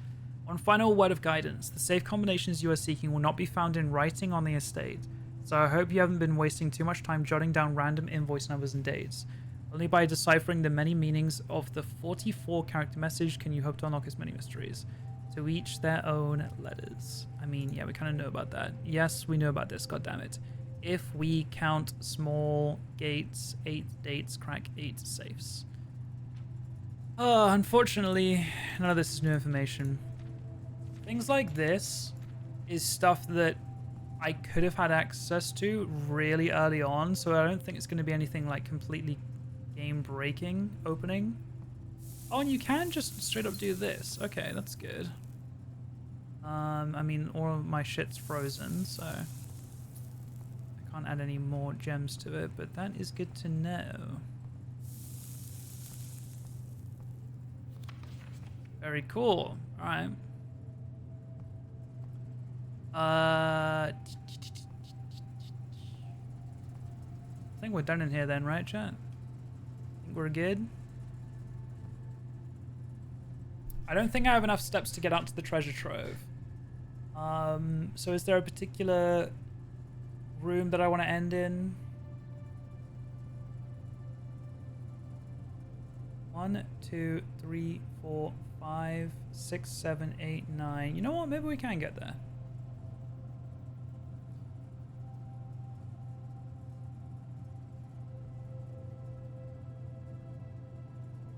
One final word of guidance: the safe combinations you are seeking will not be found in writing on the estate, so I hope you haven't been wasting too much time jotting down random invoice numbers and dates. Only by deciphering the many meanings of the 44-character message can you hope to unlock as many mysteries. To each their own letters. I mean, yeah, we kind of know about that. Yes, we know about this, goddammit. If we count small gates, 8 dates, crack 8 safes. Unfortunately, none of this is new information. Things like this is stuff that I could have had access to really early on, so I don't think it's going to be anything like completely game-breaking opening. Oh, and you can just straight up do this. Okay, that's good. I mean, all of my shit's frozen, so I can't add any more gems to it, but that is good to know. Very cool. All right. I think we're done in here then, right, chat? I think we're good. I don't think I have enough steps to get out to the treasure trove. So is there a particular room that I want to end in? 1, 2, 3, 4, 5, 6, 7, 8, 9. You know what? Maybe we can get there.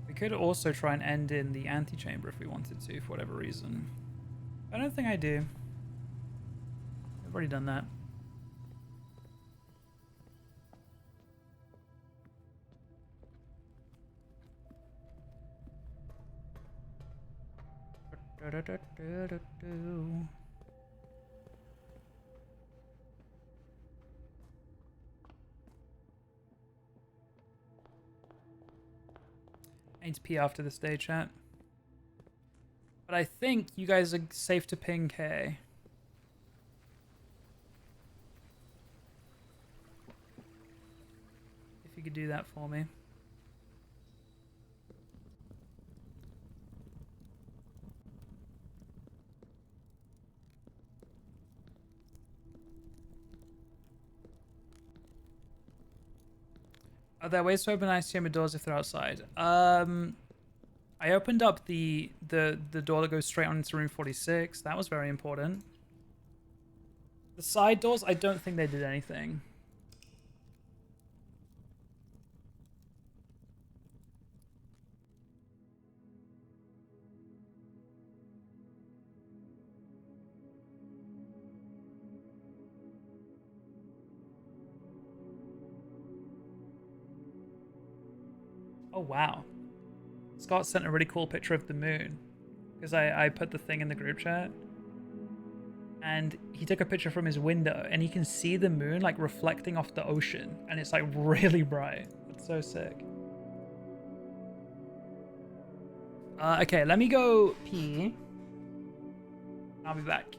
We could also try and end in the antechamber if we wanted to, for whatever reason. I don't think I do. I've already done that. I need to pee after this day, chat. But I think you guys are safe to ping K. If you could do that for me. Are there ways to open ice chamber doors if they're outside? I opened up the door that goes straight on into room 46. That was very important. The side doors, I don't think they did anything. Oh, wow. Scott sent a really cool picture of the moon. Because I put the thing in the group chat. And he took a picture from his window. And you can see the moon, like, reflecting off the ocean. And it's, like, really bright. It's so sick. Okay, let me go pee. I'll be back.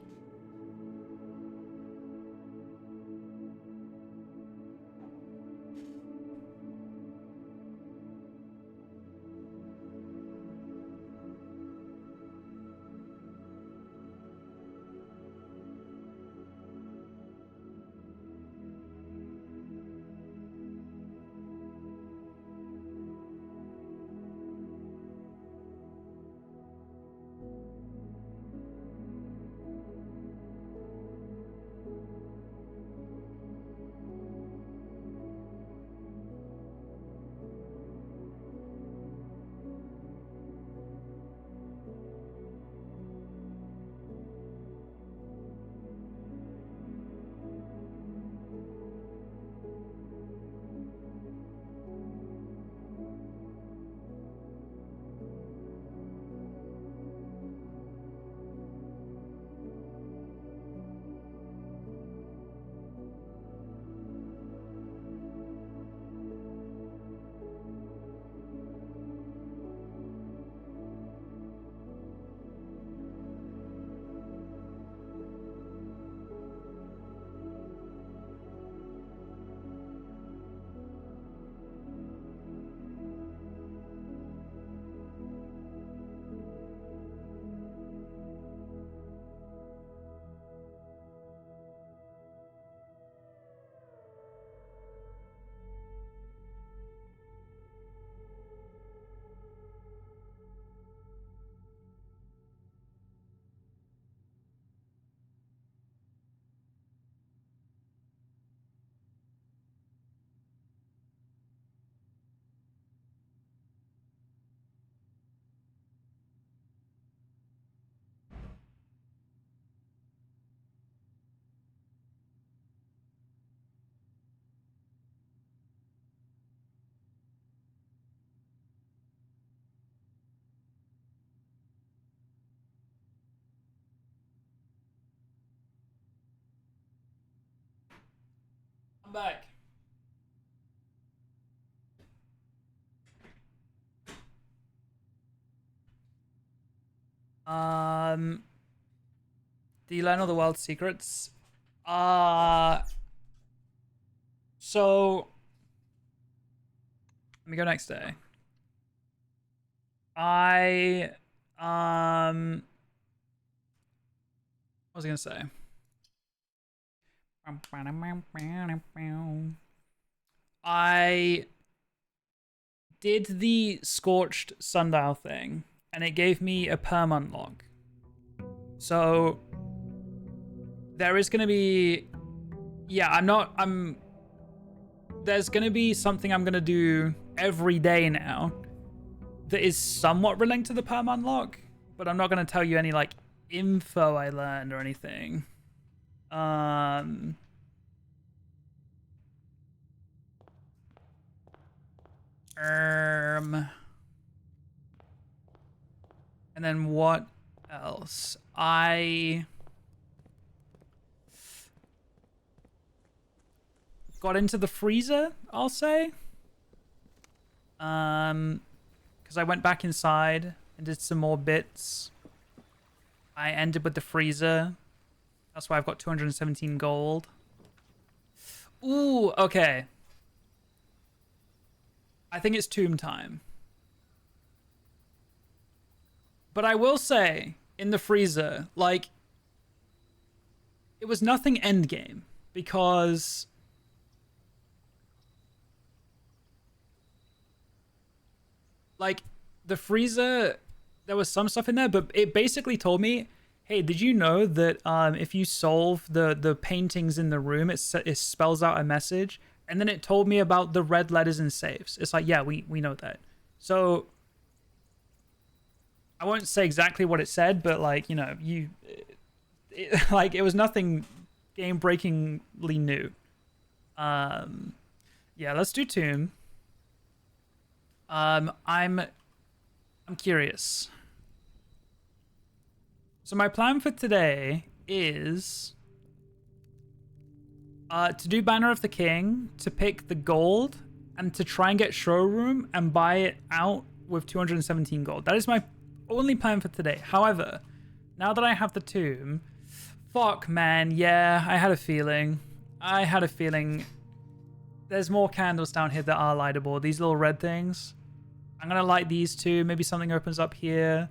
back. Do you learn all the world's secrets? So let me go next day. What was I gonna say? I did the scorched sundial thing, and it gave me a perm unlock. So there is gonna be, yeah, there's gonna be something I'm gonna do every day now that is somewhat related to the perm unlock, but I'm not gonna tell you any like info I learned or anything. And then what else? I got into the freezer, I'll say. Because I went back inside and did some more bits. I ended with the freezer. That's why I've got 217 gold. Ooh, okay. I think it's tomb time. But I will say, in the freezer, like, it was nothing endgame, because like the freezer, there was some stuff in there, but it basically told me, hey, did you know that if you solve the paintings in the room, it spells out a message? And then it told me about the red letters in safes. It's like, yeah, we know that. So I won't say exactly what it said, but like, you know, like it was nothing game breakingly new. Yeah, let's do tomb. I'm curious. So my plan for today is to do Banner of the King, to pick the gold, and to try and get showroom and buy it out with 217 gold. That is my only plan for today. However, now that I have the tomb, fuck man, yeah, I had a feeling. There's more candles down here that are lightable. These little red things. I'm gonna light these two. Maybe something opens up here.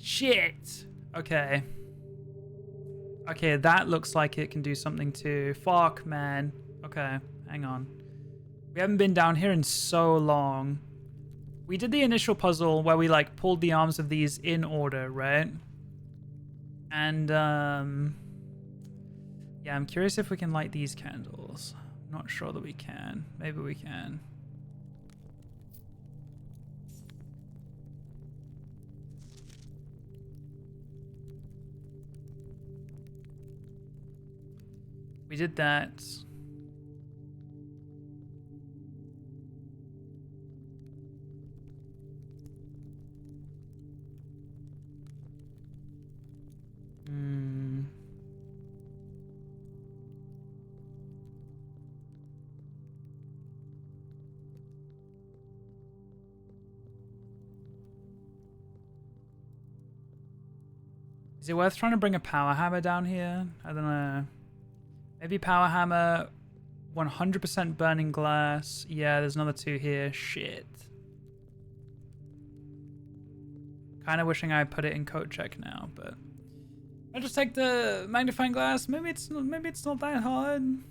Shit. Okay. Okay, that looks like it can do something too. Fuck, man. Okay, hang on. We haven't been down here in so long. We did the initial puzzle where we, like, pulled the arms of these in order, right? And, yeah, I'm curious if we can light these candles. Not sure that we can. Maybe we can. We did that. Is it worth trying to bring a power hammer down here? I don't know. Maybe power hammer, 100% burning glass. Yeah, there's another two here. Shit. Kind of wishing I put it in code check now, but I'll just take the magnifying glass. Maybe it's not that hard.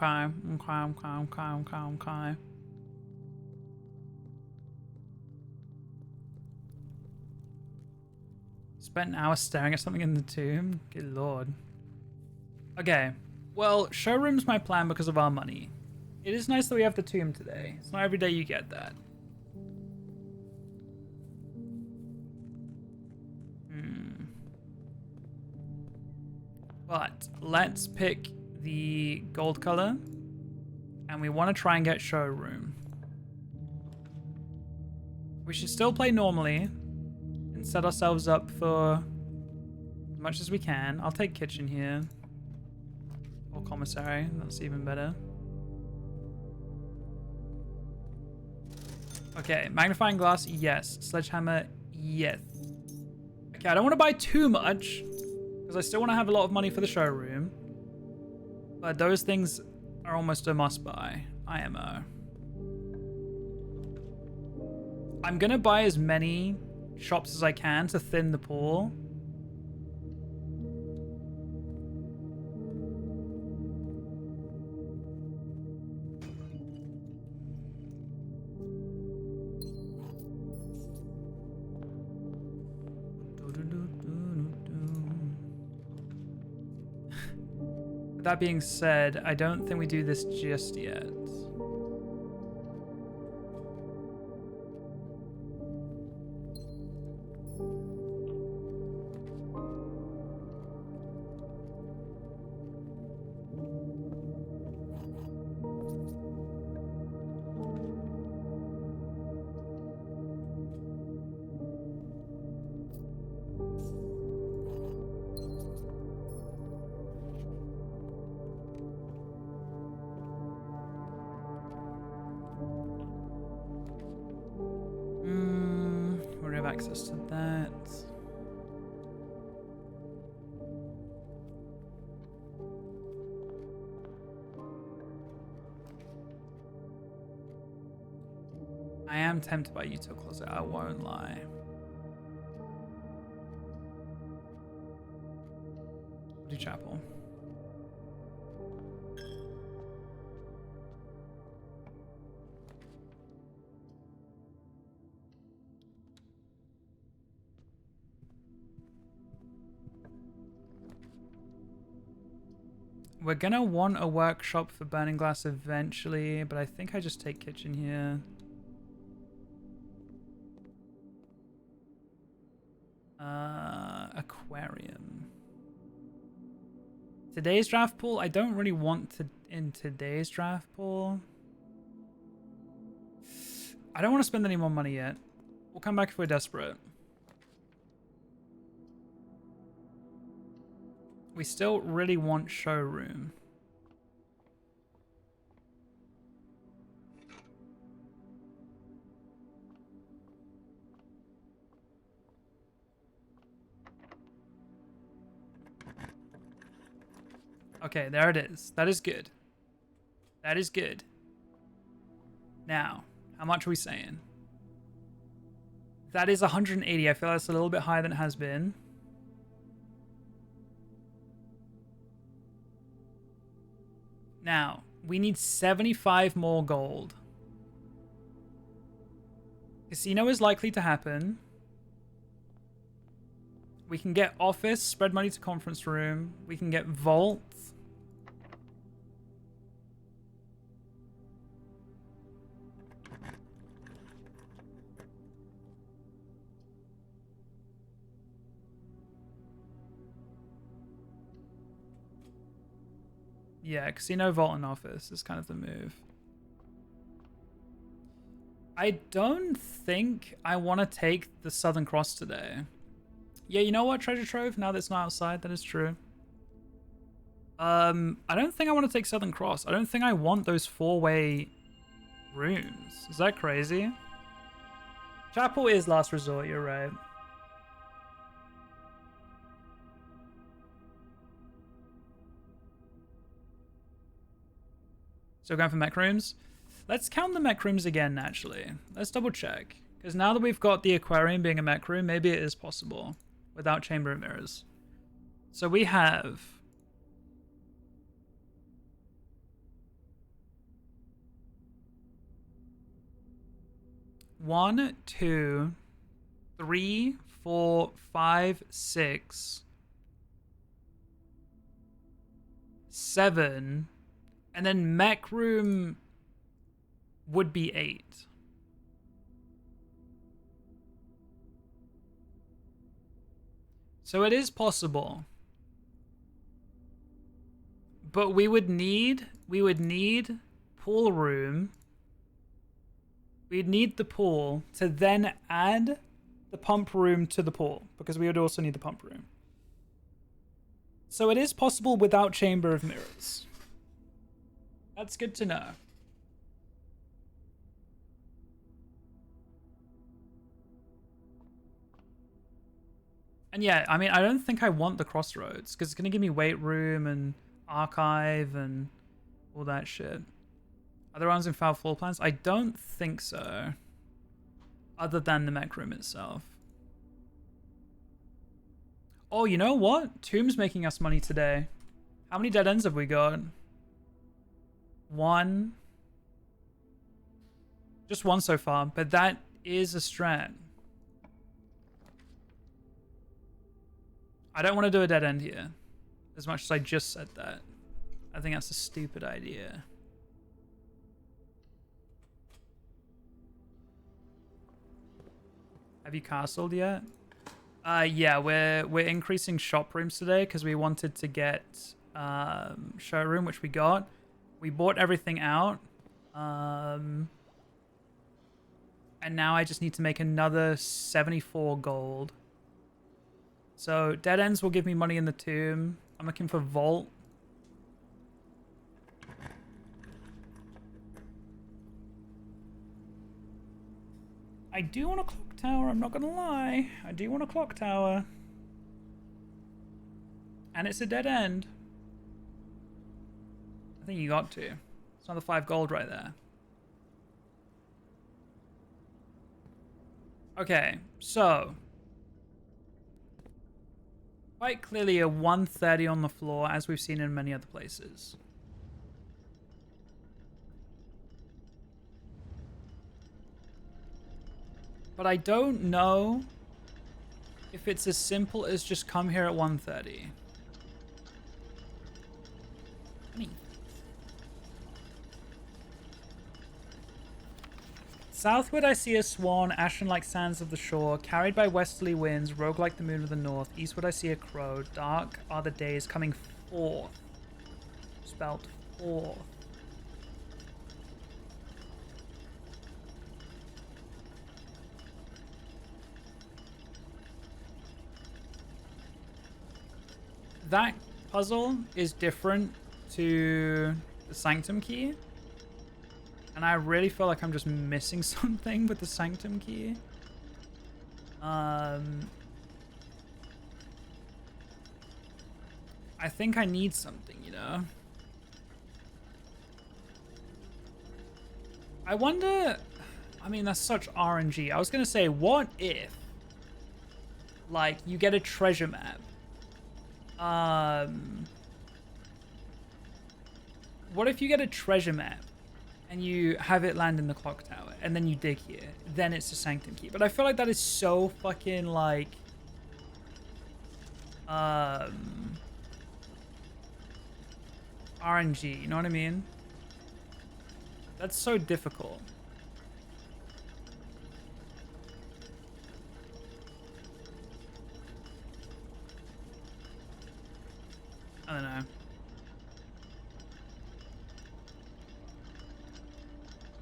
Okay. Spent an hour staring at something in the tomb. Good lord. Okay. Well, showroom's my plan because of our money. It is nice that we have the tomb today. It's not every day you get that. But let's pick the gold color. And we want to try and get showroom. We should still play normally and set ourselves up for as much as we can. I'll take kitchen here. Or commissary. That's even better. Okay, magnifying glass, yes. Sledgehammer, yes. Okay, I don't want to buy too much because I still want to have a lot of money for the showroom. But those things are almost a must-buy. IMO. I'm going to buy as many shops as I can to thin the pool. With that being said, I don't think we do this just yet. We have access to that. I am tempted by Utah Closet, I won't lie. Do chapel. We're gonna want a workshop for burning glass eventually, but I think I just take kitchen here. Aquarium. Today's draft pool? I don't really want to in today's draft pool. I don't want to spend any more money yet. We'll come back if we're desperate. We still really want showroom. Okay, there it is. That is good. That is good. Now, how much are we saying? That is 180. I feel that's a little bit higher than it has been. Now, we need 75 more gold. Casino is likely to happen. We can get office, spread money to conference room. We can get vault. Yeah, casino, vault, and office is kind of the move. I don't think I want to take the Southern Cross today. Yeah, you know what, Treasure Trove? Now that it's not outside, that is true. I don't think I want to take Southern Cross. I don't think I want those 4-way rooms. Is that crazy? Chapel is last resort, you're right. So going for mech rooms? Let's count the mech rooms again, actually. Let's double check. Because now that we've got the aquarium being a mech room, maybe it is possible without chamber of mirrors. So we have... One, two, three, 4, 5, 6, 7... And then mech room would be 8. So it is possible. But we would need pool room. We'd need the pool to then add the pump room to the pool, because we would also need the pump room. So it is possible without Chamber of Mirrors. That's good to know. And yeah, I mean, I don't think I want the crossroads, because it's going to give me weight room and archive and all that shit. Are there rounds in foul floor plans? I don't think so. Other than the mech room itself. Oh, you know what? Tomb's making us money today. How many dead ends have we got? 1. Just 1 so far, but that is a strat. I don't want to do a dead end here. As much as I just said that. I think that's a stupid idea. Have you castled yet? Yeah, we're increasing shop rooms today because we wanted to get showroom, which we got. We bought everything out. And now I just need to make another 74 gold. So dead ends will give me money in the tomb. I'm looking for vault. I do want a clock tower, I'm not gonna lie. I do want a clock tower. And it's a dead end. I think you got to. It's another 5 gold right there. Okay, so quite clearly a 130 on the floor, as we've seen in many other places. But I don't know if it's as simple as just come here at 130. Honey. Southward I see a swan, ashen like sands of the shore, carried by westerly winds, rogue like the moon of the north. Eastward I see a crow, dark are the days coming forth. Spelt forth. That puzzle is different to the sanctum key. And I really feel like I'm just missing something with the sanctum key. I think I need something, you know? I wonder... I mean, that's such RNG. I was going to say, what if... like, you get a treasure map? What if you get a treasure map and you have it land in the clock tower and then you dig here, then it's a sanctum key? But I feel like that is so fucking like RNG, you know what I mean? That's so difficult. I don't know.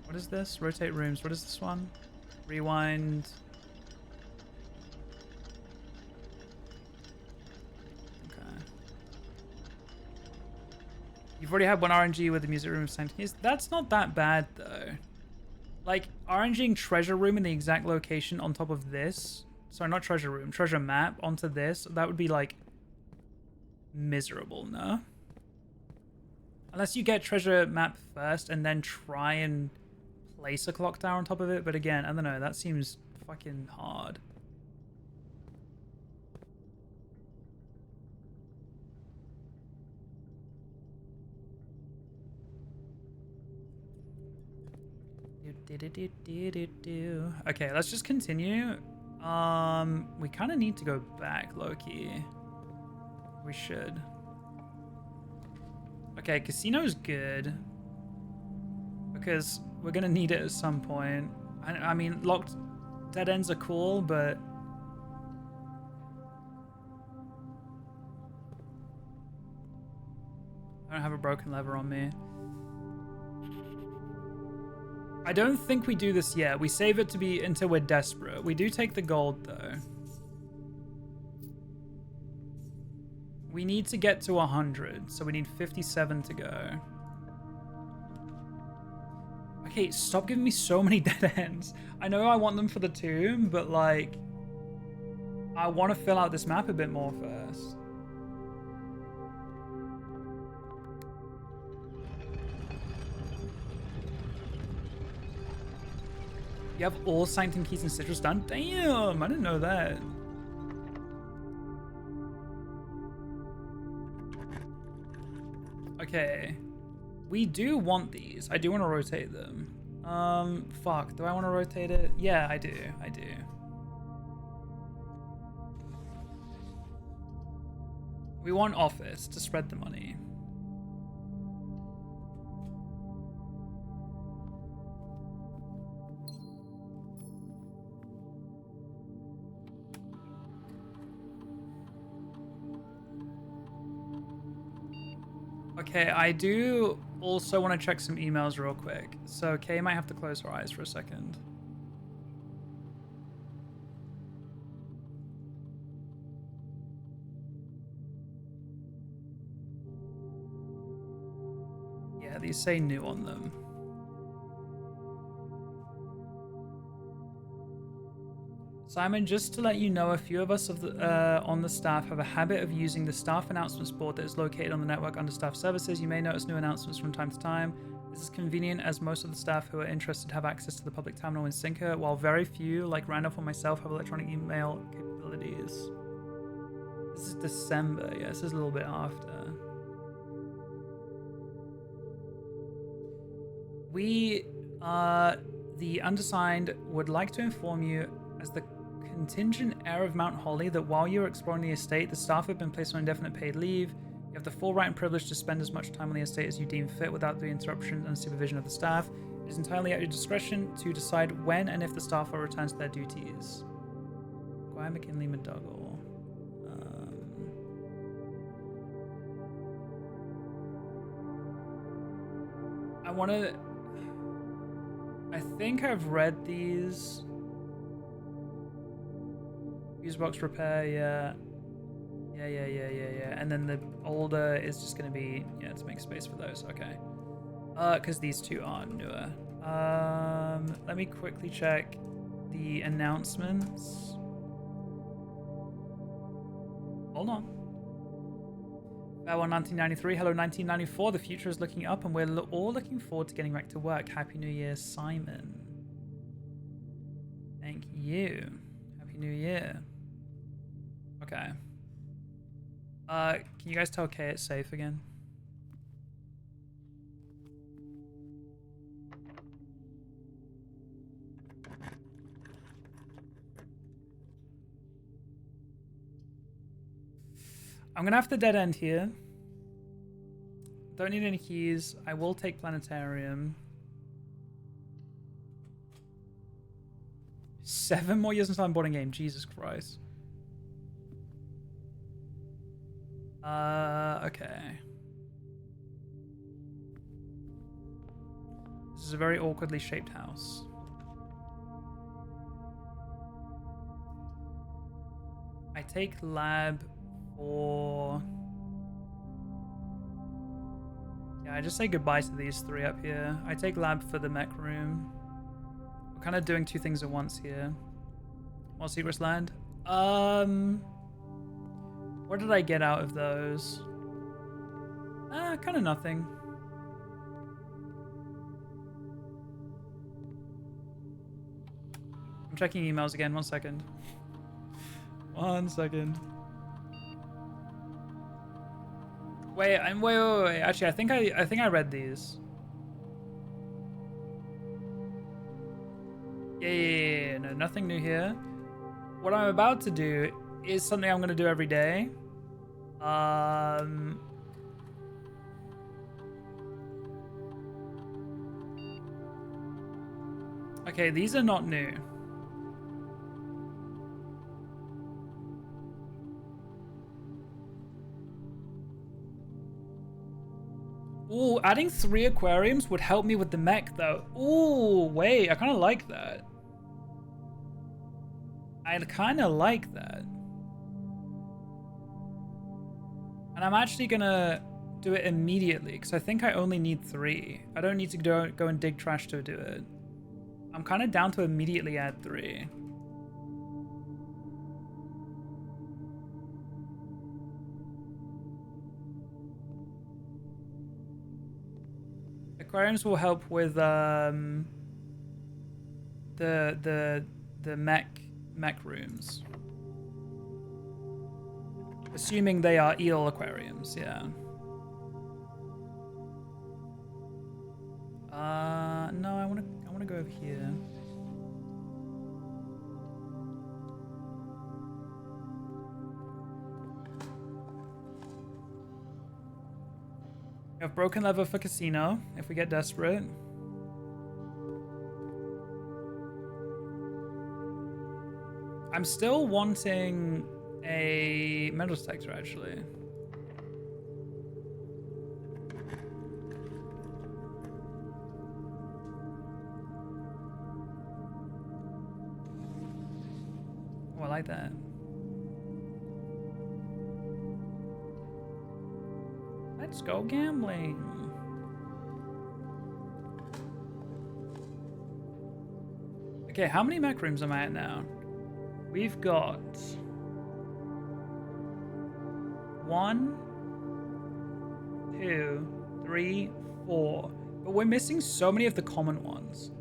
What is this? Rotate rooms. What is this one? Rewind. Okay. You've already had one RNG with the music room of sanctum keys. That's not that bad though. Like RNGing treasure room in the exact location on top of this. Sorry, not treasure room. Treasure map onto this. That would be like miserable, no? Unless you get treasure map first and then try and place a clock tower on top of it. But again, I don't know. That seems fucking hard. Okay, let's just continue. We kind of need to go back, low-key. We should. Okay, casino's good. Because we're gonna need it at some point. I mean, locked dead ends are cool, but... I don't have a broken lever on me. I don't think we do this yet. We save it to be until we're desperate. We do take the gold, though. We need to get to 100, so we need 57 to go. Okay, stop giving me so many dead ends. I know I want them for the tomb, but, like, I want to fill out this map a bit more first. You have all Sanctum keys and citrus done? Damn, I didn't know that. Okay. We do want these. I do want to rotate them. Fuck. Do I want to rotate it? Yeah, I do. I do. We want office to spread the money. Okay, I do also want to check some emails real quick. So Kay might have to close her eyes for a second. Yeah, these say new on them. Simon, just to let you know, a few of us on the staff have a habit of using the staff announcements board that is located on the network under staff services. You may notice new announcements from time to time. This is convenient as most of the staff who are interested have access to the public terminal in Synca, while very few, like Randolph or myself, have electronic email capabilities. This is December. Yeah, this is a little bit after. We, the undersigned, would like to inform you as the contingent heir of Mount Holly that while you are exploring the estate, the staff have been placed on indefinite paid leave. You have the full right and privilege to spend as much time on the estate as you deem fit without the interruption and supervision of the staff. It is entirely at your discretion to decide when and if the staff will return to their duties. Guy McKinley McDougall. I want to... I think I've read these... Fuse box repair, yeah. Yeah. And then the older is just going to be, yeah, to make space for those. Okay. Because these two are newer. Let me quickly check the announcements. Hold on. Farewell 1993, hello 1994. The future is looking up and we're all looking forward to getting back to work. Happy New Year, Simon. Thank you. Happy New Year. Okay. Can you guys tell Kay it's safe again? I'm gonna have to dead end here. Don't need any keys. I will take planetarium. 7 more years until I'm boarding game. Jesus Christ. Okay. This is a very awkwardly shaped house. I take lab for... Yeah, I just say goodbye to these 3 up here. I take lab for the mech room. We're kind of doing 2 things at once here. More secrets land. What did I get out of those? Kind of nothing. I'm checking emails again. 1 second. 1 second. Wait. Actually, I think I read these. Yeah. No, nothing new here. What I'm about to do is something I'm going to do every day. Okay, these are not new. Ooh, adding 3 aquariums would help me with the mech, though. Ooh, wait, I kind of like that. I kind of like that. And I'm actually gonna do it immediately, because I think I only need 3. I don't need to go and dig trash to do it. I'm kind of down to immediately add 3. Aquariums will help with the mech rooms. Assuming they are eel aquariums, yeah. No, I wanna go over here. We have broken lever for casino if we get desperate. I'm still wanting a metal detector, actually. Oh, I like that. Let's go gambling. Okay, how many mech rooms am I at now? We've got 1, 2, 3, 4. But we're missing so many of the common ones.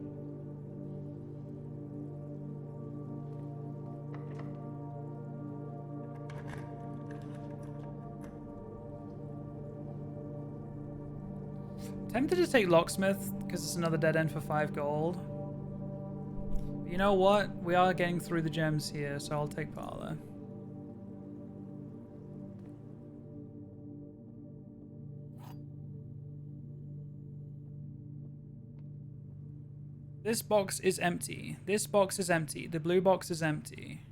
Tempted to take locksmith because it's another dead end for 5 gold. But you know what? We are getting through the gems here, so I'll take parlor. This box is empty. This box is empty. The blue box is empty.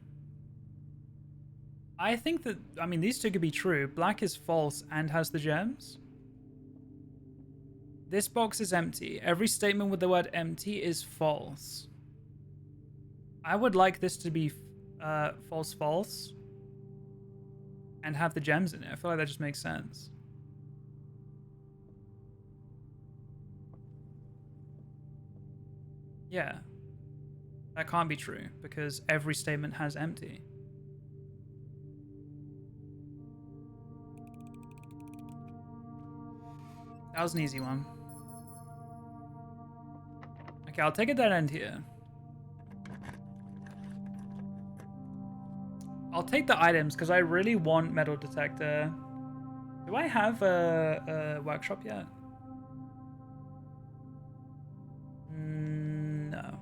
I think that, I mean, these two could be true. Black is false and has the gems. This box is empty. Every statement with the word empty is false. I would like this to be false, false. And have the gems in it. I feel like that just makes sense. Yeah. That can't be true because every statement has empty. That was an easy one. Okay, I'll take a dead end here. I'll take the items because I really want metal detector. Do I have a workshop yet? No.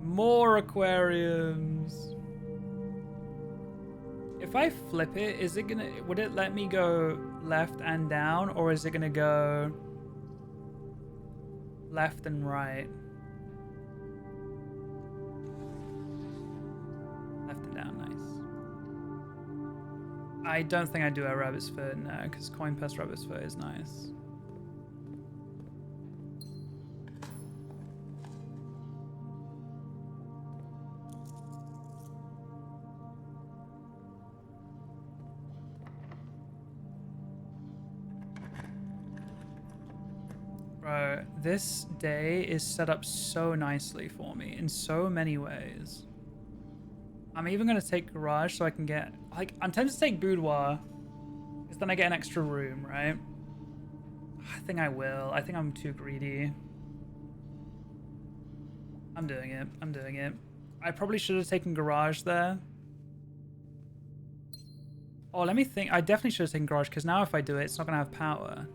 More aquariums. If I flip it, is it gonna, would it let me go left and down, or is it gonna go left and right? Left and down, nice. I don't think I do a rabbit's foot, no, because coin pest rabbit's foot is nice. Bro, this day is set up so nicely for me in so many ways. I'm even going to take garage so I can get... Like, I'm tempted to take boudoir, because then I get an extra room, right? I think I will. I think I'm too greedy. I'm doing it. I'm doing it. I probably should have taken garage there. Oh, let me think. I definitely should have taken garage, because now if I do it, it's not going to have power.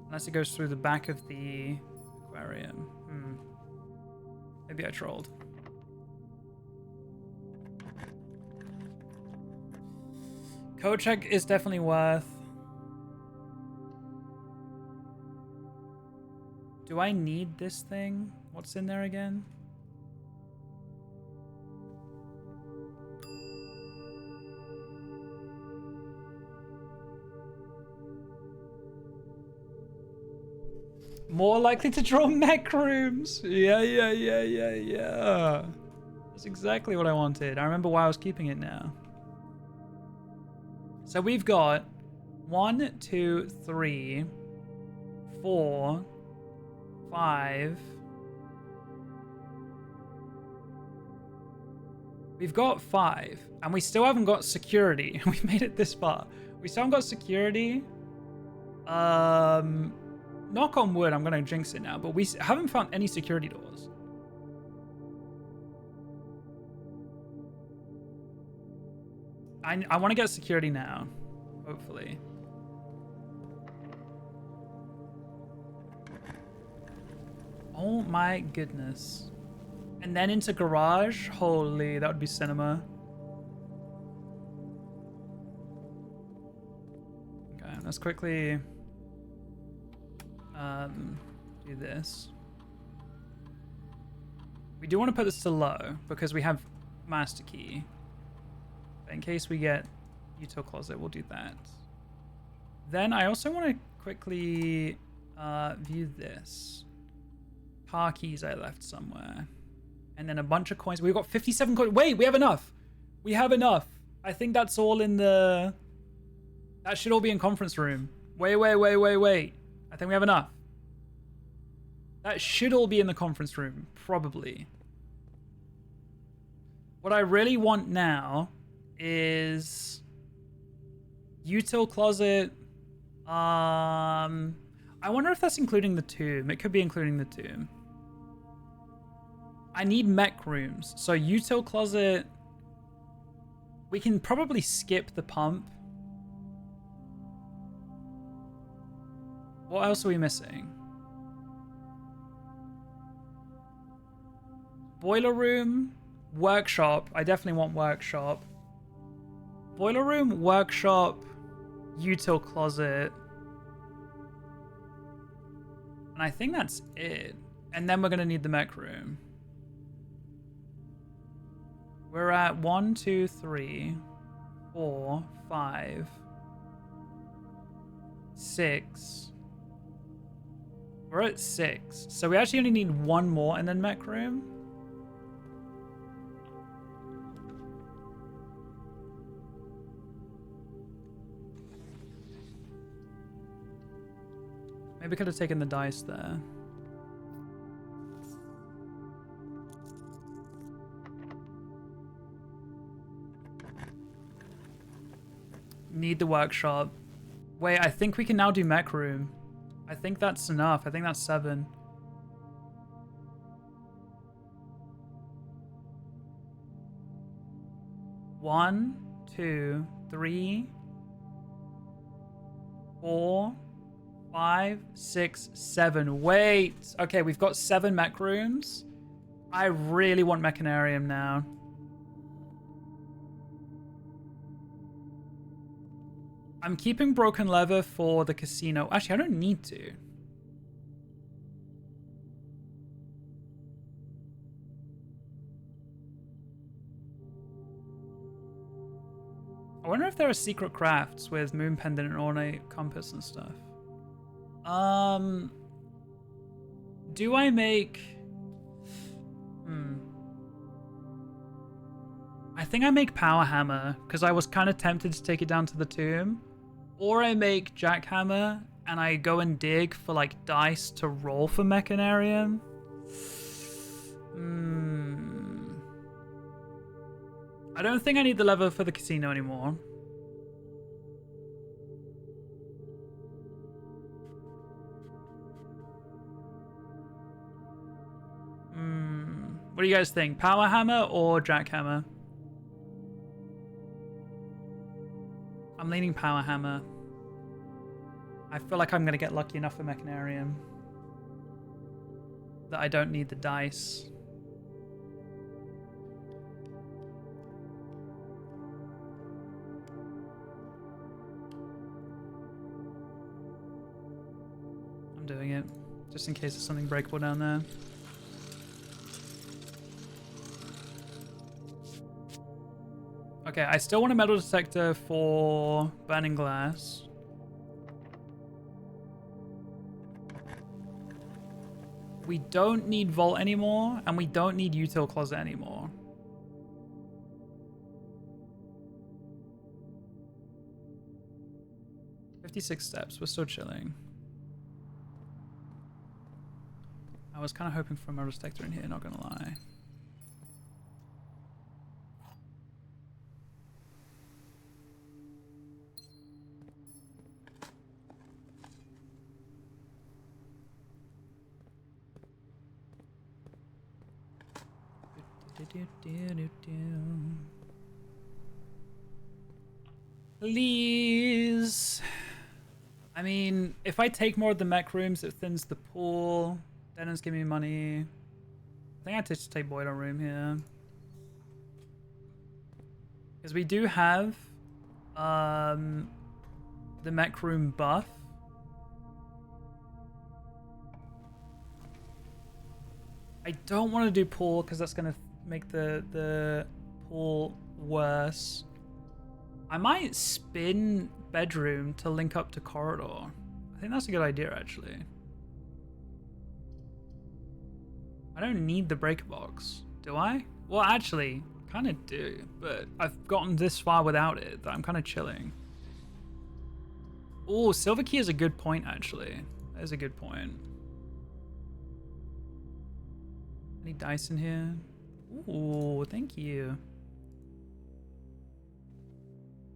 Unless it goes through the back of the aquarium. Maybe I trolled. Code check is definitely worth. Do I need this thing? What's in there again? More likely to draw mech rooms. Yeah. That's exactly what I wanted. I remember why I was keeping it now. So we've got 1, 2, 3, 4, 5. We've got 5, and we still haven't got security. We've made it this far. We still haven't got security. Knock on wood, I'm gonna jinx it now, but we haven't found any security doors. I want to get security now, hopefully. Oh my goodness. And then into garage? Holy, that would be cinema. Okay, let's quickly do this. We do want to put this to low because we have master key. But in case we get util closet, we'll do that. Then I also want to quickly view this. Car keys I left somewhere. And then a bunch of coins. We've got 57 coins. Wait, we have enough. We have enough. I think that's all in the... That should all be in conference room. Wait. I think we have enough. That should all be in the conference room, probably. What I really want now is util closet. I wonder if that's including the tomb. It could be including the tomb. I need mech rooms. So util closet. We can probably skip the pump. What else are we missing? Boiler room, workshop. I definitely want workshop. Boiler room, workshop, util closet. And I think that's it. And then we're going to need the mech room. We're at 1, 2, 3, 4, 5, 6. We're at 6. So we actually only need 1 more and then mech room. Maybe we could have taken the dice there. Need the workshop. Wait, I think we can now do mech room. I think that's enough. I think that's 7. One, 2, 3, 4, 5, 6, 7. Wait. Okay, we've got 7 mech rooms. I really want mechanarium now. I'm keeping broken lever for the casino. Actually, I don't need to. I wonder if there are secret crafts with moon pendant and ornate compass and stuff. Do I make... I think I make power hammer because I was kind of tempted to take it down to the tomb. Or I make jackhammer and I go and dig for like dice to roll for mechanarium. I don't think I need the lever for the casino anymore. What do you guys think? Power hammer or jackhammer? I'm leaning power hammer. I feel like I'm going to get lucky enough for mechanarium that I don't need the dice. Just in case there's something breakable down there. Okay, I still want a metal detector for burning glass. We don't need vault anymore, and we don't need util closet anymore. "56 steps. We're still chilling. I was kind of hoping for a metal detector in here, not gonna lie. Please. I mean, if I take more of the mech rooms, it thins the pool. Then it's giving me money. I think I have to just take boiler room here. Because we do have the mech room buff. I don't want to do pool because that's going to make the pool worse. I might spin bedroom to link up to corridor. I think that's a good idea, actually. I don't need the breaker box, do I? Well, actually, kind of do, but I've gotten this far without it that I'm kind of chilling. Oh, silver key is a good point, actually. That is a good point. Any dice in here? Ooh, thank you.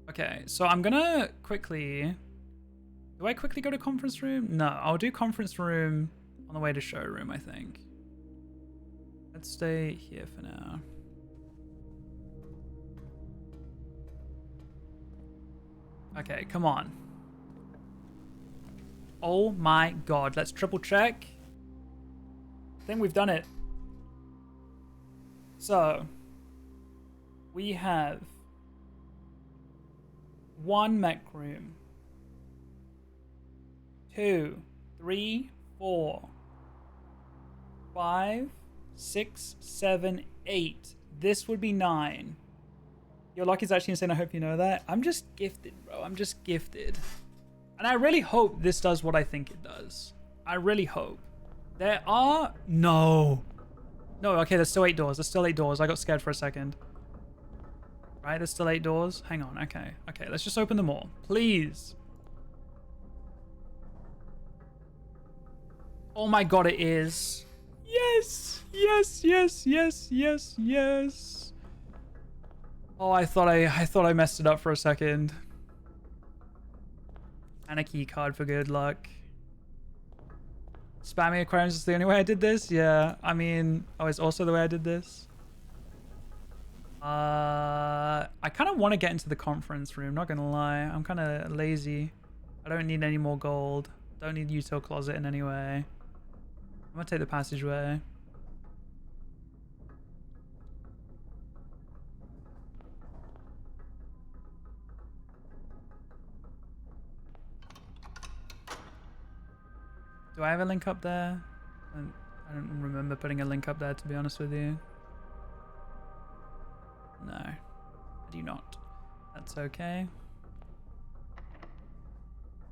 Okay, so I'm gonna quickly... Do I quickly go to conference room? No, I'll do conference room on the way to showroom, I think. Let's stay here for now. Okay, come on. Oh my god, let's triple check. I think we've done it. So, we have 1 mech room, 2, 3, 4, 5, 6, 7, 8. This would be 9. Your luck is actually insane. I hope you know that. I'm just gifted, bro. I'm just gifted. And I really hope this does what I think it does. I really hope. There are... No. No, okay, there's still 8 doors. There's still 8 doors. I got scared for a second. Right, there's still 8 doors. Hang on, okay. Okay, let's just open them all. Please. Oh my god, it is. Yes! Yes, yes, yes, yes, yes. Oh, I thought I messed it up for a second. And a key card for good luck. Spamming aquariums is the only way I did this? Yeah, I mean... Oh, it's also the way I did this? I kind of want to get into the conference room, not gonna lie. I'm kind of lazy. I don't need any more gold. Don't need util closet in any way. I'm gonna take the passageway. Do I have a link up there? I don't remember putting a link up there, to be honest with you. No, I do not. That's okay.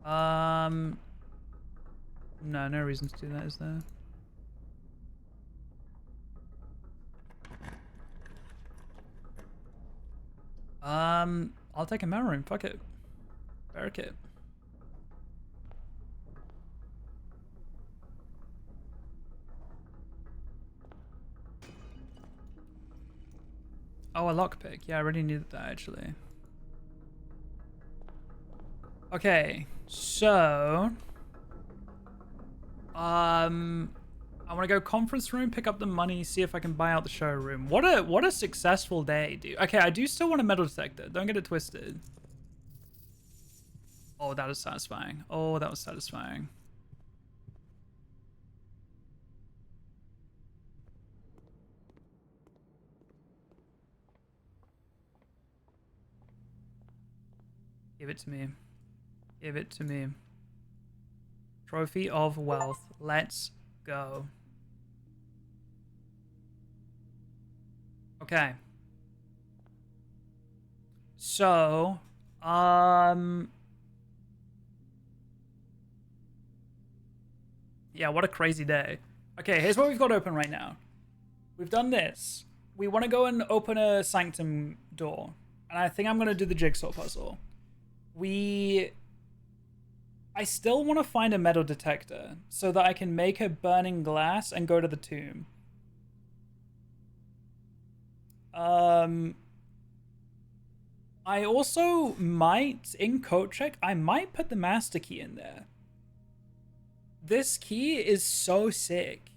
No, no reason to do that, is there? I'll take a metal room. Fuck it. Barricade. Oh, a lockpick. Yeah, I already needed that, actually. Okay, so... I want to go conference room, pick up the money, see if I can buy out the showroom. What a successful day, dude. Okay, I do still want a metal detector. Don't get it twisted. Oh, that was satisfying. Oh, that was satisfying. Give it to me. Give it to me. Trophy of wealth. Let's go. Okay. So, yeah, what a crazy day. Okay, here's what we've got open right now. We've done this. We want to go and open a sanctum door. And I think I'm going to do the jigsaw puzzle. I still want to find a metal detector so that I can make a burning glass and go to the tomb. I also might, in code check, I might put the master key in there. This key is so sick.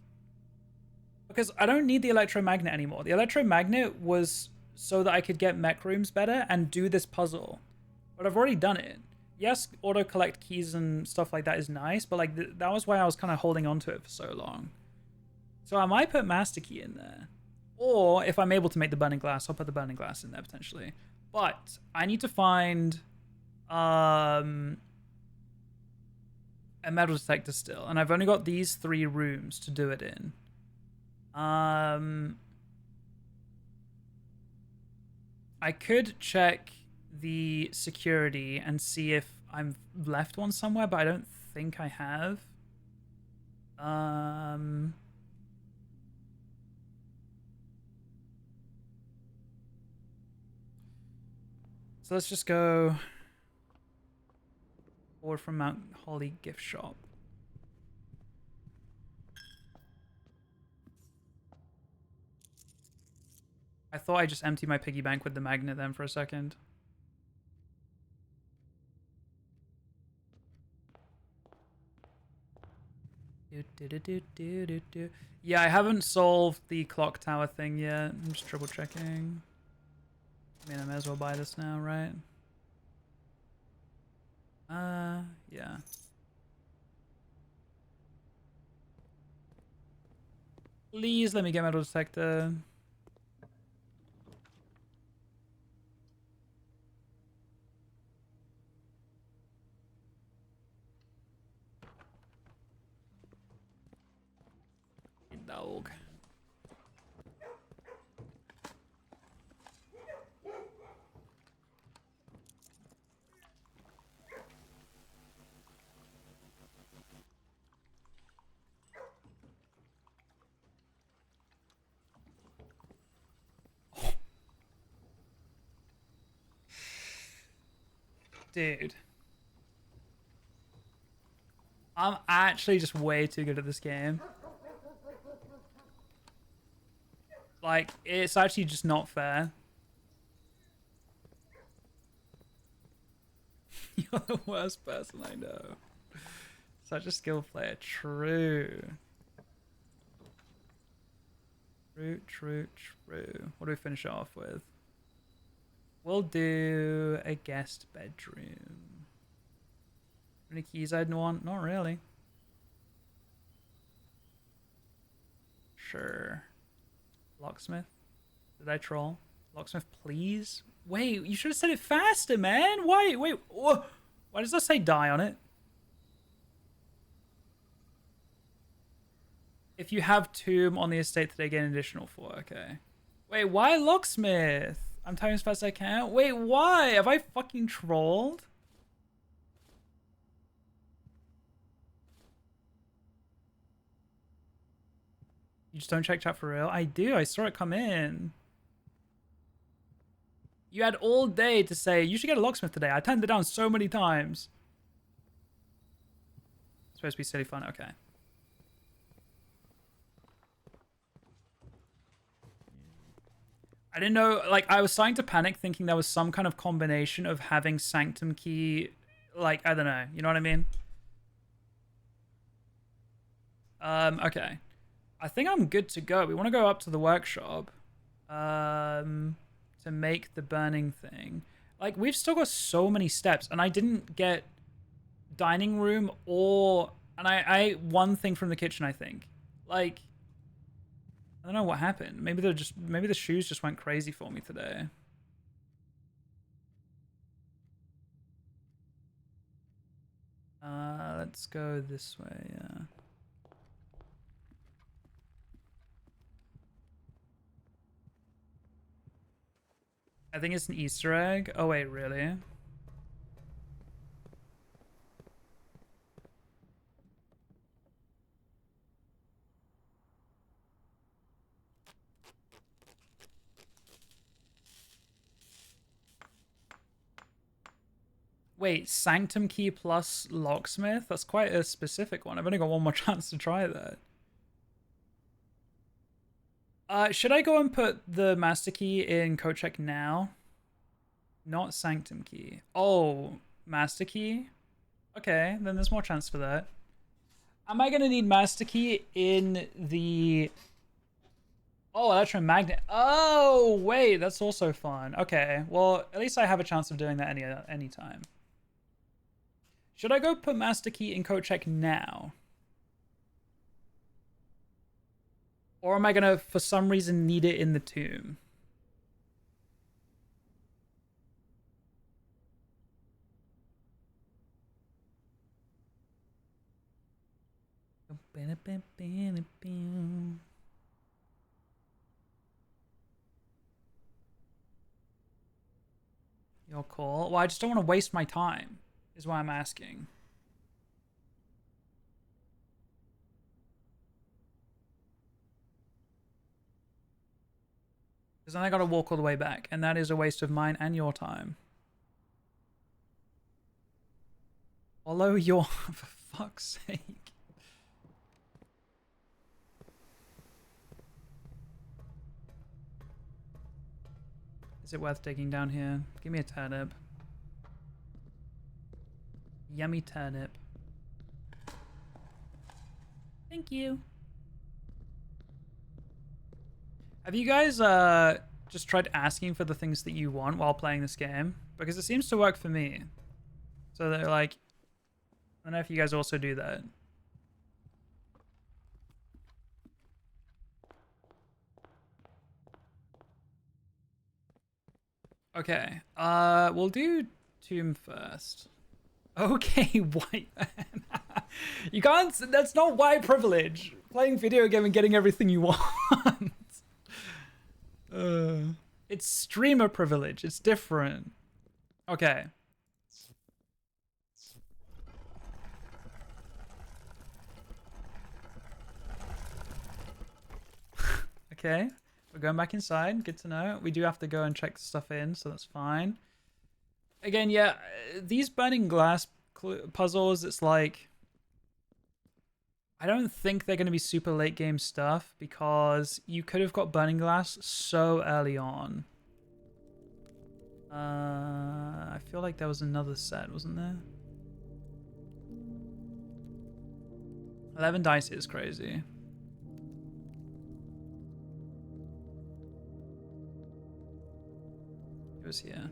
Because I don't need the electromagnet anymore. The electromagnet was so that I could get mech rooms better and do this puzzle. But I've already done it. Yes, auto-collect keys and stuff like that is nice, but like that was why I was kind of holding on to it for so long. So I might put master key in there. Or if I'm able to make the burning glass, I'll put the burning glass in there potentially. But I need to find a metal detector still. And I've only got these 3 rooms to do it in. I could check the security and see if I've left one somewhere, but I don't think I have. So let's just go forward from Mount Holly gift shop. I thought I just emptied my piggy bank with the magnet then for a second. Yeah, I haven't solved the clock tower thing yet. I'm just triple checking. I mean, I may as well buy this now, right? Yeah. Please let me get metal detector. Dog. Dude. I'm actually just way too good at this game. Like, it's actually just not fair. You're the worst person I know. Such a skilled player. True. True. What do we finish it off with? We'll do a guest bedroom. Any keys I'd want? Not really. Sure. Locksmith? Did I troll? Locksmith, please? Wait, you should have said it faster, man. Why? Wait. Why does that say die on it? If you have tomb on the estate today, get an additional 4. Okay. Wait, why locksmith? I'm typing as fast as I can. Wait, why? Have I fucking trolled? You just don't check chat for real? I do. I saw it come in. You had all day to say, you should get a locksmith today. I turned it down so many times. It's supposed to be silly fun. Okay. I didn't know, like, I was starting to panic thinking there was some kind of combination of having Sanctum Key, like, I don't know. You know what I mean? Okay. I think I'm good to go. We want to go up to the workshop to make the burning thing. Like, we've still got so many steps, and I didn't get dining room or... And I one thing from the kitchen, I think. Like... I don't know what happened. Maybe the shoes just went crazy for me today. let's go this way, yeah. I think it's an Easter egg. Oh wait, really? Wait, Sanctum Key plus Locksmith? That's quite a specific one. I've only got one more chance to try that. Should I go and put the Master Key in code check now? Not Sanctum Key. Oh, Master Key? Okay, then there's more chance for that. Am I going to need Master Key in the... Oh, electromagnet. Oh, wait, that's also fun. Okay, well, at least I have a chance of doing that any time. Should I go put Master Key in code check now? Or am I going to, for some reason, need it in the tomb? Your call. Well, I just don't want to waste my time, is why I'm asking. Because then I gotta walk all the way back, and that is a waste of mine and your time. Follow your... for fuck's sake. Is it worth digging down here? Give me a turnip. Yummy turnip. Thank you. Have you guys just tried asking for the things that you want while playing this game? Because it seems to work for me. So they're like... I don't know if you guys also do that. Okay, we'll do tomb first. Okay, white man. You can't, that's not white privilege. Playing video game and getting everything you want. It's streamer privilege, it's different. Okay. Okay, we're going back inside, good to know. We do have to go and check stuff in, so that's fine. Again, yeah, these burning glass puzzles, it's like... I don't think they're going to be super late game stuff because you could have got burning glass so early on. I feel like there was another set, wasn't there? 11 dice is crazy. It was here.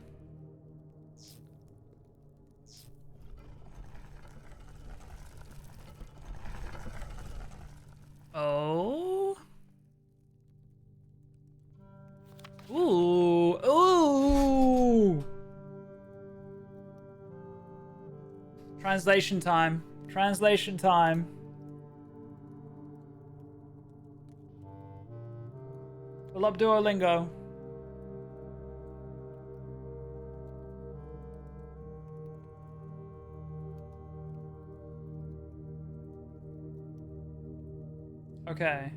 Oh. Ooh. Ooh. Translation time. Translation time. Pull up Duolingo. Okay.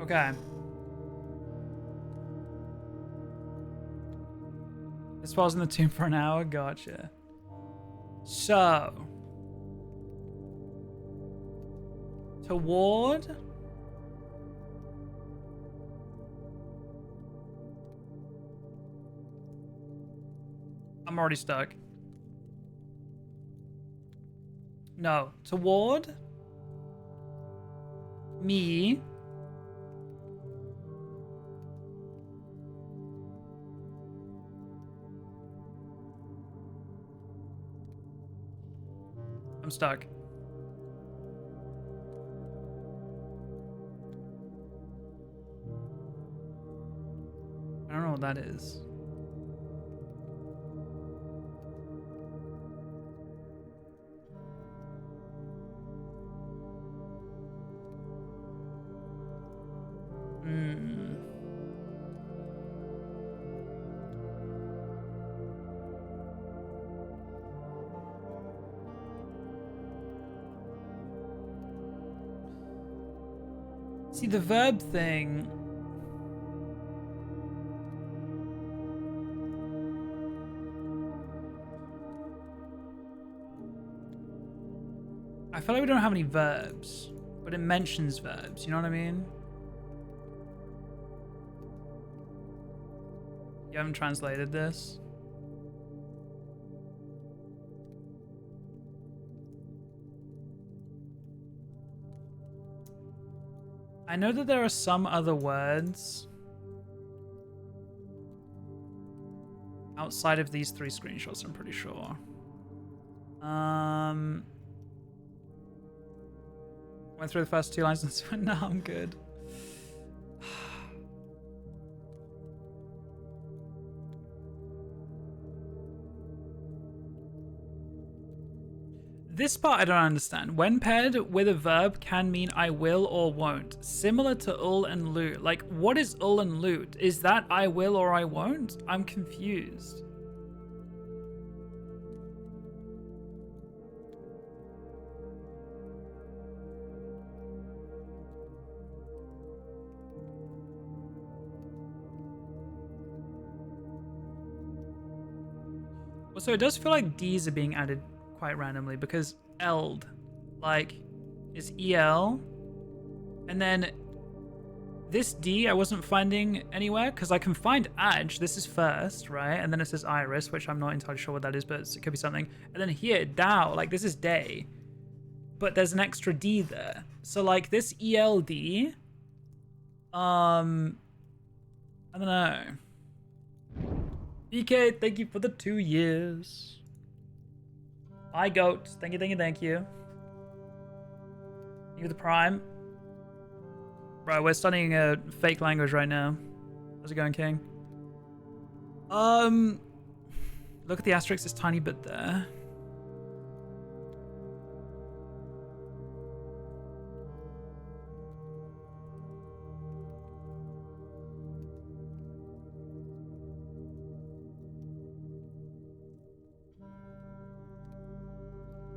Okay. This was in the tomb for an hour? Gotcha. So. Toward. I'm already stuck. No. Toward. Me. I'm stuck. I don't know what that is. See, the verb thing... I feel like we don't have any verbs, but it mentions verbs, you know what I mean? You haven't translated this? I know that there are some other words outside of these 3 screenshots, I'm pretty sure. Went through the first 2 lines and went, no, I'm good. This part I don't understand. When paired with a verb can mean I will or won't. Similar to ul and loot. Like, what is ul and loot? Is that I will or I won't? I'm confused. Also, it does feel like D's are being added quite randomly because eld, like, is EL, and then this D I wasn't finding anywhere because I can find Adge. This is first, right? And then it says Iris, which I'm not entirely sure what that is, but it could be something. And then here, Dow, like this is day, but there's an extra D there. So like this ELD, I don't know. BK, thank you for the 2 years. Bye, goat. Thank you, thank you, thank you. You the prime. Bro, we're studying a fake language right now. How's it going, King? Look at the asterisk, this tiny bit there.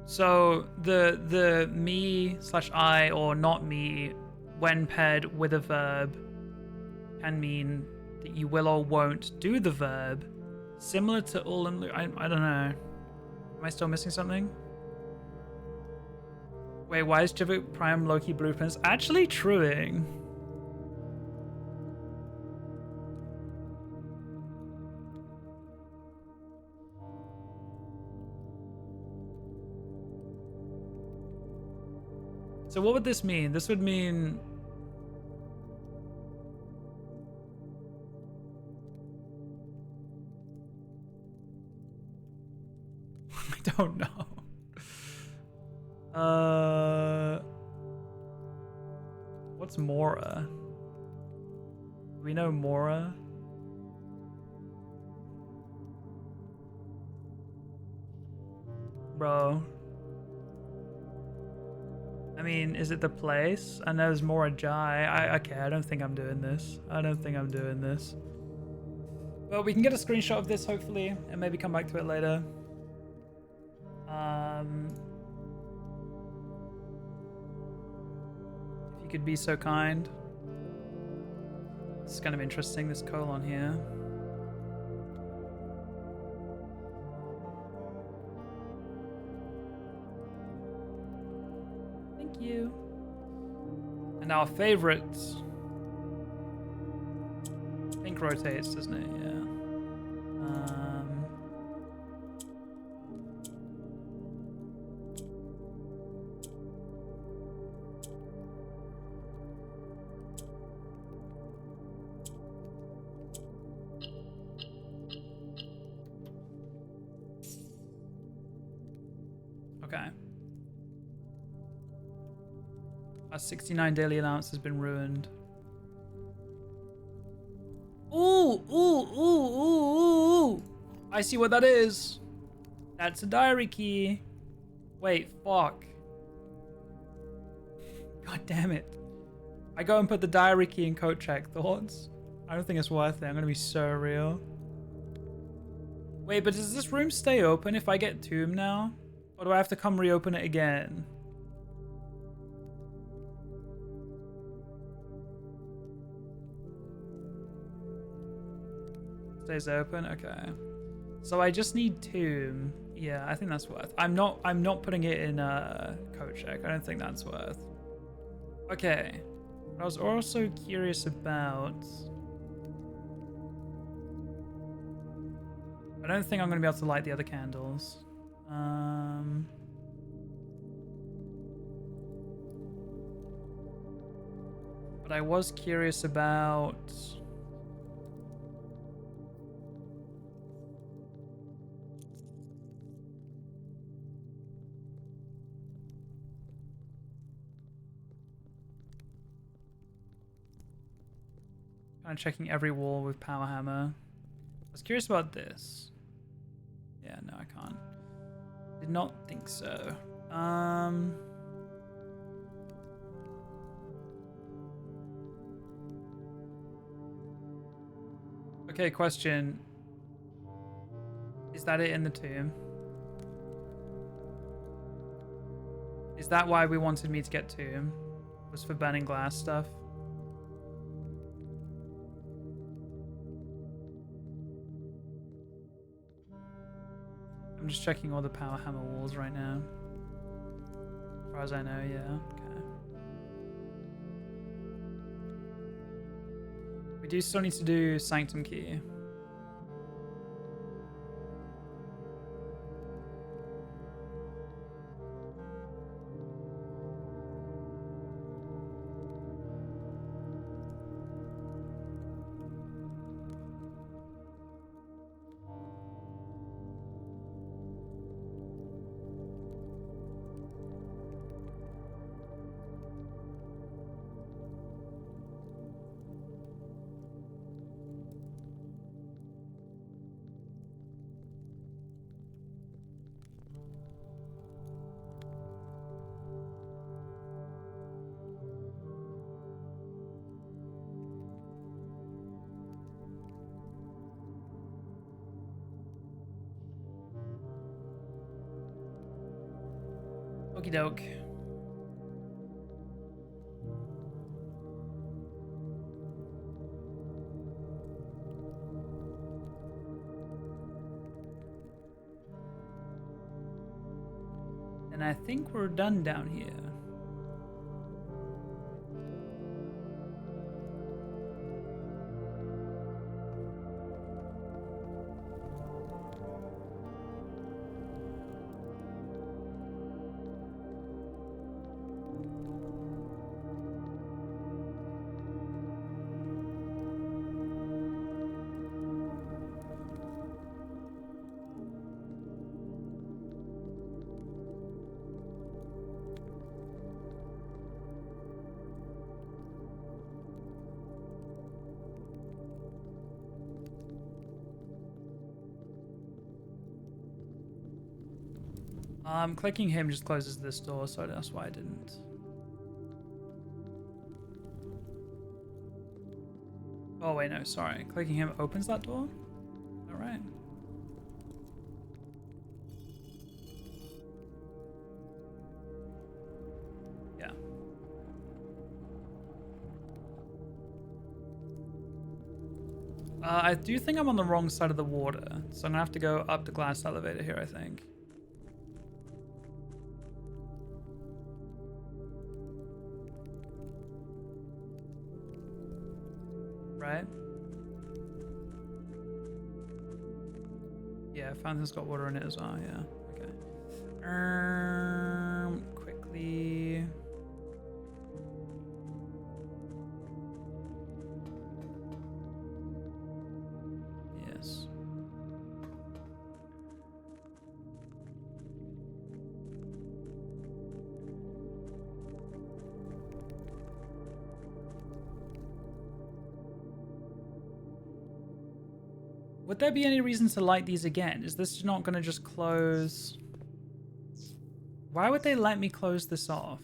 So the me / I or not me when paired with a verb can mean that you will or won't do the verb, similar to all and I don't know. Am I still missing something? Wait, why is jvckk prime Loki blueprints actually truing? So what would this mean? This would mean... I don't know. What's Mora? Do we know Mora? Bro. I mean, is it the place? I know there's more Ajay. Okay, I don't think I'm doing this. I don't think I'm doing this. But we can get a screenshot of this, hopefully, and maybe come back to it later. If you could be so kind. It's kind of interesting, this colon here. You. And our favorite pink rotates, doesn't it? Yeah. Okay. Our 69 daily allowance has been ruined. Ooh, ooh, ooh, ooh, ooh. I see what that is. That's a diary key. Wait, fuck. God damn it. I go and put the diary key in code check. Thoughts? I don't think it's worth it. I'm gonna be so real. Wait, but does this room stay open if I get tomb now? Or do I have to come reopen it again? Stays open? Okay. So I just need tomb. Yeah, I think that's worth. I'm not putting it in code check. I don't think that's worth. Okay. I was also curious about. I don't think I'm gonna be able to light the other candles. But I was curious about. Kind of checking every wall with power hammer. I was curious about this. Yeah, no, I can't. Did not think so. Okay, question. Is that it in the tomb? Is that why we wanted me to get tomb? Was for burning glass stuff? I'm just checking all the power hammer walls right now. As far as I know, yeah. Okay. We do still need to do sanctum key. Okie doke. And I think we're done down here. Clicking him just closes this door, so that's why I didn't. Oh wait, no, sorry. Clicking him opens that door? Alright. Yeah. I do think I'm on the wrong side of the water, so I'm gonna have to go up the glass elevator here, I think. Right? Yeah, fountain's got water in it as well, yeah. Okay. Quickly. Yes. Would there be any reason to light these again? Is this not going to just close? Why would they let me close this off?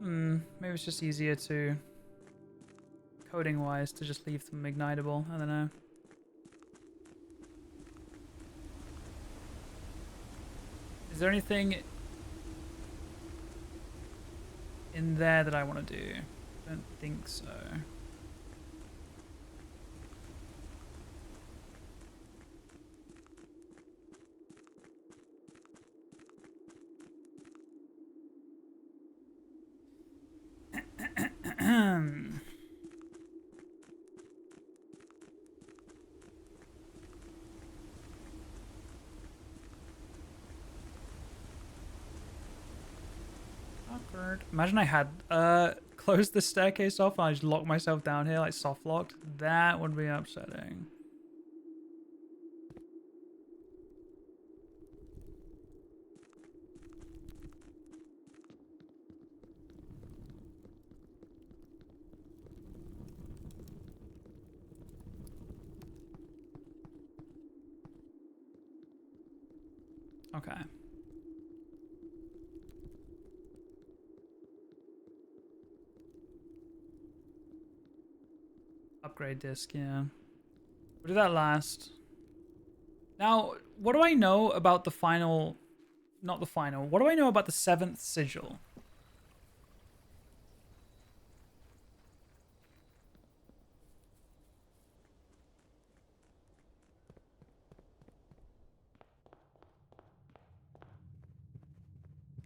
Maybe it's just easier to, coding-wise, to just leave them ignitable. I don't know. Is there anything in there that I want to do? I don't think so. Awkward. Imagine I had closed the staircase off and I just locked myself down here, like soft locked. That would be upsetting. Okay. Upgrade disc, yeah. We'll do that last. Now, what do I know about the final... Not the final. What do I know about the 7th sigil?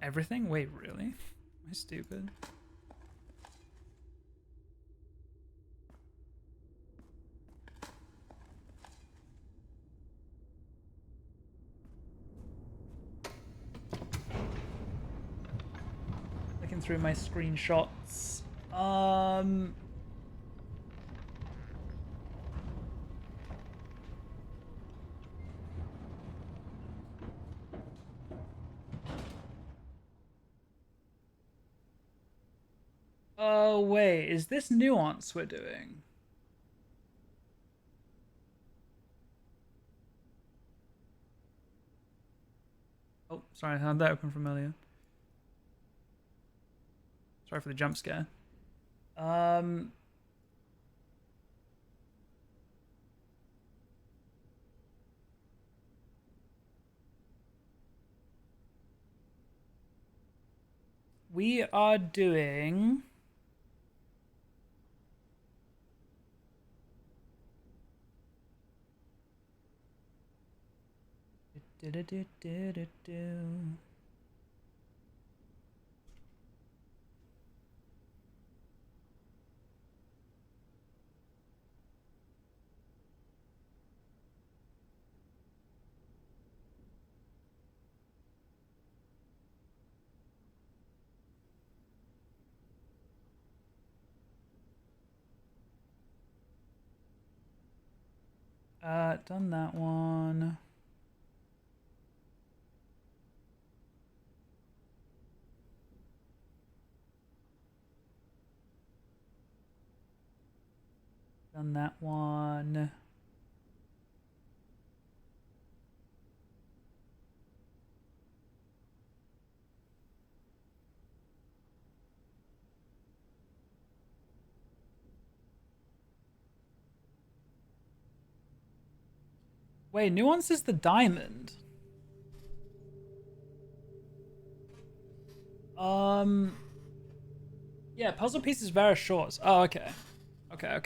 Everything? Wait, really? Am I stupid? Looking through my screenshots. Oh, wait. Is this nuance we're doing? Oh, sorry. I had that open from earlier. Sorry for the jump scare. We are doing... done that one. Done that one. Wait, nuance is the diamond. Yeah, puzzle pieces very short. Oh, okay. Okay.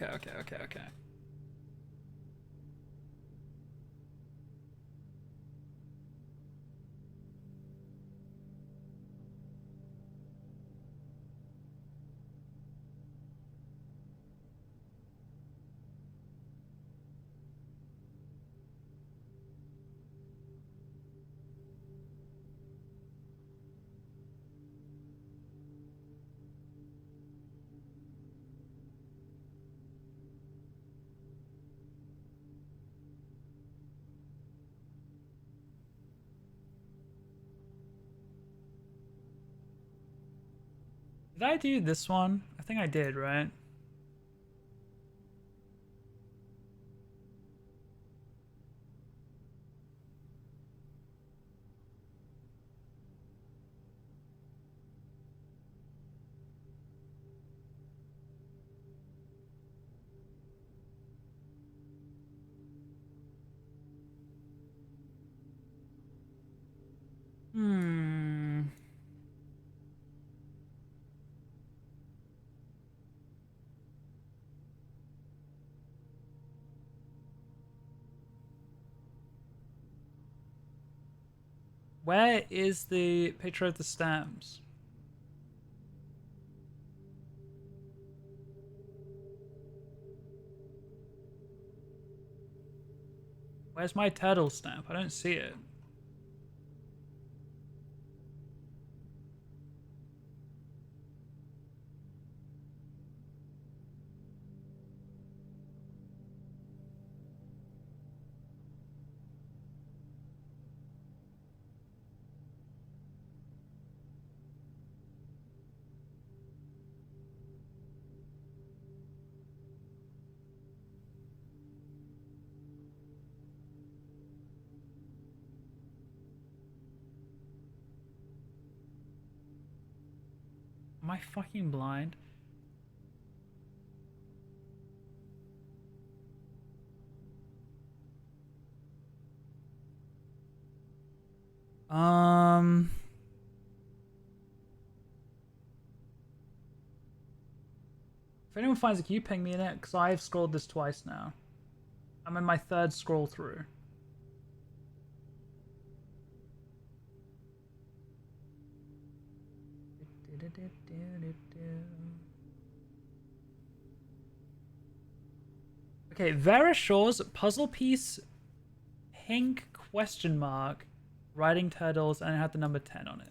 Did I do this one? I think I did, right? Hmm. Where is the picture of the stamps? Where's my turtle stamp? I don't see it. Am I fucking blind? If anyone finds a key, ping me in it, because I've scrolled this twice now. I'm in my third scroll through. Okay, Vera Shaw's puzzle piece, pink question mark, writing turtles, and it had the number 10 on it.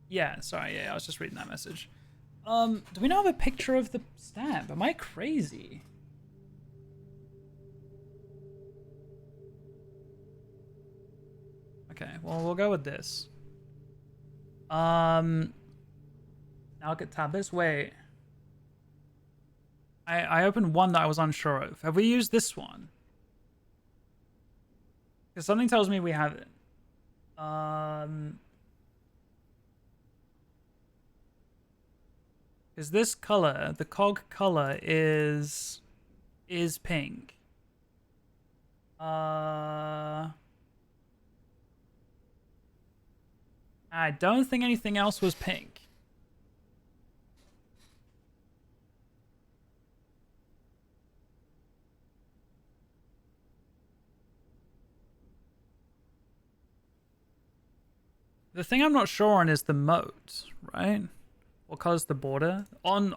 Yeah, sorry, yeah, I was just reading that message. Do we not have a picture of the stamp? Am I crazy? Okay, well, we'll go with this. Now I'll get tab this. Wait. I opened one that I was unsure of. Have we used this one? Because something tells me we haven't. Because this color, the cog color is pink. I don't think anything else was pink. The thing I'm not sure on is the moat, right? What color's the border? On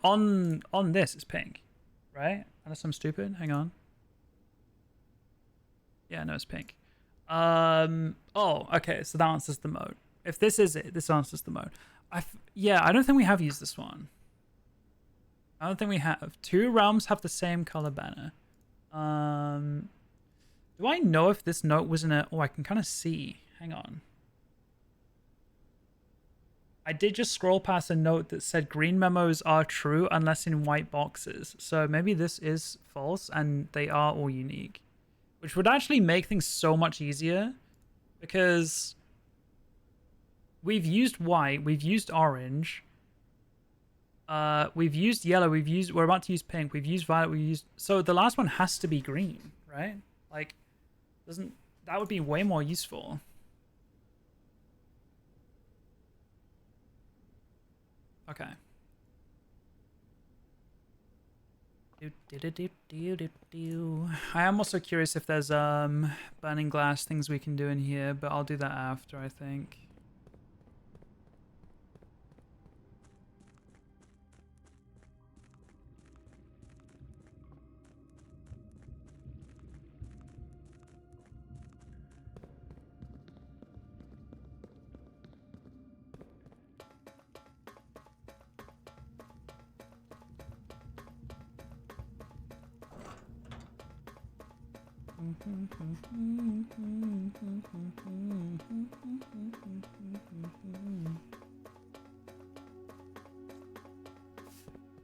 this, it's pink, right? Unless I'm stupid. Hang on. Yeah, no, it's pink. Oh, okay. So that answers the mode. If this is it, this answers the mode. Yeah, I don't think we have used this one. I don't think we have. Two realms have the same color banner. Do I know if this note was in a? Oh, I can kind of see. Hang on. I did just scroll past a note that said green memos are true unless in white boxes. So maybe this is false and they are all unique, which would actually make things so much easier because we've used white, we've used orange, we've used yellow, we're about to use pink, we've used violet, so the last one has to be green, right? Like, that would be way more useful. Okay. I am also curious if there's burning glass things we can do in here, but I'll do that after, I think.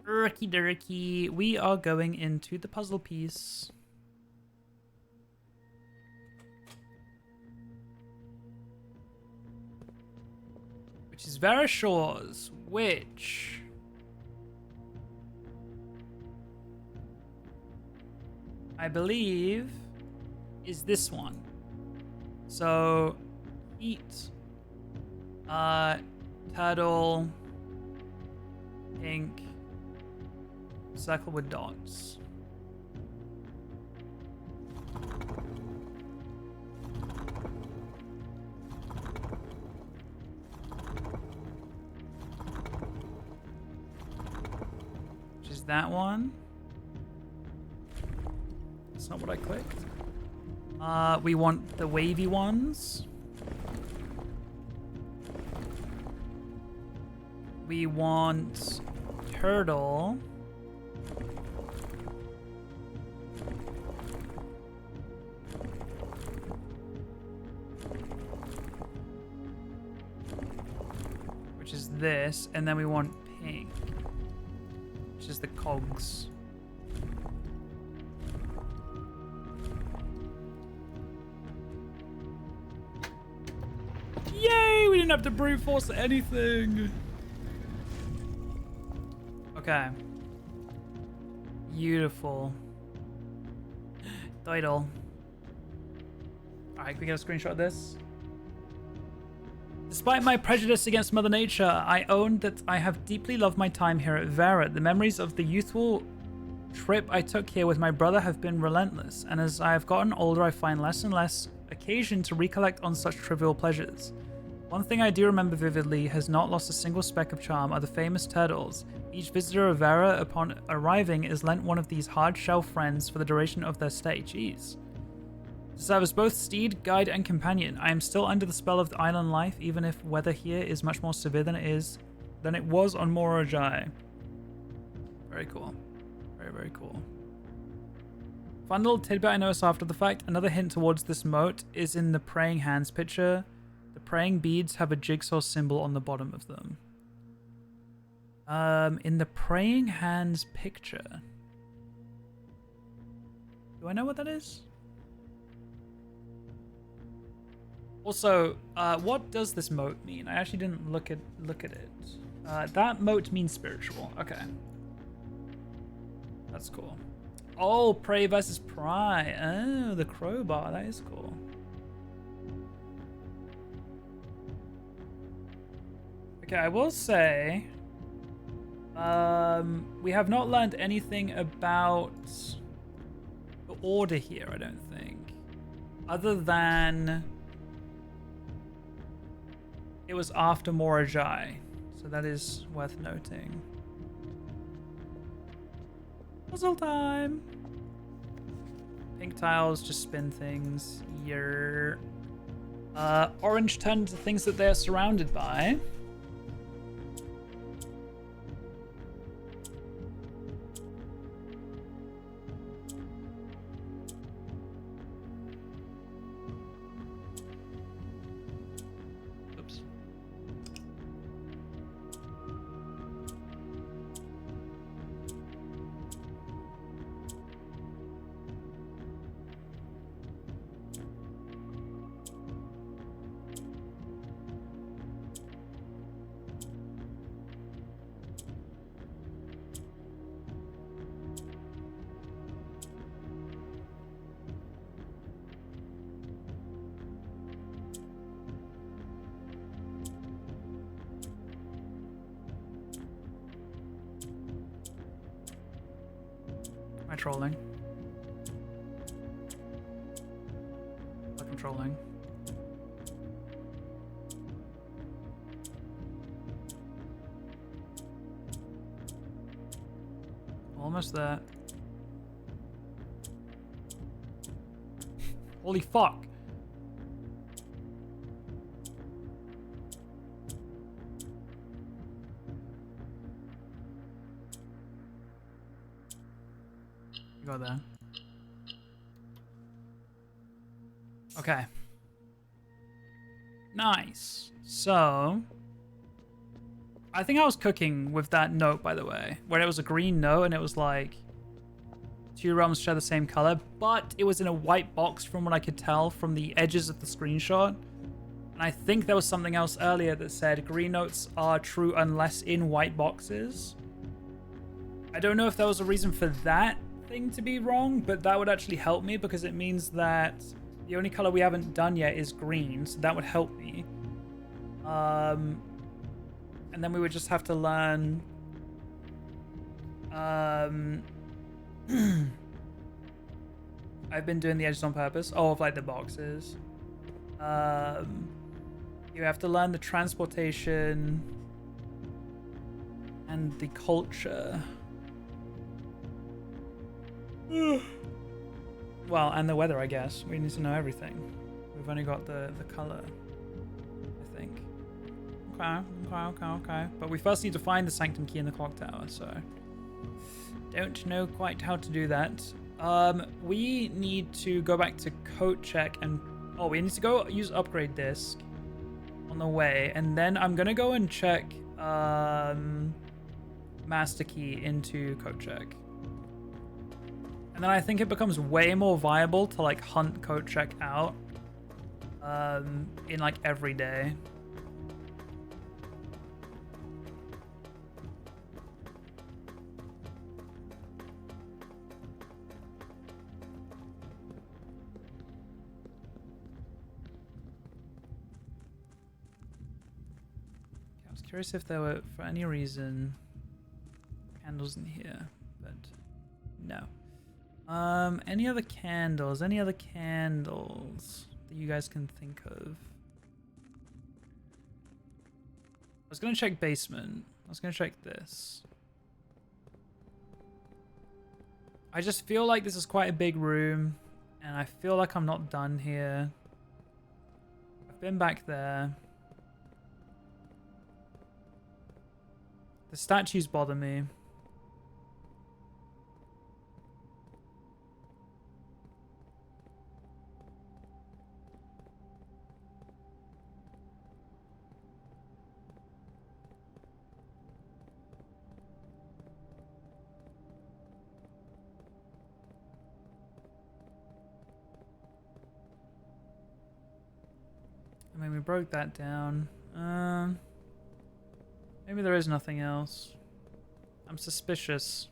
Urky durky. We are going into the puzzle piece. Which is Vera Shores, which I believe is this one. So eat turtle, pink, circle with dots. Which is that one. That's not what I clicked. We want the wavy ones. We want turtle. Which is this, and then we want pink, which is the cogs. Yay! We didn't have to brute force anything. Okay. Beautiful. Title. Alright, can we get a screenshot of this? Despite my prejudice against Mother Nature, I own that I have deeply loved my time here at Vera. The memories of the youthful trip I took here with my brother have been relentless, and as I have gotten older, I find less and less occasion to recollect on such trivial pleasures. One thing I do remember vividly, has not lost a single speck of charm, are the famous turtles. Each visitor of Vera, upon arriving, is lent one of these hard-shell friends for the duration of their stay. Jeez. To serve as both steed, guide, and companion, I am still under the spell of the island life, even if weather here is much more severe than it was on morejvckk. Very cool. Very, very cool. Fun little tidbit I noticed after the fact. Another hint towards this moat is in the praying hands picture. The praying beads have a jigsaw symbol on the bottom of them. In the praying hands picture. Do I know what that is? Also, what does this moat mean? I actually didn't look at it. That moat means spiritual. Okay. That's cool. Oh, prey versus pry. Oh, the crowbar. That is cool. Okay, I will say, we have not learned anything about the order here, I don't think. Other than it was after morejvckk, so that is worth noting. Puzzle time! Pink tiles just spin things. Here. Orange turn to things that they're surrounded by. Am I trolling? I'm controlling. Almost there. Holy fuck. You got there. Okay. Nice. So, I think I was cooking with that note, by the way, where it was a green note and it was like 2 realms share the same color, but it was in a white box from what I could tell from the edges of the screenshot. And I think there was something else earlier that said green notes are true unless in white boxes. I don't know if there was a reason for that thing to be wrong, but that would actually help me because it means that the only color we haven't done yet is green, so that would help me. And then we would just have to learn I've been doing the edges on purpose. Oh, of like the boxes. You have to learn the transportation and the culture. Well, and the weather, I guess. We need to know everything. We've only got the color, I think. Okay. But we first need to find the sanctum key in the clock tower, so don't know quite how to do that. We need to go back to code check and we need to go use upgrade disk on the way, and then I'm gonna go and check master key into code check. And then I think it becomes way more viable to like hunt code check out in like every day. I was curious if there were, for any reason, candles in here, but no. Any other candles? Any other candles that you guys can think of? I was gonna check basement. I was gonna check this. I just feel like this is quite a big room, and I feel like I'm not done here. I've been back there. The statues bother me. I mean, we broke that down. Maybe there is nothing else. I'm suspicious.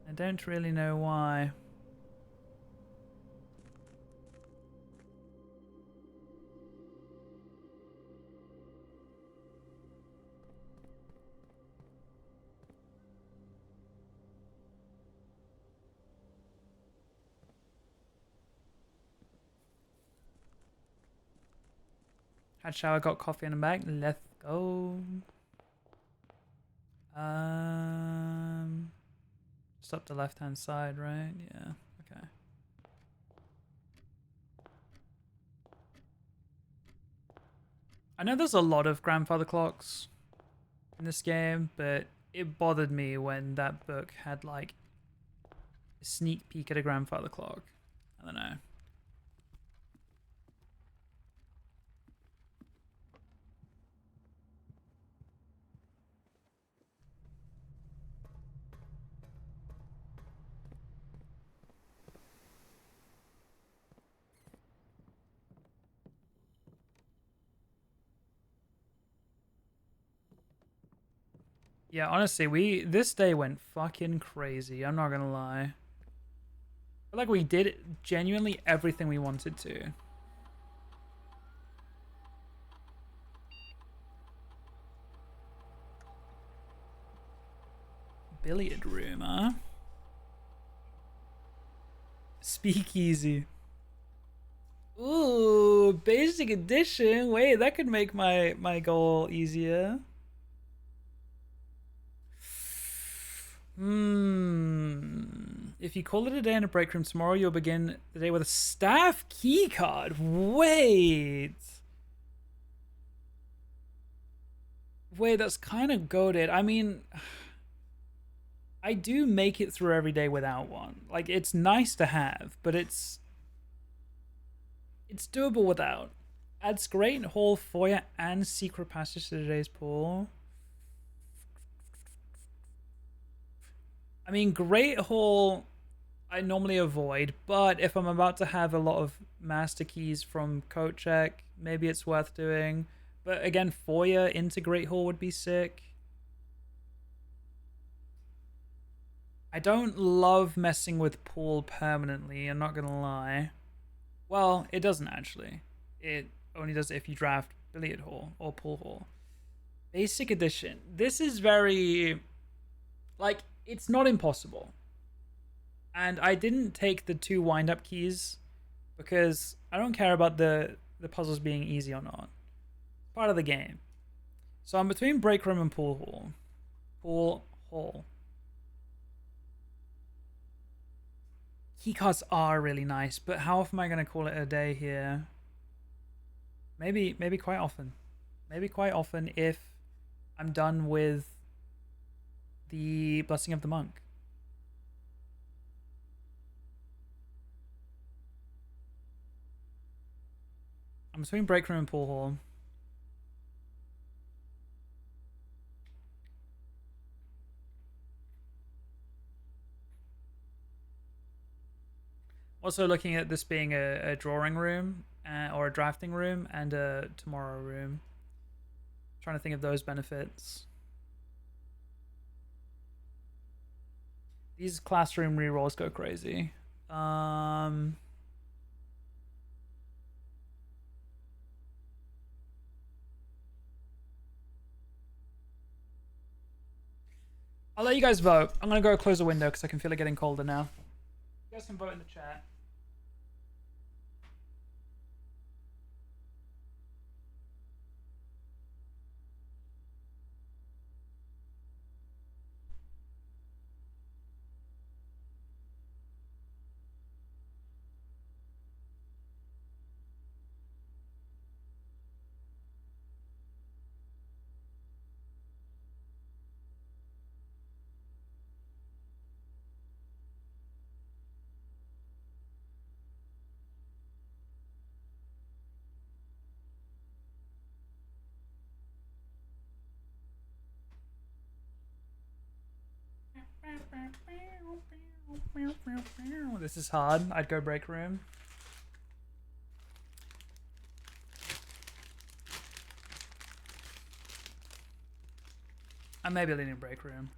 I don't really know why. Had shower, got coffee, and I'm back. Let's go. Just up the left-hand side, right? Yeah. Okay. I know there's a lot of grandfather clocks in this game, but it bothered me when that book had like a sneak peek at a grandfather clock. I don't know. Yeah, honestly, this day went fucking crazy. I'm not gonna lie. I feel like we did genuinely everything we wanted to. Billiard room, huh? Speakeasy. Ooh, basic edition. Wait, that could make my goal easier. If you call it a day in a break room tomorrow, you'll begin the day with a staff key card. Wait, that's kind of goated. I mean, I do make it through every day without one. Like, it's nice to have, but it's It's doable without. Adds great hall, foyer, and secret passage to today's pool. I mean, great hall I normally avoid, but if I'm about to have a lot of master keys from code check, maybe it's worth doing. But again, foyer into great hall would be sick. I don't love messing with pool permanently, I'm not gonna lie. Well, it doesn't actually. It only does it if you draft billiard hall or pool hall. Basic edition. This is very... like, it's not impossible. And I didn't take the 2 wind-up keys because I don't care about the puzzles being easy or not. Part of the game. So I'm between break room and pool hall. Pool hall. Keycards are really nice, but how often am I going to call it a day here? Maybe quite often. Maybe quite often if I'm done with the Blessing of the Monk. I'm between break room and pool hall. Also looking at this being a drawing room or a drafting room and a tomorrow room. Trying to think of those benefits. These classroom rerolls go crazy. I'll let you guys vote. I'm gonna go close the window because I can feel it getting colder now. You guys can vote in the chat. This is hard. I'd go break room. I may be leaning break room.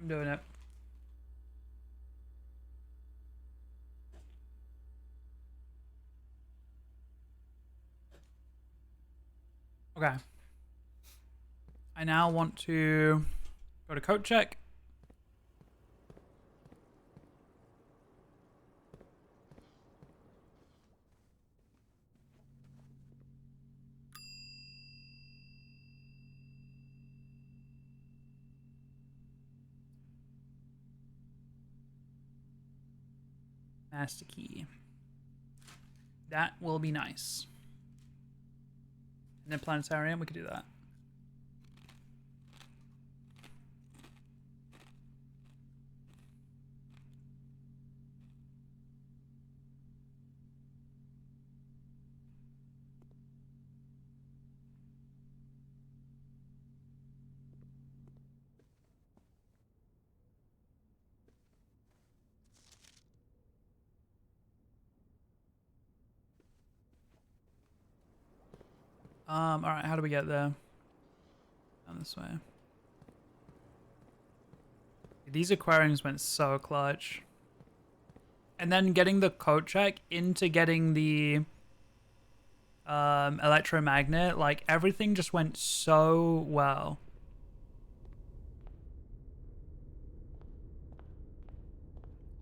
I'm doing it. Okay. I now want to go to code check. Master key. That will be nice. In a planetarium, we could do that. Alright, how do we get there? Down this way. These aquariums went so clutch. And then getting the code check into getting the electromagnet, like everything just went so well.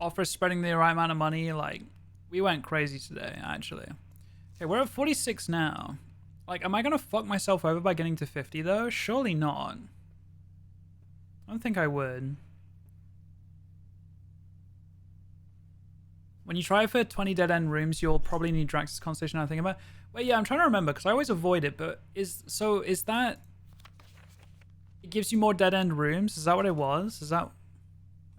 Offer spreading the right amount of money, like we went crazy today, actually. Okay, we're at 46 now. Like, am I gonna fuck myself over by getting to 50 though? Surely not. I don't think I would. When you try for 20 dead-end rooms, you'll probably need Drax's constellation. I think about. Well, yeah, I'm trying to remember because I always avoid it. But is that? It gives you more dead-end rooms. Is that what it was? Is that?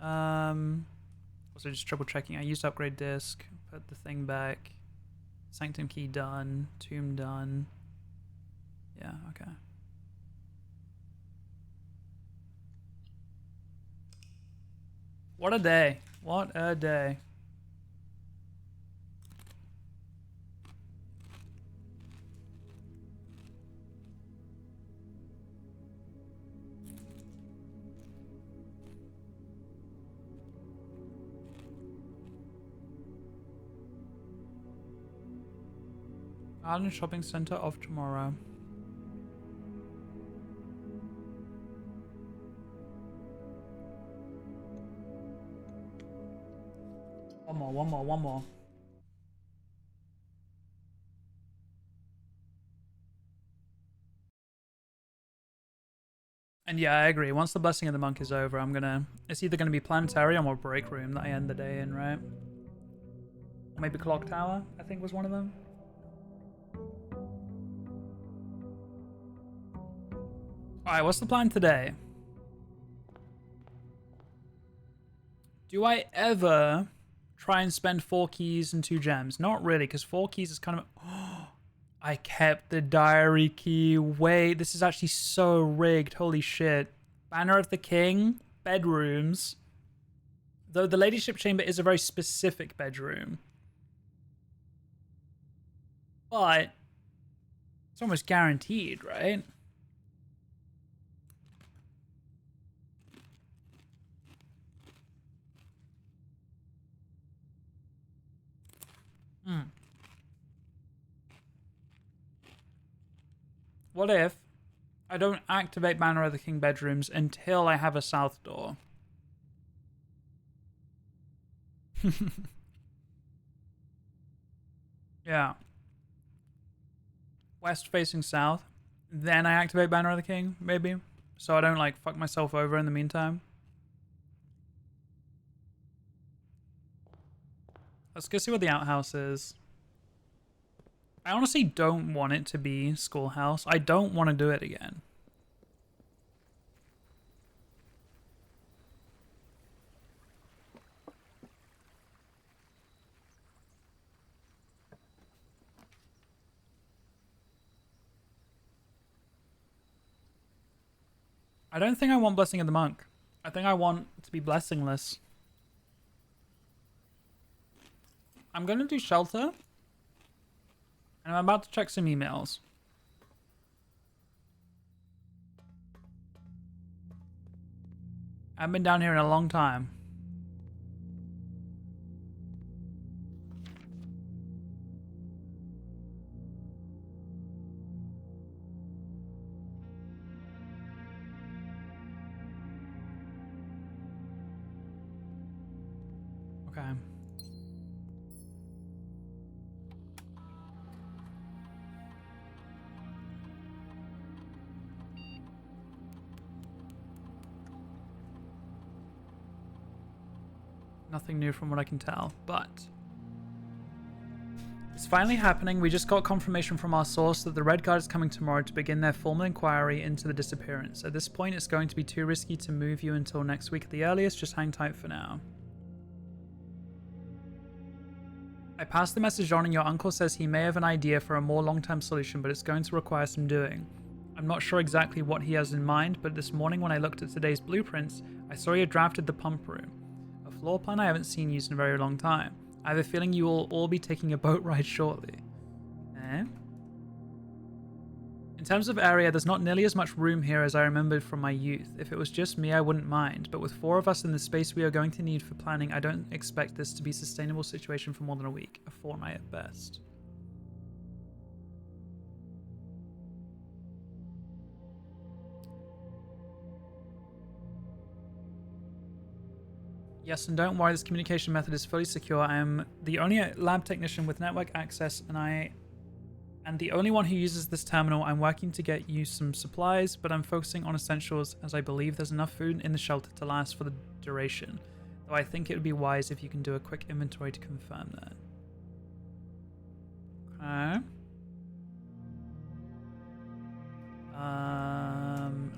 Also just triple checking. I used upgrade disc. Put the thing back. Sanctum key done. Tomb done. Yeah. Okay. What a day. What a day. Garden shopping center of tomorrow. One more. And yeah, I agree. Once the Blessing of the Monk is over, it's either gonna be Planetarium or Break Room that I end the day in, right? Or maybe Clock Tower, I think was one of them. Alright, what's the plan today? Do I ever try and spend 4 keys and 2 gems? Not really, because 4 keys is kind of... Oh, I kept the diary key. Wait, this is actually so rigged. Holy shit. Banner of the King. Bedrooms. Though the Ladyship Chamber is a very specific bedroom. But it's almost guaranteed, right? What if I don't activate Banner of the King bedrooms until I have a south door? Yeah. West facing south. Then I activate Banner of the King, maybe. So I don't, like, fuck myself over in the meantime. Let's go see what the outhouse is. I honestly don't want it to be Schoolhouse. I don't want to do it again. I don't think I want Blessing of the Monk. I think I want to be blessingless. I'm going to do Shelter. And I'm about to check some emails. I haven't been down here in a long time. Okay. Nothing new from what I can tell, but it's finally happening. We just got confirmation from our source that the Red Guard is coming tomorrow to begin their formal inquiry into the disappearance. At this point, it's going to be too risky to move you until next week at the earliest. Just hang tight for now. I passed the message on and your uncle says he may have an idea for a more long-term solution, but it's going to require some doing. I'm not sure exactly what he has in mind, but this morning when I looked at today's blueprints, I saw he had drafted the pump room. A floor plan I haven't seen used in a very long time. I have a feeling you will all be taking a boat ride shortly. Eh? In terms of area, there's not nearly as much room here as I remembered from my youth. If it was just me, I wouldn't mind, but with 4 of us in the space we are going to need for planning, I don't expect this to be a sustainable situation for more than a week. A fortnight at best. Yes, and don't worry, this communication method is fully secure. I am the only lab technician with network access, and the only one who uses this terminal. I'm working to get you some supplies, but I'm focusing on essentials as I believe there's enough food in the shelter to last for the duration. Though So I think it would be wise if you can do a quick inventory to confirm that. Okay.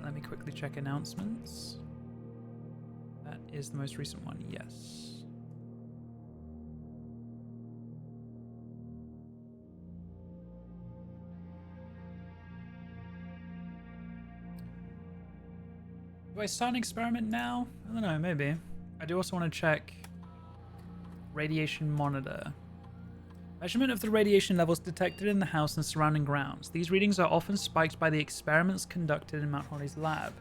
Let me quickly check announcements. That is the most recent one, yes. Do I start an experiment now? I don't know, maybe. I do also want to check radiation monitor. Measurement of the radiation levels detected in the house and surrounding grounds. These readings are often spiked by the experiments conducted in Mount Holly's lab.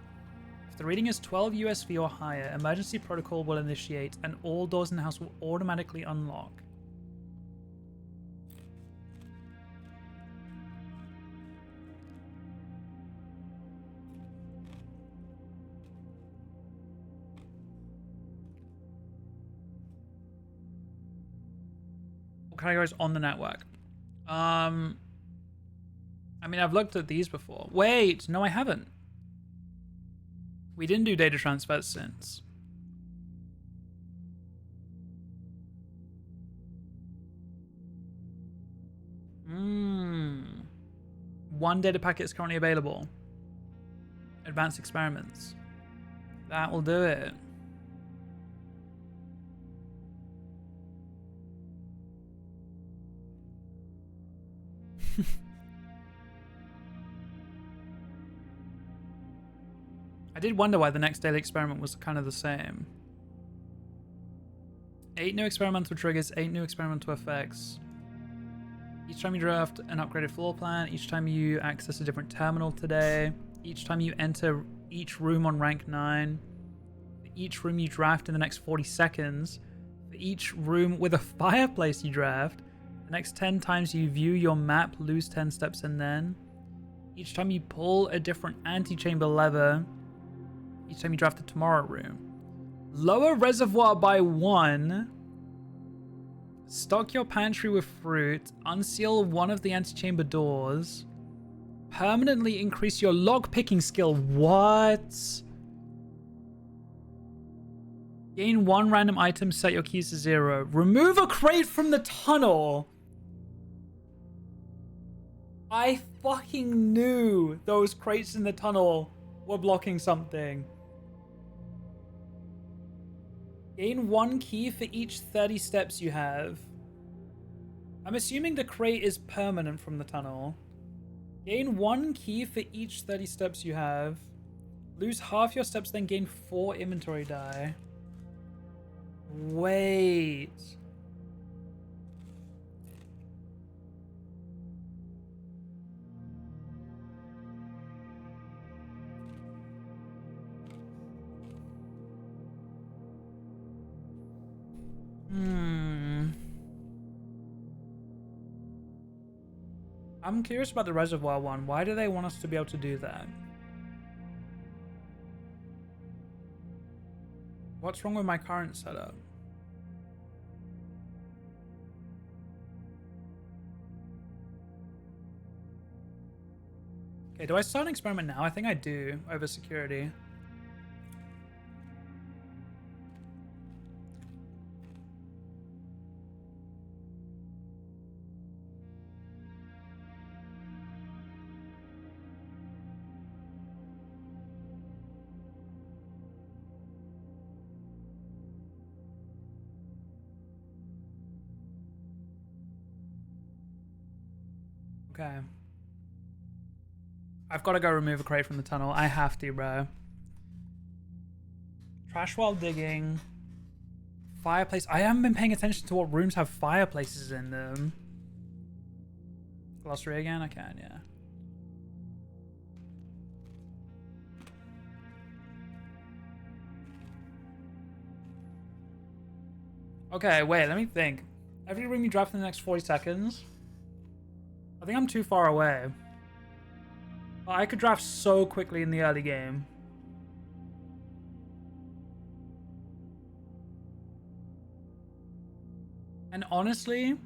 If the reading is 12 USV or higher, emergency protocol will initiate and all doors in the house will automatically unlock. What categories on the network? I mean, I've looked at these before. Wait, no, I haven't. We didn't do data transfers since. One data packet is currently available. Advanced experiments. That will do it. I did wonder why the next daily experiment was kind of the same. 8 new experimental triggers, 8 new experimental effects. Each time you draft an upgraded floor plan, each time you access a different terminal today, each time you enter each room on rank 9, for each room you draft in the next 40 seconds, for each room with a fireplace you draft, the next 10 times you view your map, lose 10 steps and then, each time you pull a different antechamber lever, each time you draft a tomorrow room. Lower reservoir by 1. Stock your pantry with fruit. Unseal one of the antechamber doors. Permanently increase your log picking skill. What? Gain 1 random item. Set your keys to 0. Remove a crate from the tunnel. I fucking knew those crates in the tunnel were blocking something. Gain 1 key for each 30 steps you have. I'm assuming the crate is permanent from the tunnel. Gain 1 key for each 30 steps you have. Lose half your steps, then gain 4 inventory die. Wait. I'm curious about the reservoir one. Why do they want us to be able to do that? What's wrong with my current setup? Okay, do I start an experiment now? I think I do, over security. Okay. I've got to go remove a crate from the tunnel. I have to, bro. Trash while digging. Fireplace. I haven't been paying attention to what rooms have fireplaces in them. Glossary again? I can, yeah. Okay, wait, let me think. Every room you draft in the next 40 seconds. I think I'm too far away. I could draft so quickly in the early game. And honestly,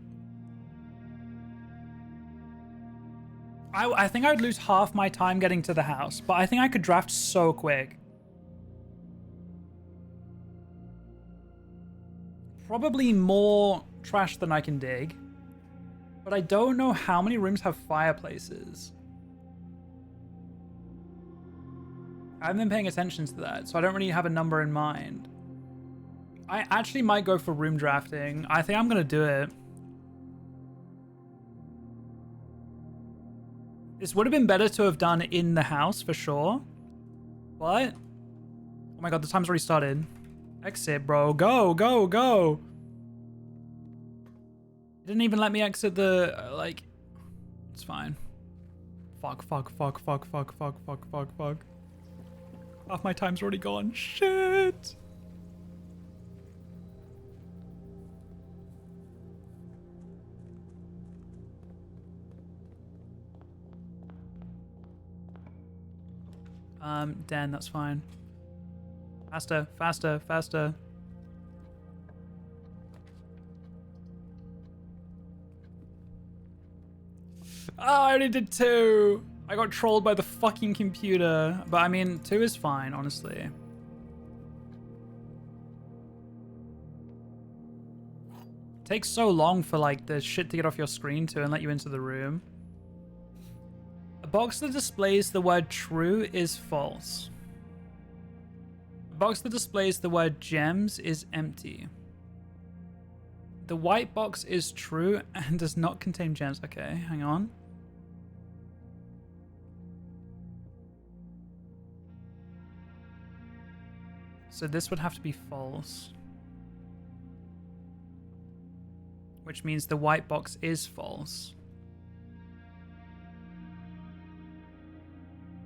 I think I would lose half my time getting to the house, but I think I could draft so quick. probably more trash than I can dig. But I don't know how many rooms have fireplaces. I haven't been paying attention to that, so I don't really have a number in mind. I actually might go for room drafting. I think I'm going to do it. This would have been better to have done in the house for sure. But, oh my god, the time's already started. Exit, bro. Go, go, go. It didn't even let me exit the, like, it's fine. Fuck, fuck, fuck, fuck, fuck, fuck, fuck, fuck, fuck. Half my time's already gone. Shit. Dan, that's fine. Faster, faster, faster. Oh, I only did 2. I got trolled by the fucking computer. But I mean, 2 is fine, honestly. It takes so long for like the shit to get off your screen too and let you into the room. A box that displays the word true is false. A box that displays the word gems is empty. The white box is true and does not contain gems. Okay, hang on. So this would have to be false. Which means the white box is false.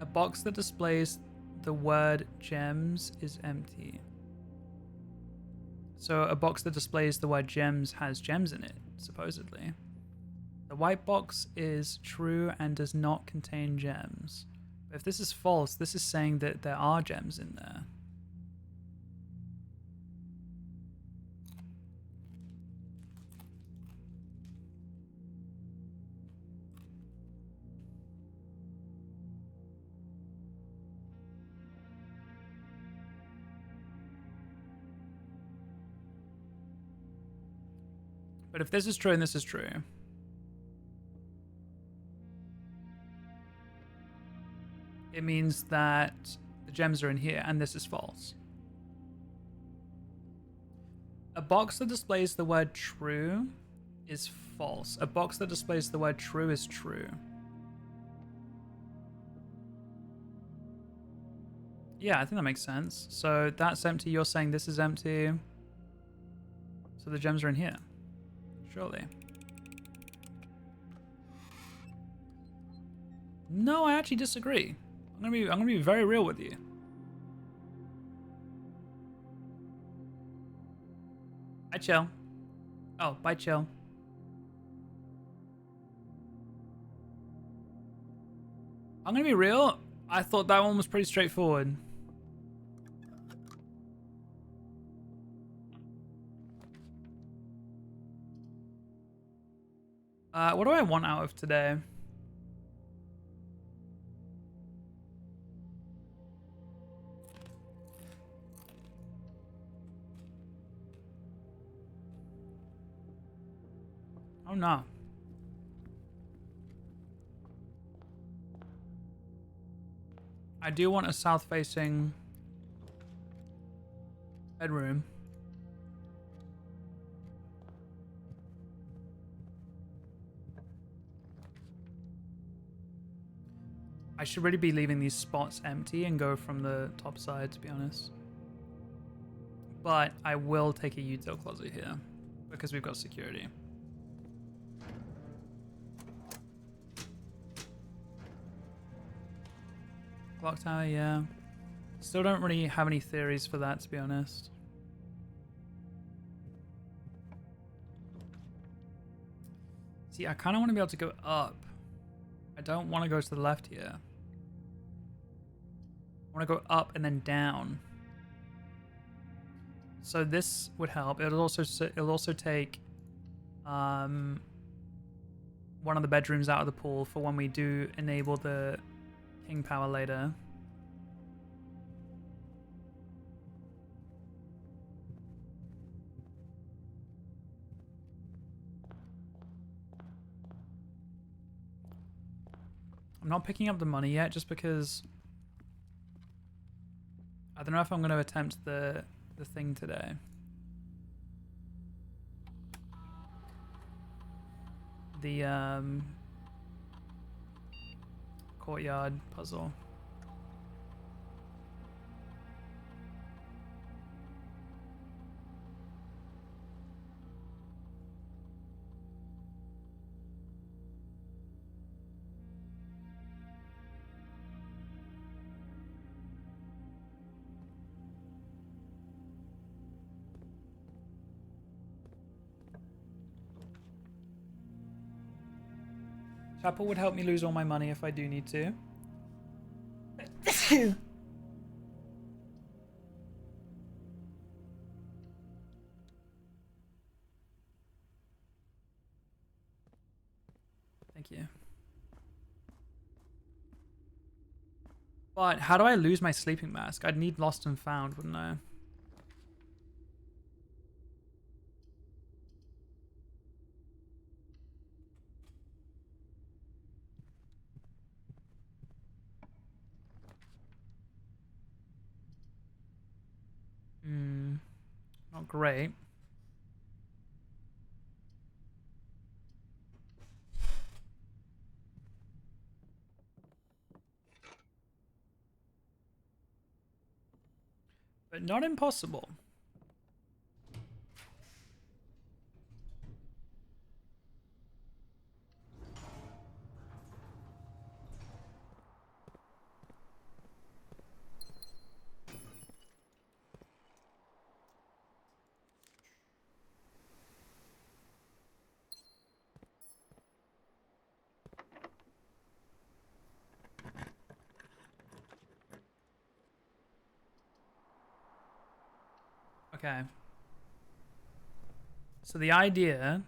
A box that displays the word gems is empty. So a box that displays the word gems has gems in it, supposedly. The white box is true and does not contain gems. But if this is false, this is saying that there are gems in there. But if this is true and this is true, it means that the gems are in here and this is false. A box that displays the word true is false. A box that displays the word true is true. Yeah, I think that makes sense. So that's empty. You're saying this is empty. So the gems are in here. Surely. No, I actually disagree. I'm gonna be very real with you. Bye, chill. Oh, bye, chill. I'm gonna be real. I thought that one was pretty straightforward. What do I want out of today? Oh no. I do want a south-facing bedroom. I should really be leaving these spots empty and go from the top side, to be honest. But I will take a util closet here because we've got security. Clock tower, yeah. Still don't really have any theories for that, to be honest. See, I kind of want to be able to go up. I don't want to go to the left here. I want to go up and then down. So this would help. It'll also take one of the bedrooms out of the pool for when we do enable the king power later. I'm not picking up the money yet just because I don't know if I'm going to attempt the thing today. The courtyard puzzle. Chapel would help me lose all my money if I do need to. Thank you. But how do I lose my sleeping mask? I'd need lost and found, wouldn't I? Not great. But not impossible. Okay. So the idea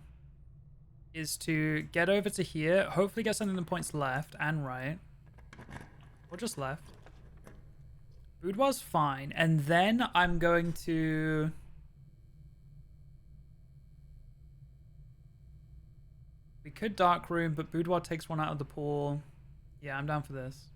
is to get over to here, hopefully get something that points left and right. Or just left. Boudoir's fine. And then I'm going to... We could dark room, but boudoir takes one out of the pool. Yeah, I'm down for this.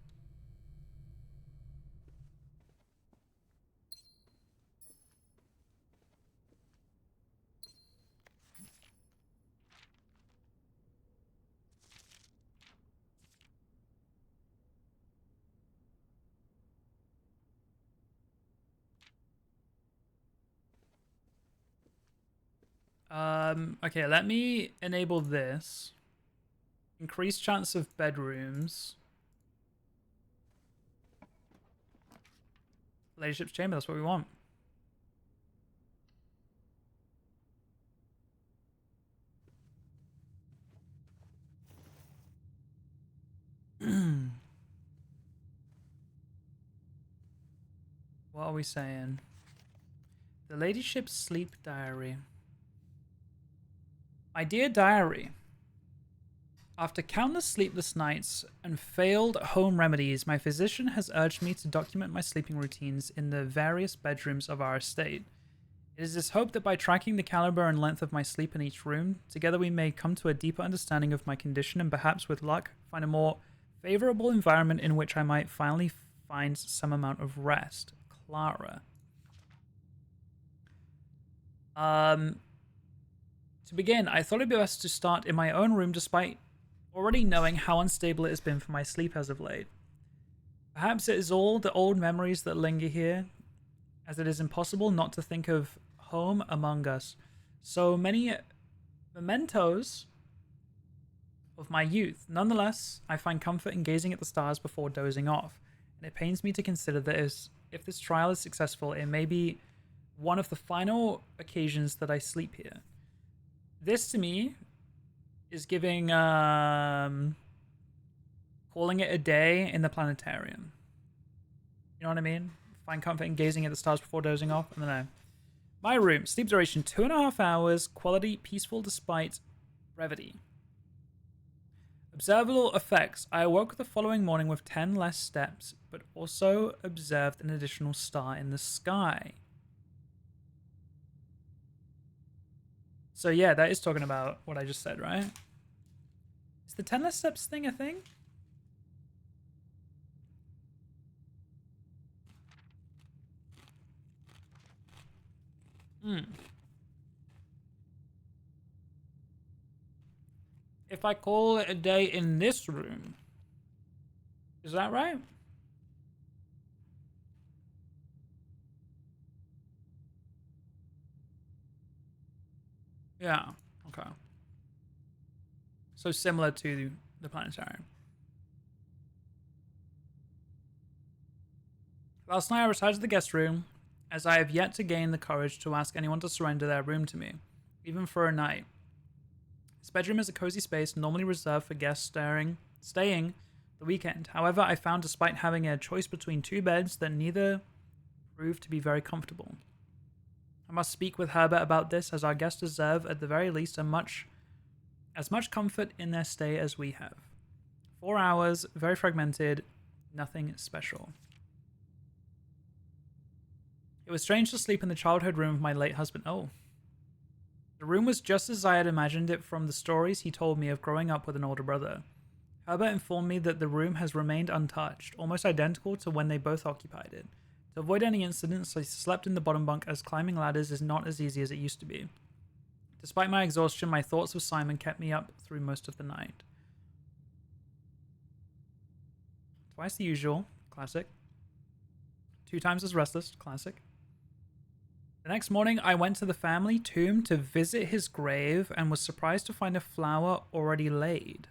Okay, let me enable this. Increased chance of bedrooms. Ladyship's chamber, that's what we want. What are we saying? The ladyship's sleep diary. My dear diary, after countless sleepless nights and failed home remedies, my physician has urged me to document my sleeping routines in the various bedrooms of our estate. It is his hope that by tracking the caliber and length of my sleep in each room, together we may come to a deeper understanding of my condition and perhaps, with luck, find a more favorable environment in which I might finally find some amount of rest. Clara. To begin, I thought it'd be best to start in my own room despite already knowing how unstable it has been for my sleep as of late. Perhaps it is all the old memories that linger here, as it is impossible not to think of home among us. So many mementos of my youth. Nonetheless, I find comfort in gazing at the stars before dozing off, and it pains me to consider that if this trial is successful, it may be one of the final occasions that I sleep here. This, to me, is giving, calling it a day in the planetarium. You know what I mean? Find comfort in gazing at the stars before dozing off. I don't know. My room. Sleep duration, 2.5 hours. Quality, peaceful despite brevity. Observable effects. I awoke the following morning with 10 less steps, but also observed an additional star in the sky. So yeah, that is talking about what I just said, right? Is the 10 less steps thing a thing? If I call it a day in this room, is that right? Yeah, okay. So similar to the planetarium. Last night I retired to the guest room, as I have yet to gain the courage to ask anyone to surrender their room to me, even for a night. This bedroom is a cozy space normally reserved for guests staying the weekend. However, I found despite having a choice between two beds that neither proved to be very comfortable. I must speak with Herbert about this, as our guests deserve at the very least as much comfort in their stay as we have. 4 hours, very fragmented, nothing special. It was strange to sleep in the childhood room of my late husband. Oh. The room was just as I had imagined it from the stories he told me of growing up with an older brother. Herbert informed me that the room has remained untouched, almost identical to when they both occupied it. To avoid any incidents, I slept in the bottom bunk, as climbing ladders is not as easy as it used to be. Despite my exhaustion, my thoughts of Simon kept me up through most of the night. Twice the usual, classic. 2 times as restless, classic. The next morning, I went to the family tomb to visit his grave and was surprised to find a flower already laid.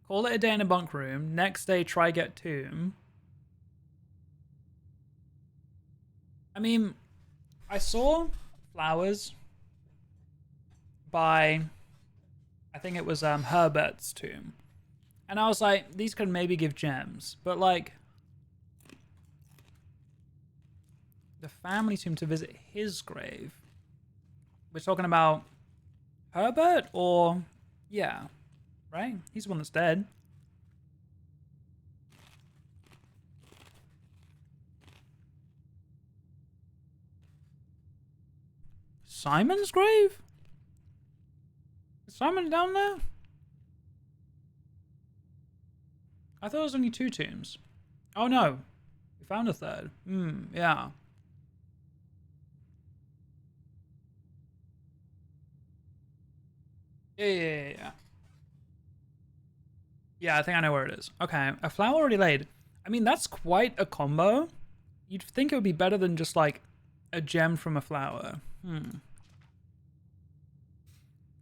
Call it a day in a bunk room. Next day, try get tomb. I mean, I saw flowers by, I think it was Herbert's tomb. And I was like, these could maybe give gems. But like, the family tomb to visit his grave. We're talking about Herbert or, yeah, right? He's the one that's dead. Simon's grave? Is Simon down there? I thought it was only 2 tombs. Oh no, we found a third. Yeah. Yeah. Yeah, I think I know where it is. Okay, a flower already laid. I mean, that's quite a combo. You'd think it would be better than just like a gem from a flower.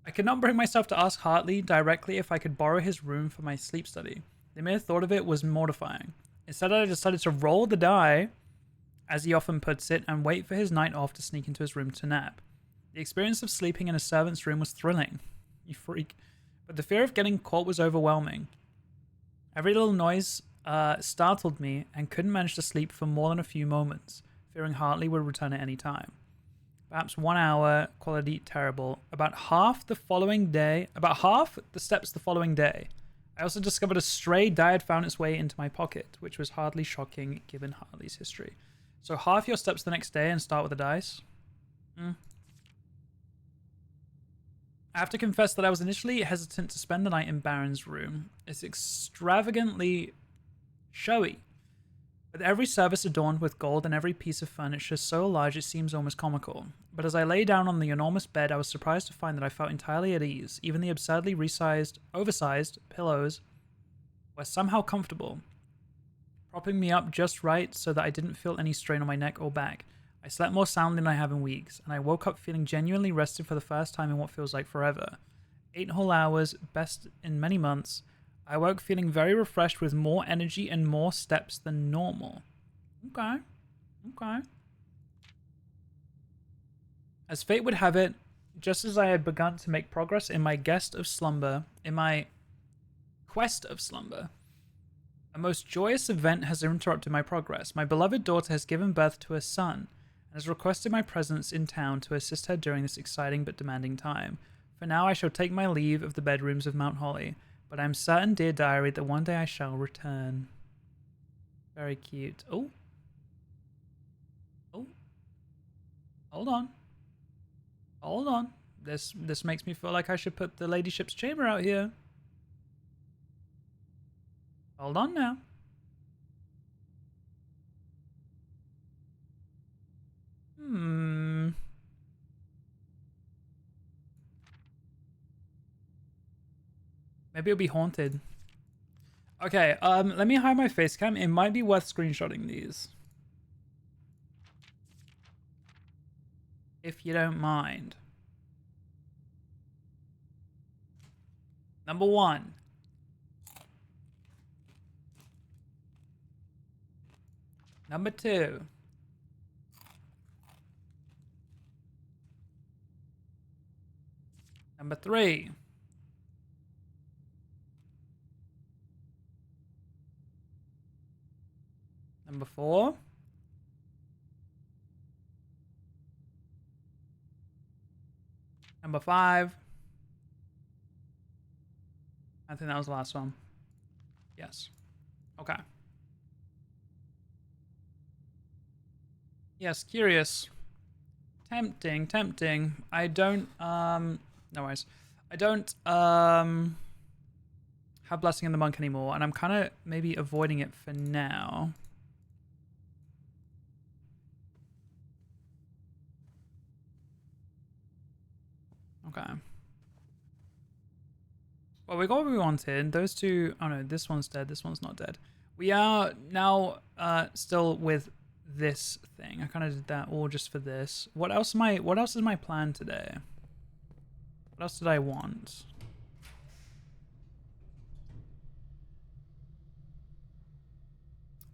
I could not bring myself to ask Hartley directly if I could borrow his room for my sleep study. The mere thought of it was mortifying. Instead, I decided to roll the die, as he often puts it, and wait for his night off to sneak into his room to nap. The experience of sleeping in a servant's room was thrilling. You freak. But the fear of getting caught was overwhelming. Every little noise startled me and couldn't manage to sleep for more than a few moments, fearing Hartley would return at any time. Perhaps 1 hour, quality terrible. About half the steps the following day. I also discovered a stray die had found its way into my pocket, which was hardly shocking given Hartley's history. So half your steps the next day and start with a dice? I have to confess that I was initially hesitant to spend the night in Baron's room. It's extravagantly showy, with every service adorned with gold and every piece of furniture so large it seems almost comical. But as I lay down on the enormous bed, I was surprised to find that I felt entirely at ease. Even the absurdly oversized pillows were somehow comfortable, propping me up just right so that I didn't feel any strain on my neck or back. I slept more soundly than I have in weeks, and I woke up feeling genuinely rested for the first time in what feels like forever. 8 whole hours, best in many months. I woke feeling very refreshed with more energy and more steps than normal. Okay. As fate would have it, just as I had begun to make progress in my quest of slumber, a most joyous event has interrupted my progress. My beloved daughter has given birth to a son, and has requested my presence in town to assist her during this exciting but demanding time. For now, I shall take my leave of the bedrooms of Mount Holly, but I am certain, dear diary, that one day I shall return. Very cute. Oh. Hold on. This makes me feel like I should put the ladyship's chamber out here. Hold on now. Maybe it'll be haunted. Okay, let me hide my face cam. It might be worth screenshotting these. If you don't mind. Number 1. Number 2. Number 3. Number 4. Number 5. I think that was the last one. Yes. Okay. Yes, curious. Tempting. I don't, no worries. I don't, have Blessing in the Monk anymore, and I'm kind of maybe avoiding it for now. Okay. Well, we got what we wanted. Those two, oh no, this one's dead. This one's not dead. We are now still with this thing. I kind of did that all just for this. What else is my plan today? What else did I want?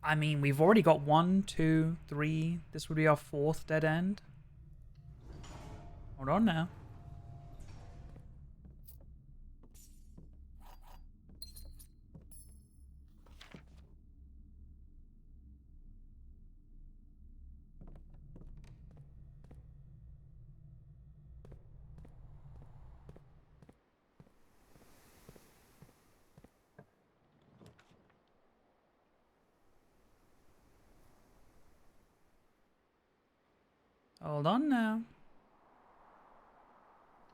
I mean, we've already got 1, 2, 3. This would be our 4th dead end. Hold on now. Hold on now.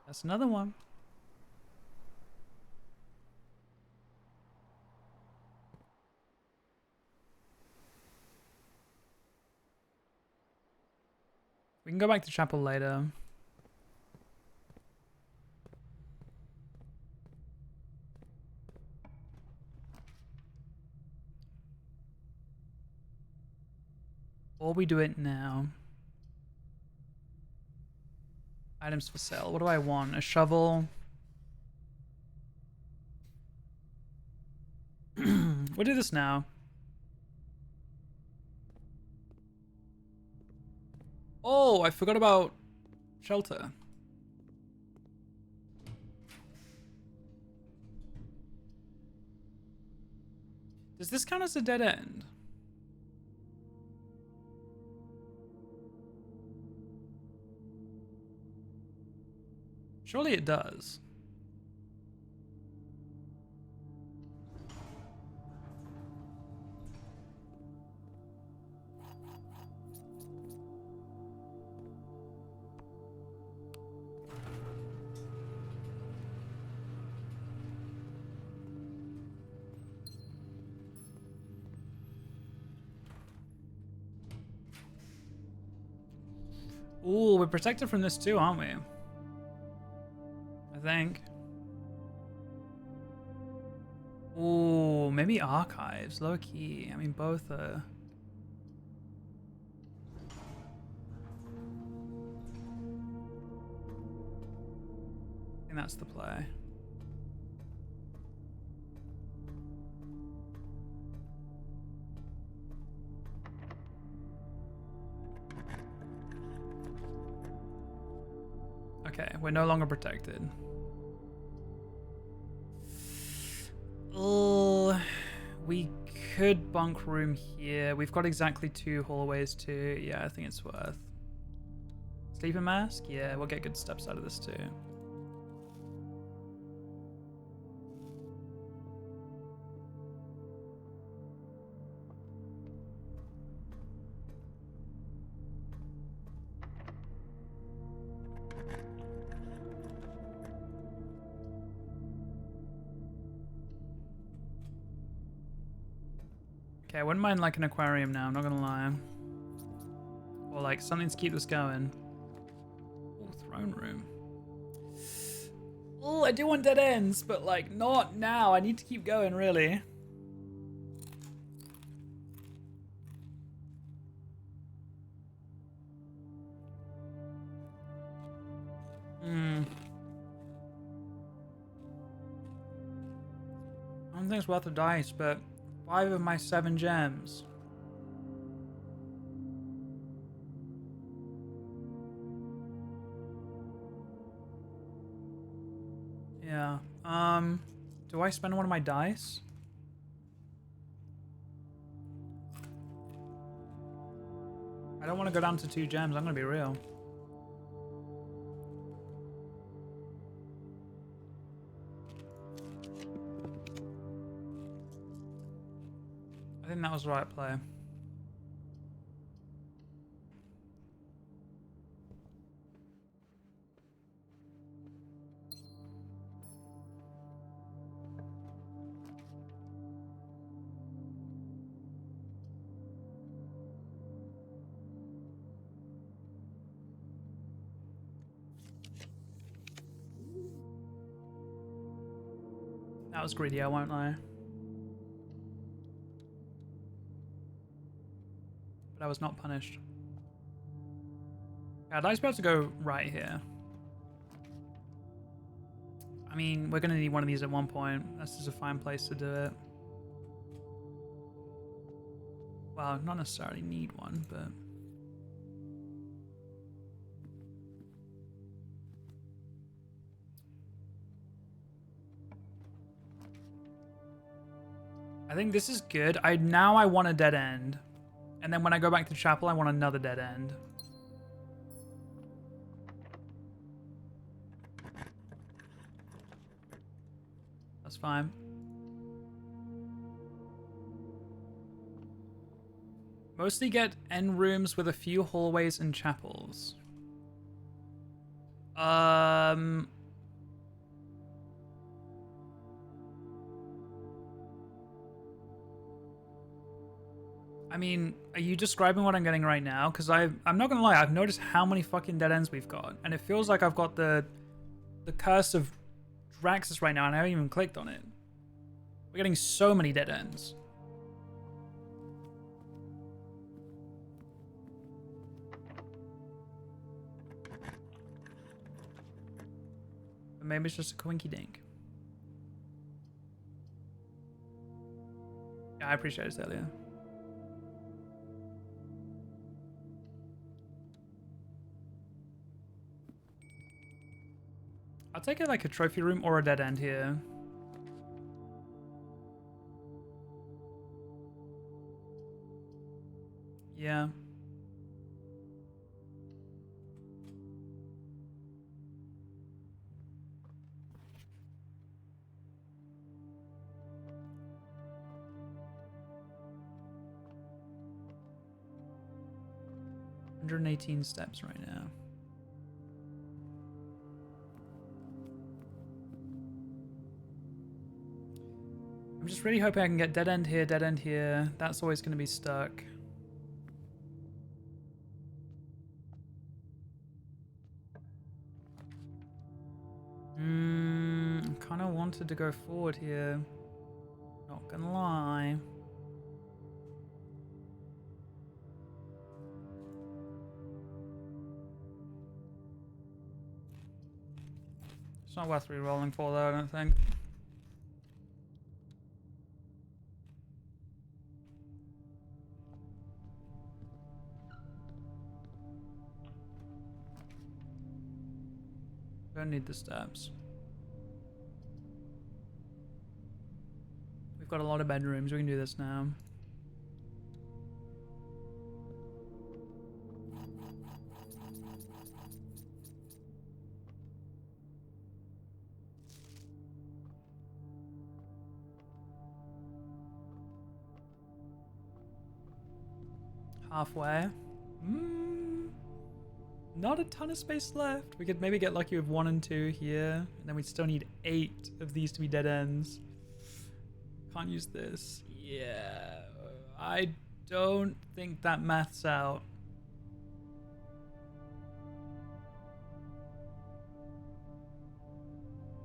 That's another one. We can go back to chapel later. Or we do it now. Items for sale. What do I want? A shovel. We'll do this now. Oh, I forgot about shelter. Does this count as a dead end? Surely it does. Ooh, we're protected from this too, aren't we? I think. Ooh, maybe archives, low key. I mean, both are. I think that's the play. Okay, we're no longer protected. Oh, we could bunk room here. We've got exactly 2 hallways too. Yeah, I think it's worth. Sleeping mask? Yeah, we'll get good steps out of this too. Okay, I wouldn't mind like an aquarium now, I'm not gonna lie. Or like something to keep this going. Oh, throne room. Oh, I do want dead ends, but like not now. I need to keep going, really. I don't think it's worth the dice, but 5 of my 7 gems. Yeah. Do I spend one of my dice? I don't want to go down to 2 gems, I'm gonna be real. I think that was the right play. That was greedy, I won't lie. But I was not punished. Yeah, I'd like to be able to go right here. I mean, we're gonna need one of these at one point. This is a fine place to do it. Well, not necessarily need one, but... I think this is good. Now I want a dead end. And then when I go back to chapel, I want another dead end. That's fine. Mostly get end rooms with a few hallways and chapels. I mean, are you describing what I'm getting right now? Because I'm not gonna lie, I've noticed how many fucking dead ends we've got, and it feels like I've got the curse of Draxus right now, and I haven't even clicked on it. We're getting so many dead ends. But maybe it's just a coinky dink. Yeah, I appreciate it, Celia. I'll take it like a trophy room or a dead end here. Yeah. $118 steps right now. I'm just really hoping I can get dead end here, dead end here. That's always going to be stuck. I kind of wanted to go forward here. Not gonna lie. It's not worth re-rolling for though, I don't think. Don't need the steps. We've got a lot of bedrooms, we can do this now. Halfway. Not a ton of space left. We could maybe get lucky with 1 and 2 here, and then we'd still need 8 of these to be dead ends. Can't use this. Yeah. I don't think that maths out.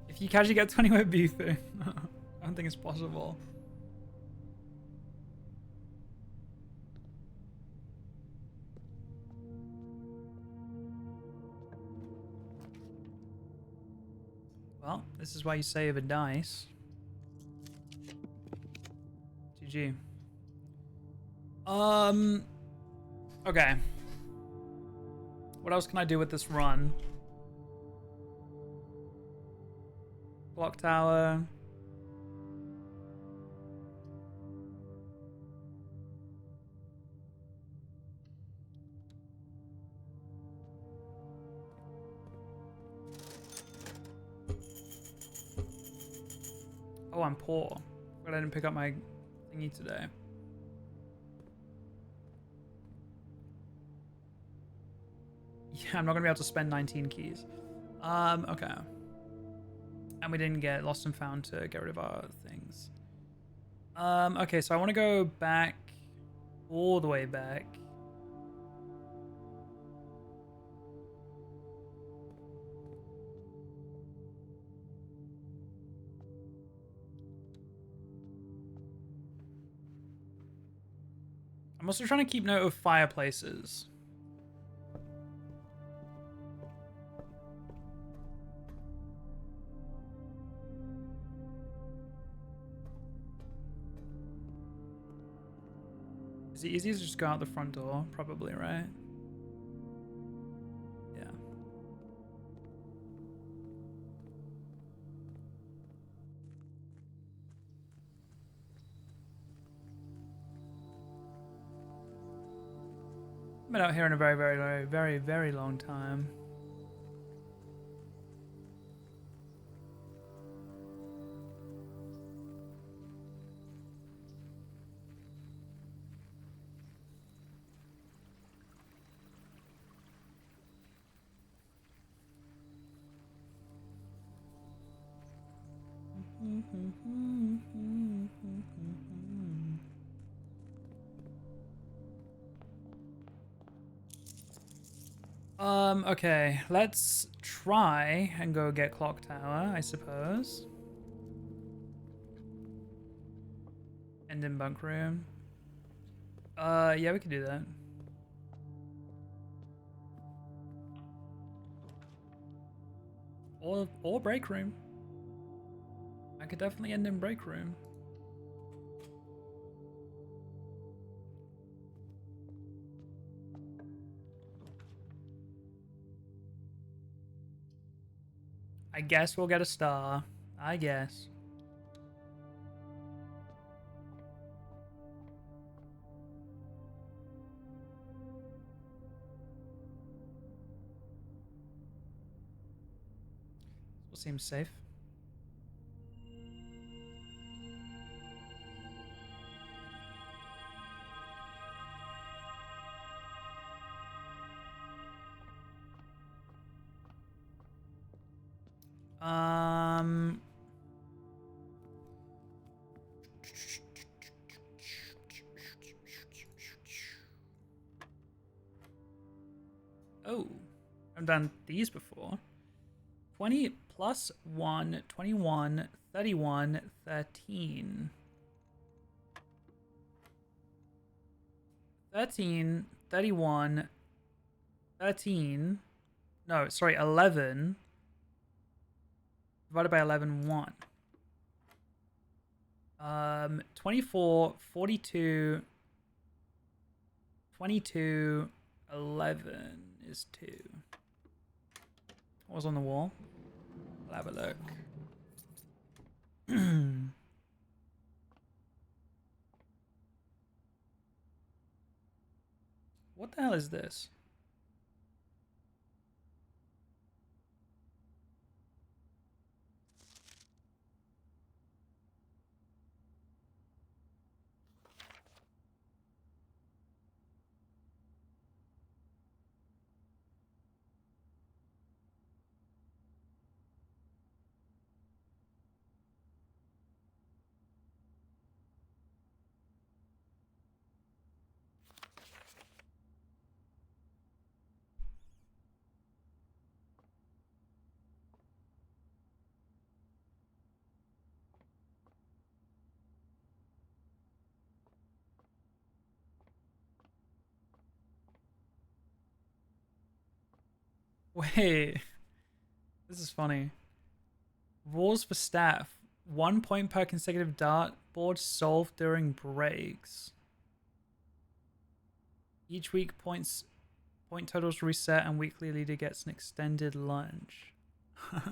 If you casually get 20 with beefing, I don't think it's possible. Well, this is why you save a dice. GG. Okay. What else can I do with this run? Clock tower. Oh, I'm poor. But I didn't pick up my thingy today. Yeah, I'm not gonna be able to spend 19 keys. Okay. And we didn't get lost and found to get rid of our things. Okay, so I want to go back, all the way back. I'm also trying to keep note of fireplaces. Is it easier to just go out the front door? Probably, right? Yeah. I've been out here in a very, very, very, very, very long time. Okay, let's try and go get Clock Tower, I suppose. And in bunk room. Yeah, we could do that. Or break room. I could definitely end in break room. I guess we'll get a star. I guess. This seems safe. Oh, I've done these before. 20 plus 1, 21, 31, 13. 13, 31, 13. No, sorry, 11. Divided by 11, 1. 24, 42, 22, 11 is 2. What was on the wall? I'll have a look. What the hell is this? Wait. This is funny. Rules for staff. 1 point per consecutive dart board solved during breaks. Each week point totals reset and weekly leader gets an extended lunch. It's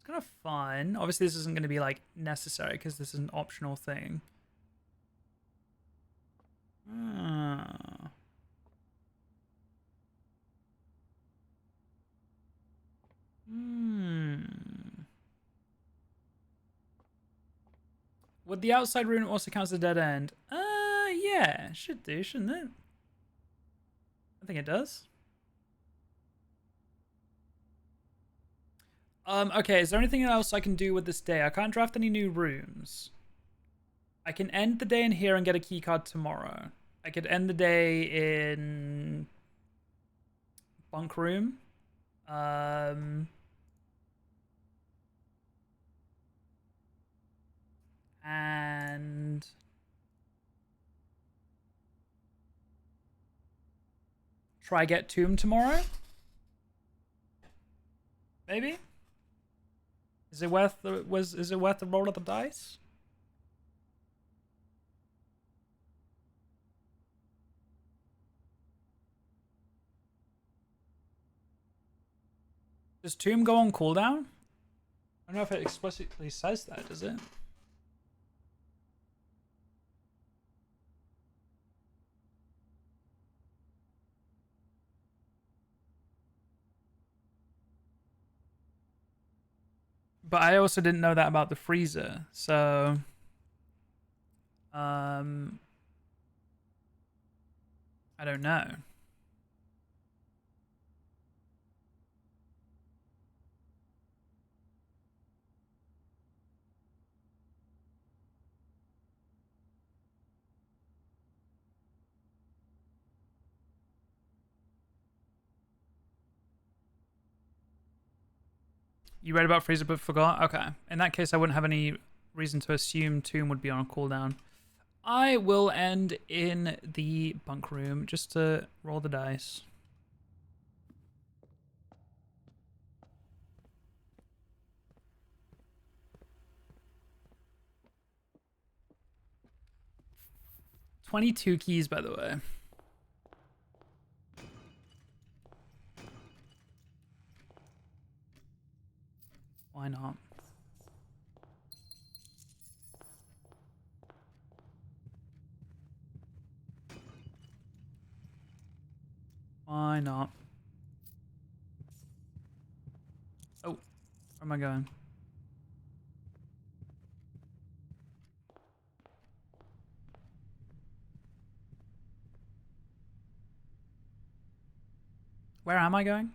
kind of fun. Obviously this isn't going to be like necessary because this is an optional thing. Would the outside room also count as a dead end? Yeah, should do, shouldn't it? I think it does. Okay, is there anything else I can do with this day? I can't draft any new rooms. I can end the day in here and get a keycard tomorrow. I could end the day in bunk room. And try get tomb tomorrow. Maybe. Is it worth the roll of the dice? Does tomb go on cooldown? I don't know if it explicitly says that, does it? But I also didn't know that about the freezer, so I don't know. You read about freezer but forgot? Okay. In that case, I wouldn't have any reason to assume tomb would be on a cooldown. I will end in the bunk room just to roll the dice. $22 keys, by the way. Why not? Why not? Oh, where am I going? Where am I going?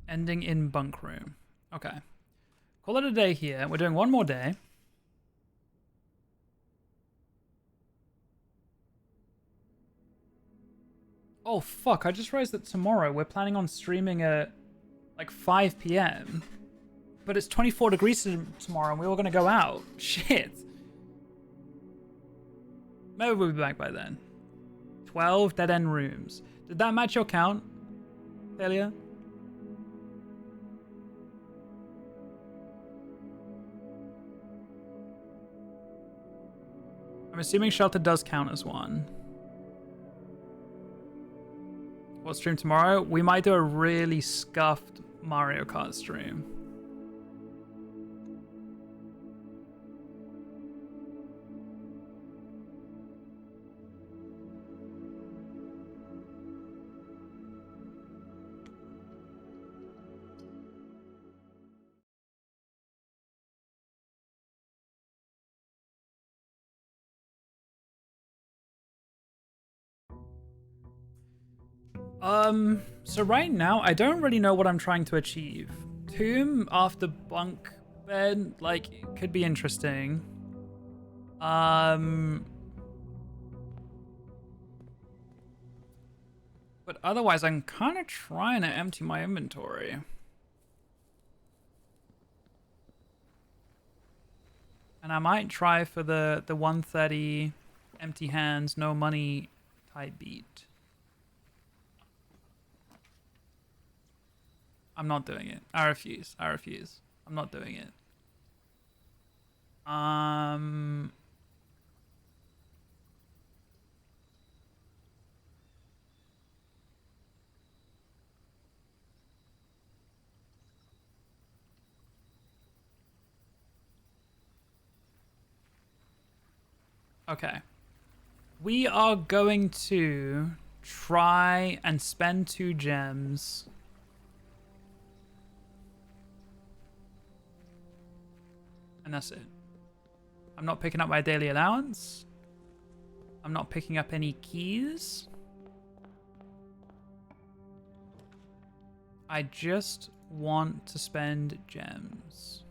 Ending in bunk room. Okay. Call it a day here. We're doing one more day. Oh, fuck. I just realized that tomorrow we're planning on streaming at like 5 p.m. But it's 24 degrees tomorrow and we were going to go out. Shit. Maybe we'll be back by then. 12 dead-end rooms. Did that match your count, Thalia? I'm assuming shelter does count as one. What stream tomorrow? We might do a really scuffed Mario Kart stream. So right now, I don't really know what I'm trying to achieve. Tomb after bunk bed, like, could be interesting. But otherwise, I'm kind of trying to empty my inventory. And I might try for the 130 empty hands, no money type beat. I'm not doing it. I refuse. I refuse. I'm not doing it. Okay. We are going to try and spend 2 gems. And that's it. I'm not picking up my daily allowance. I'm not picking up any keys. I just want to spend gems.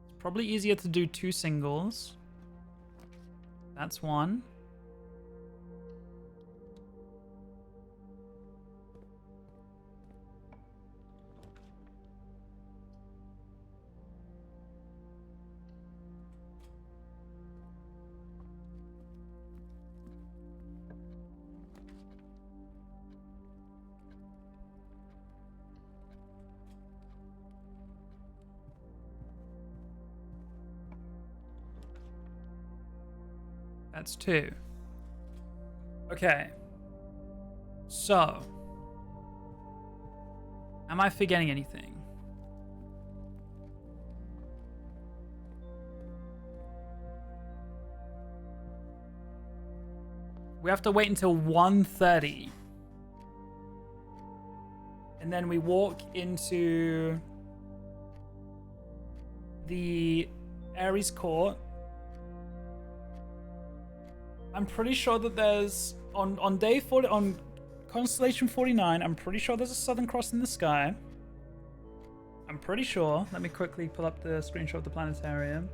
It's probably easier to do 2 singles. That's 1. That's 2. Okay. So. Am I forgetting anything? We have to wait until 1:30. And then we walk into the Ares Court. I'm pretty sure that there's on day 40 on Constellation 49, I'm pretty sure there's a Southern Cross in the sky. I'm pretty sure. Let me quickly pull up the screenshot of the planetarium.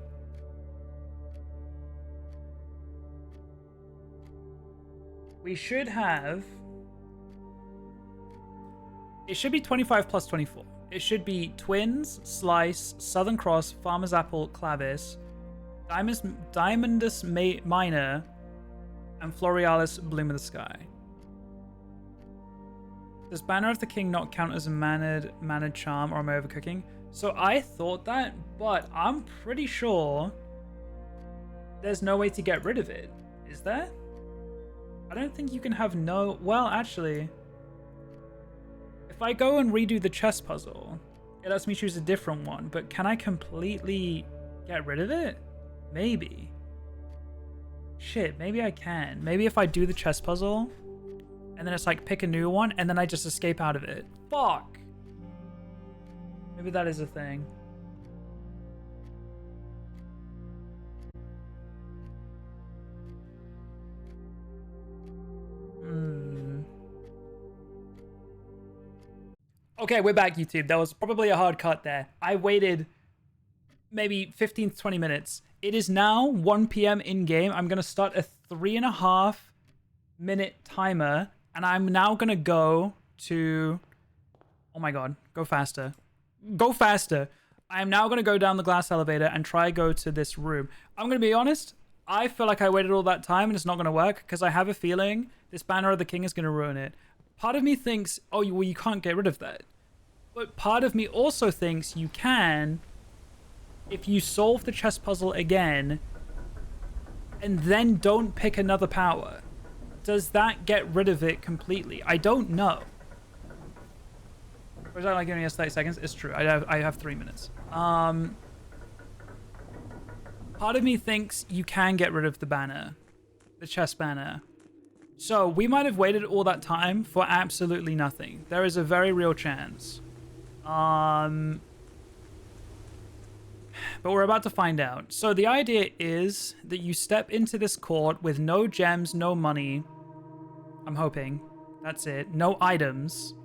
We should have... It should be 25 plus 24. It should be Twins, Slice, Southern Cross, Farmer's Apple, Clavis, Diamondus Minor, and Florealis Bloom of the Sky. Does Banner of the King not count as a mannered charm, or am I overcooking? So I thought that, but I'm pretty sure there's no way to get rid of it. Is there? I don't think you can have no... Well, actually, if I go and redo the chess puzzle, it lets me choose a different one, but can I completely get rid of it? Maybe. Shit, maybe I can. Maybe if I do the chess puzzle, and then it's like pick a new one, and then I just escape out of it. Fuck! Maybe that is a thing. Okay, we're back, YouTube. That was probably a hard cut there. I waited maybe 15 to 20 minutes. It is now 1 p.m. in-game. I'm going to start a 3.5 minute timer, and I'm now going to go to... Oh my god, go faster. Go faster. I am now going to go down the glass elevator and try go to this room. I'm going to be honest, I feel like I waited all that time and it's not going to work because I have a feeling this Banner of the King is going to ruin it. Part of me thinks, oh, well, you can't get rid of that. But part of me also thinks you can if you solve the chess puzzle again and then don't pick another power. Does that get rid of it completely? I don't know. Was that like giving us 30 seconds? It's true. I have 3 minutes. Part of me thinks you can get rid of the banner. The chess banner. So we might have waited all that time for absolutely nothing. There is a very real chance. But we're about to find out. So the idea is that you step into this court with no gems, no money. I'm hoping. That's it. No items.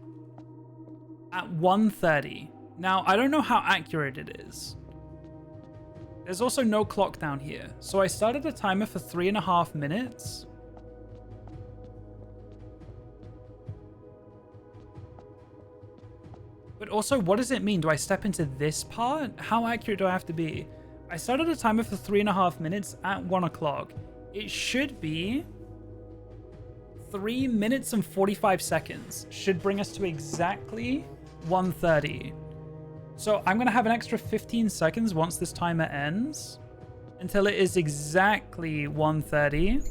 At 1:30. Now, I don't know how accurate it is. There's also no clock down here. So I started a timer for 3.5 minutes. But also, what does it mean? Do I step into this part? How accurate do I have to be? I started a timer for 3.5 minutes at 1 o'clock. It should be 3 minutes and 45 seconds. Should bring us to exactly 1:30. So I'm going to have an extra 15 seconds once this timer ends until it is exactly 1:30.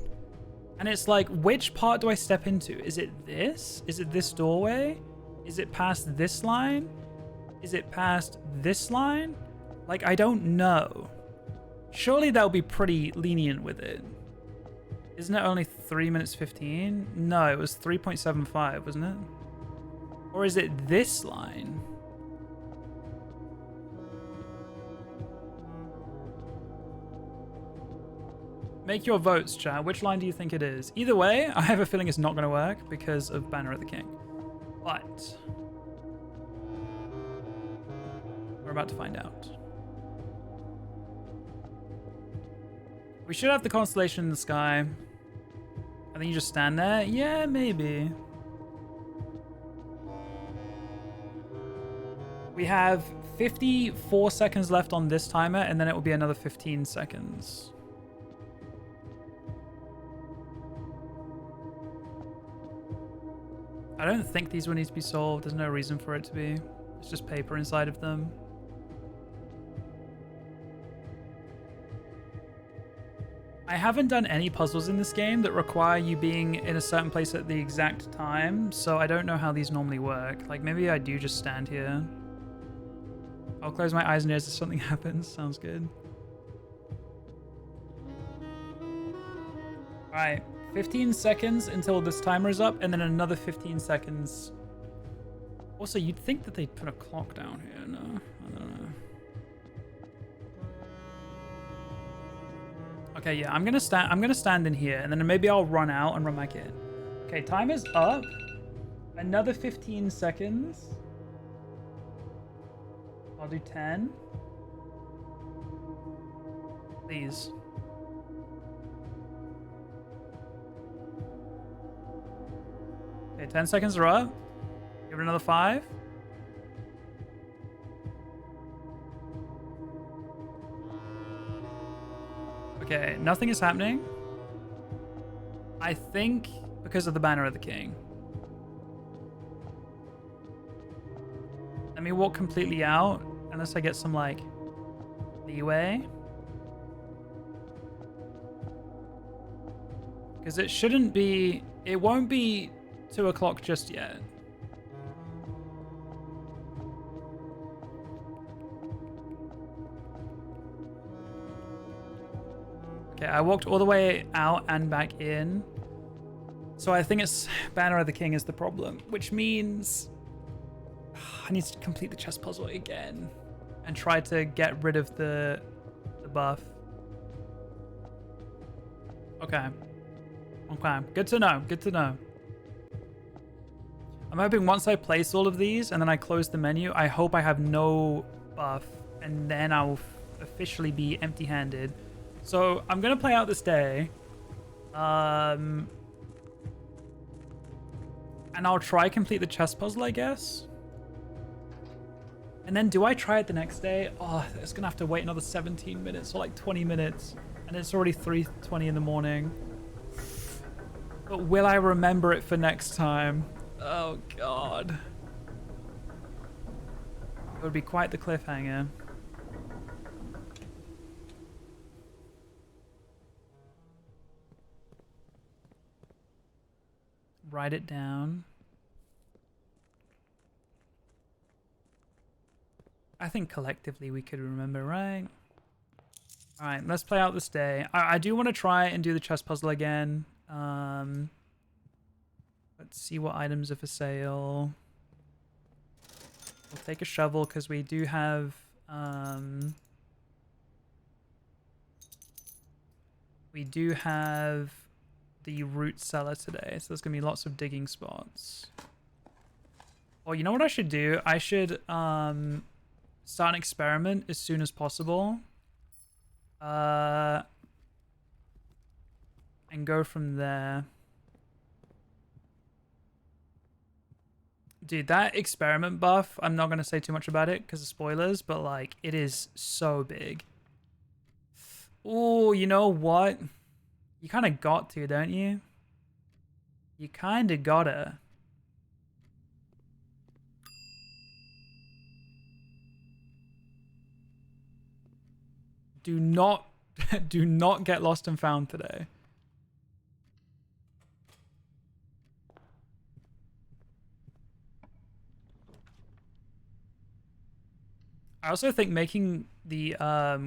And it's like, which part do I step into? Is it this? Is it this doorway? Is it past this line? Is it past this line? Like, I don't know. Surely they'll be pretty lenient with it. Isn't it only 3 minutes 15? No, it was 3.75, wasn't it? Or is it this line? Make your votes, chat. Which line do you think it is? Either way, I have a feeling it's not going to work because of Banner of the King. But we're about to find out. We should have the constellation in the sky. I think you just stand there. Yeah, maybe. We have 54 seconds left on this timer, and then it will be another 15 seconds. I don't think these will need to be solved. There's no reason for it to be. It's just paper inside of them. I haven't done any puzzles in this game that require you being in a certain place at the exact time, so I don't know how these normally work. Like, maybe I do just stand here. I'll close my eyes and ears if something happens. Sounds good. Alright, 15 seconds until this timer is up, and then another 15 seconds. Also, you'd think that they'd put a clock down here. No, I don't know. Okay, yeah, I'm gonna stand in here, and then maybe I'll run out and run back in. Okay, timer's up. Another 15 seconds. I'll do 10. Please. Okay, 10 seconds are up. Give it another 5. Okay, nothing is happening. I think because of the Banner of the King. Let me walk completely out, unless I get some, like, leeway. Because it shouldn't be... It won't be 2 o'clock just yet. Okay, I walked all the way out and back in. So I think it's Banner of the King is the problem, which means I need to complete the chess puzzle again and try to get rid of the buff. Okay. Okay, good to know, good to know. I'm hoping once I place all of these and then I close the menu, I hope I have no buff, and then I'll officially be empty-handed. So I'm gonna play out this day, and I'll try complete the chess puzzle, I guess. And then do I try it the next day? Oh, it's gonna have to wait another 17 minutes or like 20 minutes, and it's already 3:20 in the morning. But will I remember it for next time? Oh God, it would be quite the cliffhanger. Write it down. I think collectively we could remember, right? All right, let's play out this day. I do want to try and do the chess puzzle again. Let's see what items are for sale. We'll take a shovel because we do have... we do have the root cellar today, so there's gonna be lots of digging spots. Oh, you know what I should do? I should start an experiment as soon as possible, and go from there. Dude, that experiment buff, I'm not going to say too much about it because of spoilers, but like, it is so big. Oh, you know what? You kind of got to, don't you? You kind of gotta. Do not, do not get lost and found today. I also think making the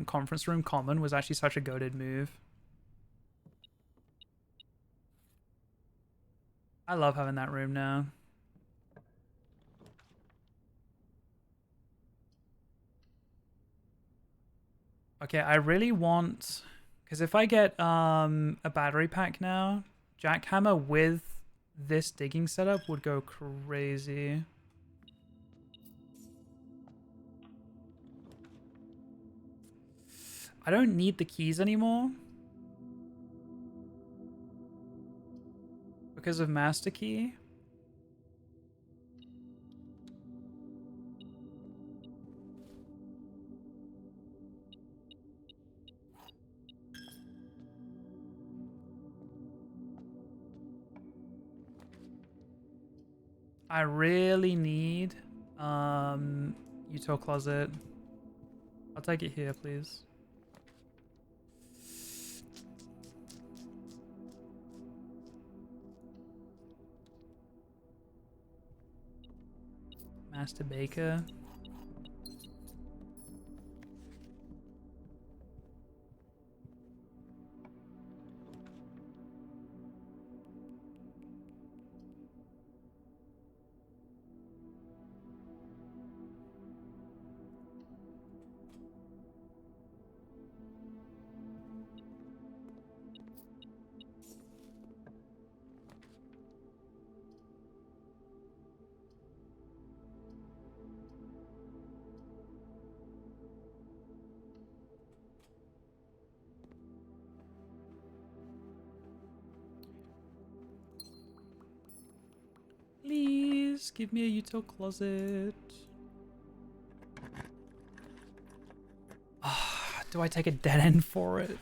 conference room common was actually such a goated move. I love having that room now. Okay, I really want... Because if I get a battery pack now, jackhammer with this digging setup would go crazy. I don't need the keys anymore because of master key. I really need util closet. I'll take it here, please. Master baker. Please give me a util closet. Do I take a dead end for it?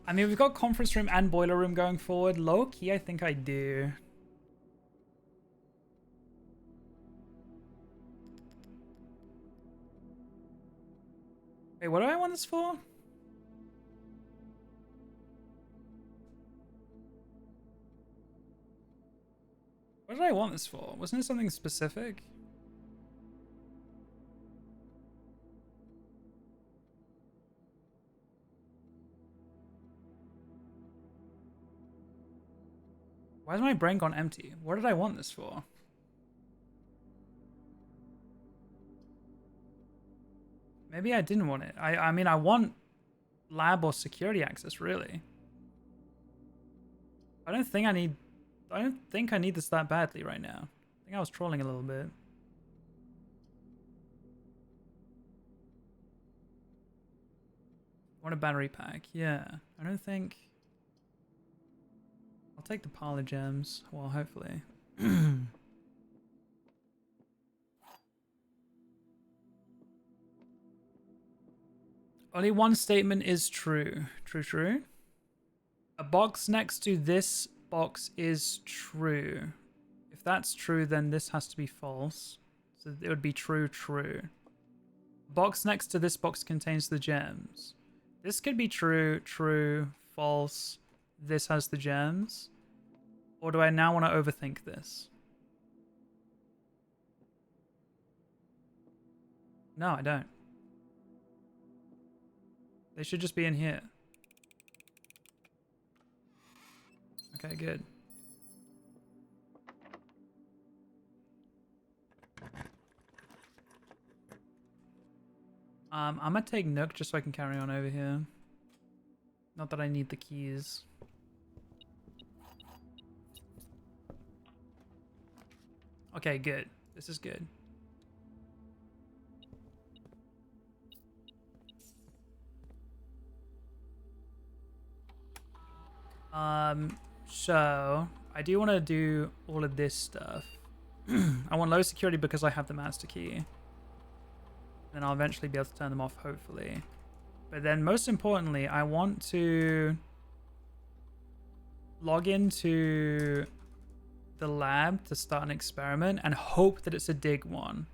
I mean, we've got conference room and boiler room going forward. Low key, I think I do. Wait, what do I want this for? What did I want this for? Wasn't it something specific? Why has my brain gone empty? What did I want this for? Maybe I didn't want it. I mean, I want lab or security access, really. I don't think I need this that badly right now. I think I was trolling a little bit. I want a battery pack. Yeah. I don't think... I'll take the parlor gems. Well, hopefully. Only one statement is true. True. A box next to this box is true. If that's true, then this has to be false. So it would be true. Box next to this box contains the gems. This could be true, false. This has the gems. Or do I now want to overthink this? No, I don't. They should just be in here. Okay, good. I'm gonna take Nook just so I can carry on over here. Not that I need the keys. Okay, good. This is good. So I do want to do all of this stuff. I want low security because I have the master key. Then I'll eventually be able to turn them off, hopefully. But then most importantly, I want to log into the lab to start an experiment and hope that it's a dig one.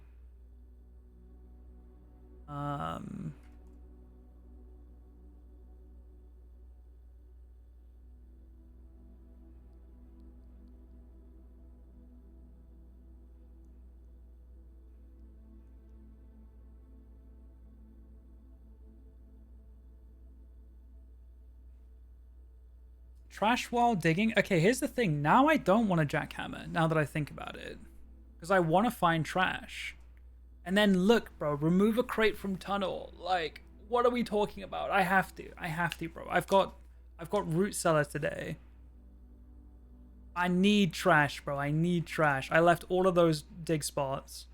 Trash while digging. Okay, here's the thing. Now I don't want a jackhammer, now that I think about it. Because I want to find trash. And then look, bro, remove a crate from tunnel. Like, what are we talking about? I have to, bro. I've got root cellar today. I need trash, bro. I need trash. I left all of those dig spots.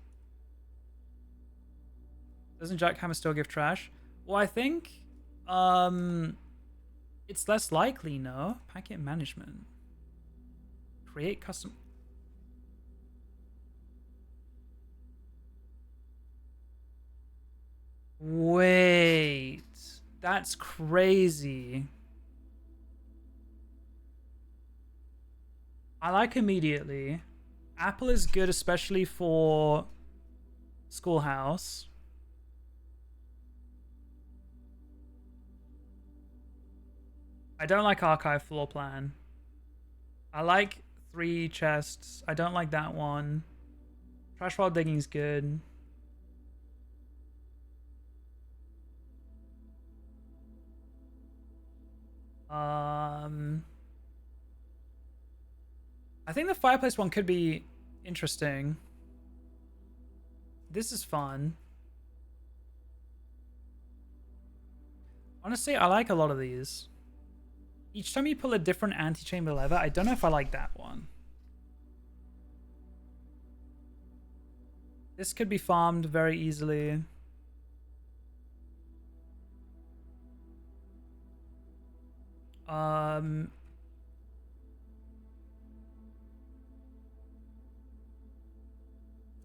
Doesn't jackhammer still give trash? Well, I think it's less likely, no? Packet management. Create custom. Wait. That's crazy. I like immediately. Apple is good, especially for schoolhouse. I don't like archive floor plan. I like 3 chests. I don't like that one. Trash while digging is good. I think the fireplace one could be interesting. This is fun. Honestly, I like a lot of these. Each time you pull a different anti-chamber lever, I don't know if I like that one. This could be farmed very easily.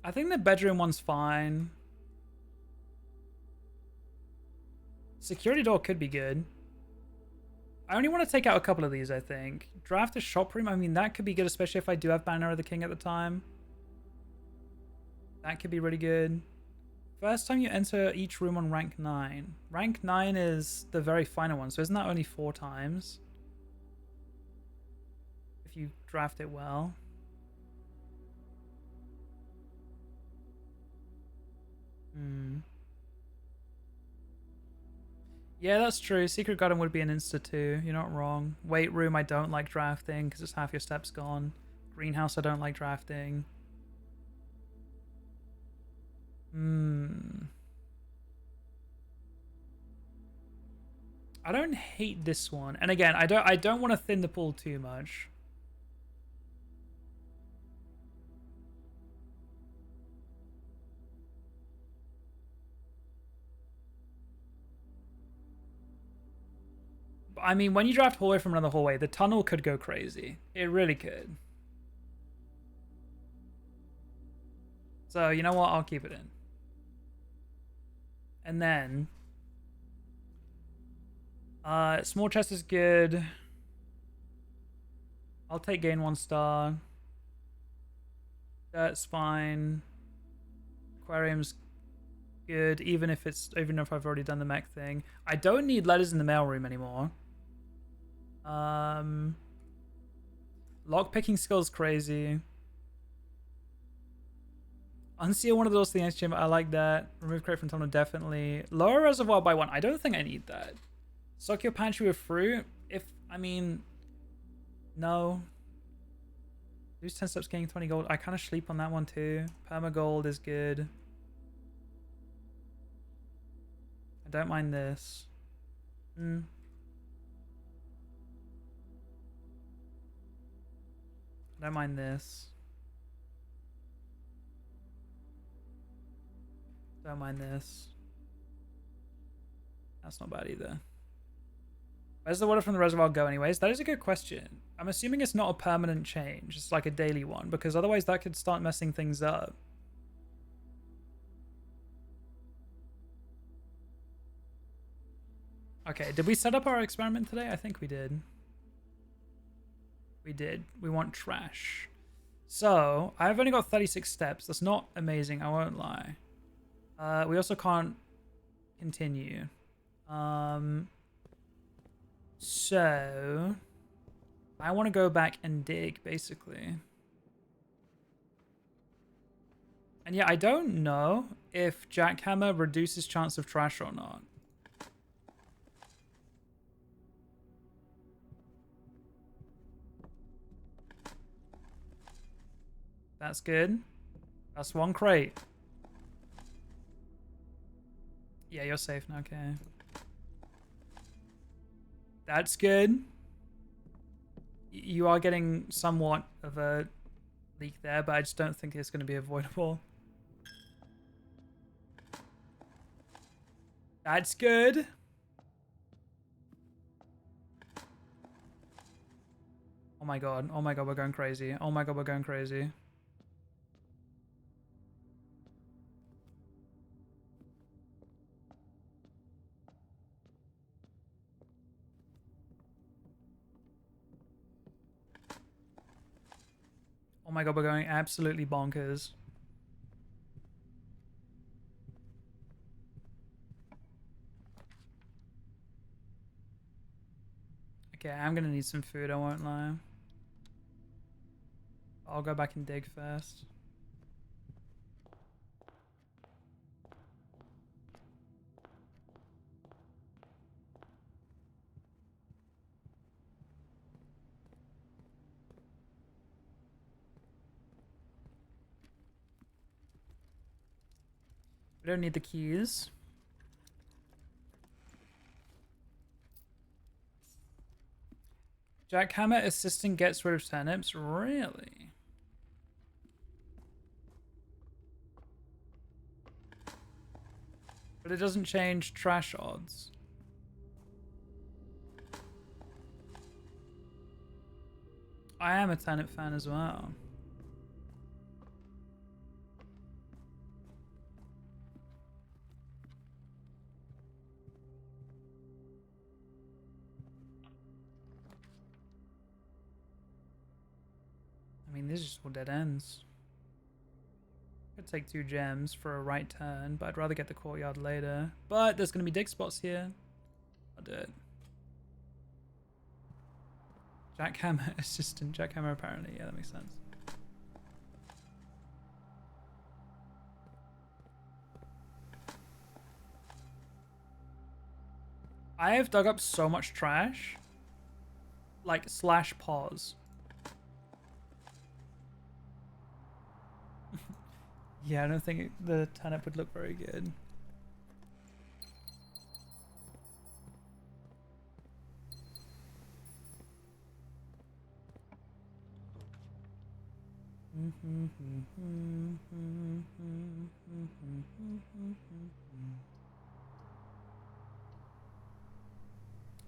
I think the bedroom one's fine. Security door could be good. I only want to take out a couple of these, I think. Draft a shop room. I mean, that could be good, especially if I do have Banner of the King at the time. That could be really good. First time you enter each room on rank 9. Rank 9 is the very final one, so isn't that only 4 times? If you draft it well. Yeah, that's true. Secret Garden would be an insta too. You're not wrong. Weight room, I don't like drafting because it's half your steps gone. Greenhouse, I don't like drafting. I don't hate this one. And again, I don't want to thin the pool too much. I mean, when you draft hallway from another hallway, the tunnel could go crazy. It really could. So, you know what? I'll keep it in. And then... small chest is good. I'll take gain 1 star. That's fine. Aquarium's good, even if I've already done the mech thing. I don't need letters in the mailroom anymore. Lockpicking skill's crazy. Unseal one of those things, chamber. I like that. Remove crate from tunnel, definitely. Lower reservoir by 1. I don't think I need that. Stock your pantry with fruit. I mean, no. Lose 10 steps, gaining 20 gold. I kind of sleep on that one too. Perma gold is good. I don't mind this. I don't mind this. Don't mind this. That's not bad either. Where's the water from the reservoir go anyways? That is a good question. I'm assuming it's not a permanent change. It's like a daily one, because otherwise that could start messing things up. Okay, did we set up our experiment today? I think we did. We did. We want trash. So, I've only got 36 steps. That's not amazing, I won't lie. We also can't continue. So, I want to go back and dig, basically. And yeah, I don't know if jackhammer reduces chance of trash or not. That's good. That's one crate. Yeah, you're safe now, okay. That's good. You are getting somewhat of a leak there, but I just don't think it's going to be avoidable. That's good. Oh my god, we're going crazy. Oh my god, we're going crazy. Oh my god, we're going absolutely bonkers. Okay, I'm gonna need some food, I won't lie. I'll go back and dig first. We don't need the keys. Jackhammer assistant gets rid of turnips? Really? But it doesn't change trash odds. I am a turnip fan as well. I mean, these are just all dead ends. Could take 2 gems for a right turn, but I'd rather get the courtyard later. But there's going to be dig spots here. I'll do it. Jackhammer assistant. Jackhammer apparently. Yeah, that makes sense. I have dug up so much trash. Like, slash pause. Yeah, I don't think the turnip would look very good.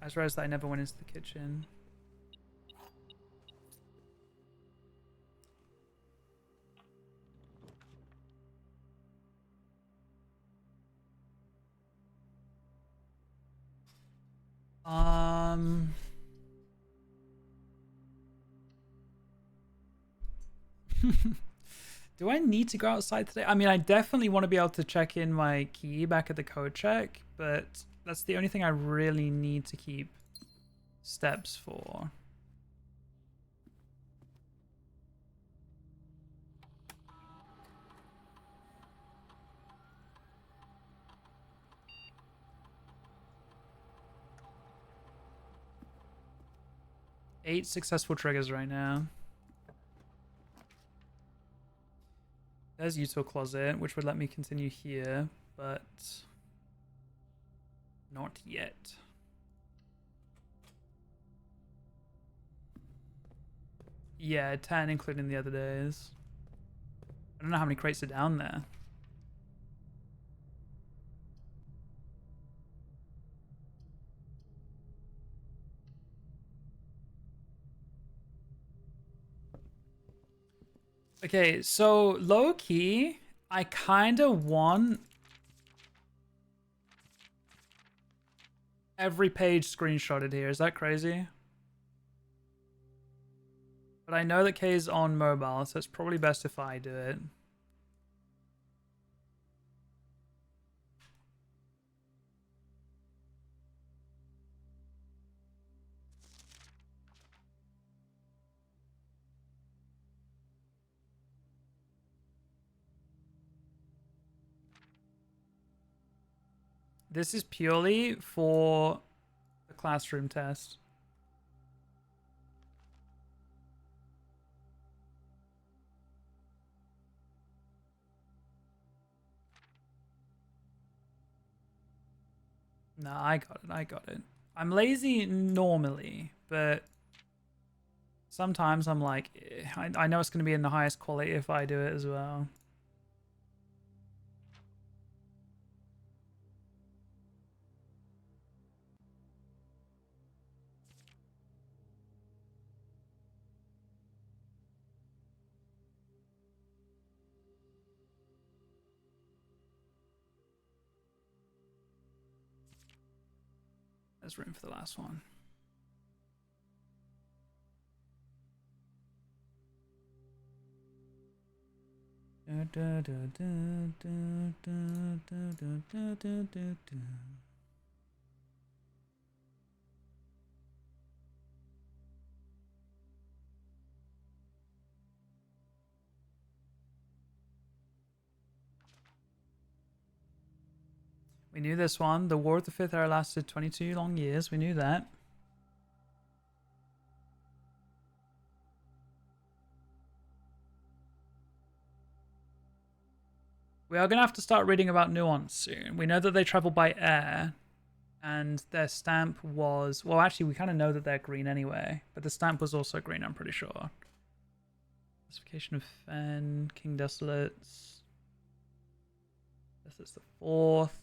I just realized that I never went into the kitchen. Do I need to go outside today? I mean, I definitely want to be able to check in my key back at the code check, but that's the only thing I really need to keep steps for. Eight successful triggers right now. There's util closet, which would let me continue here, but not yet. Yeah, 10 including the other days. I don't know how many crates are down there. Okay, so low key, I kind of want every page screenshotted here. Is that crazy? But I know that K is on mobile, so it's probably best if I do it. This is purely for the classroom test. No, I got it. I got it. I'm lazy normally, but sometimes I'm like, I know it's going to be in the highest quality if I do it as well. There's room for the last one. We knew this one. The War of the Fifth Era lasted 22 long years. We knew that. We are going to have to start reading about Nuance soon. We know that they travel by air, and their stamp was... Well, actually, we kind of know that they're green anyway, but the stamp was also green, I'm pretty sure. Classification of Fen, King Desolates. This is the fourth.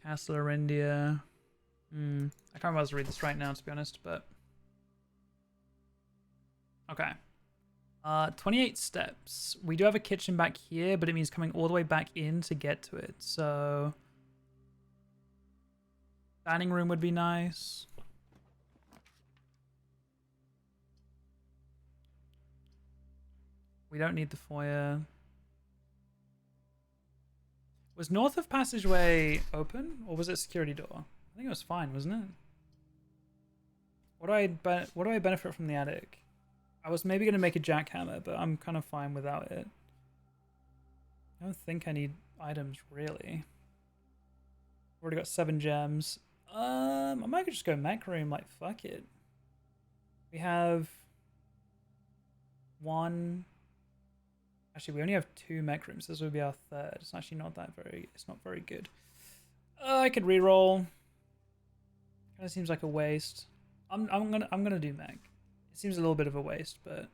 Castle Arindia. I can't remember to read this right now, to be honest, but... Okay. 28 steps. We do have a kitchen back here, but it means coming all the way back in to get to it, so... Dining room would be nice. We don't need the foyer. Was north of passageway open, or was it security door? I think it was fine, wasn't it? What do I benefit from the attic? I was maybe going to make a jackhammer, but I'm kind of fine without it. I don't think I need items, really. Already got 7 gems. I might just go mech room, like, fuck it. We have 1... Actually, we only have 2 mech rooms. This would be our 3rd. It's actually not that very... It's not very good. I could reroll. Kind of seems like a waste. I'm gonna do mech. It seems a little bit of a waste, but...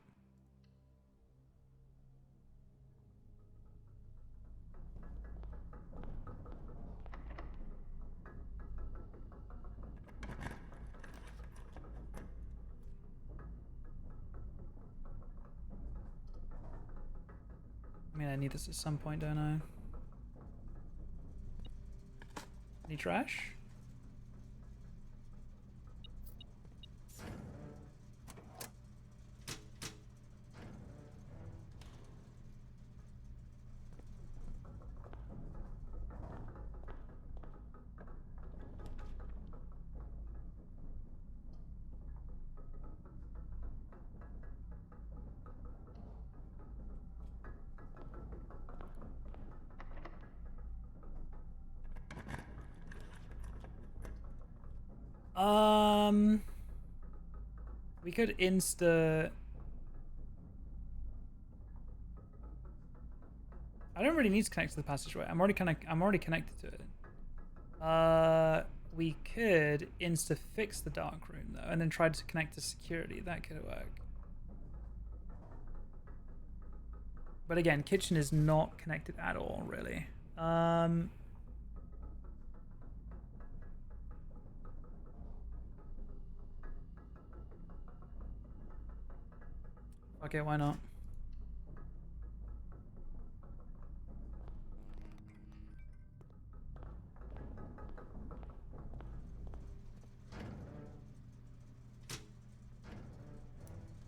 I mean, I need this at some point, don't I? Any trash? We could insta... I don't really need to connect to the passageway. I'm already connected to it. We could insta fix the dark room though, and then try to connect to security. That could work. But again, kitchen is not connected at all, really. Okay, why not?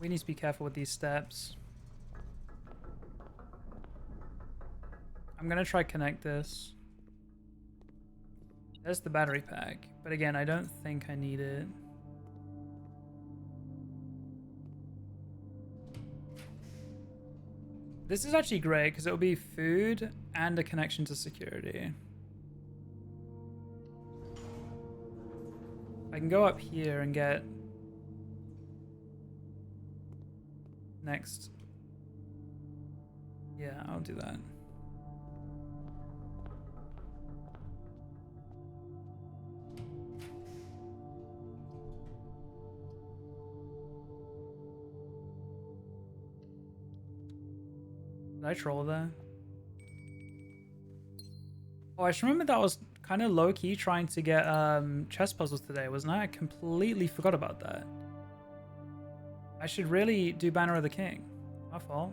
We need to be careful with these steps. I'm gonna try connect this. There's the battery pack, but again, I don't think I need it. This is actually great because it'll be food and a connection to security. I can go up here and get next. Yeah, I'll do that. Did I troll there? Oh, I just remember that I was kind of low-key trying to get chess puzzles today, wasn't I? I completely forgot about that. I should really do Banner of the King. My fault.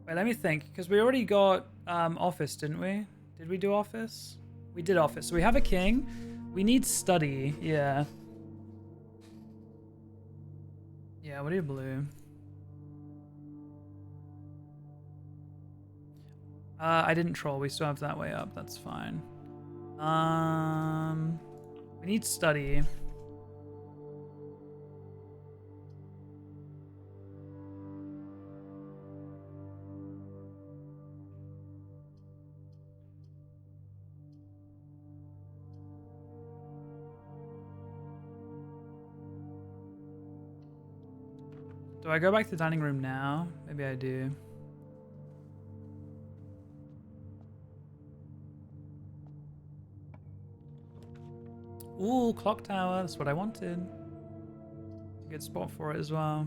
Wait, let me think, because we already got Office, didn't we? Did we do Office? We did Office. So we have a king. We need Study, yeah. Yeah, what do you blue? I didn't troll. We still have that way up. That's fine. We need Study. Do I go back to the dining room now? Maybe I do. Ooh, clock tower. That's what I wanted. A good spot for it as well.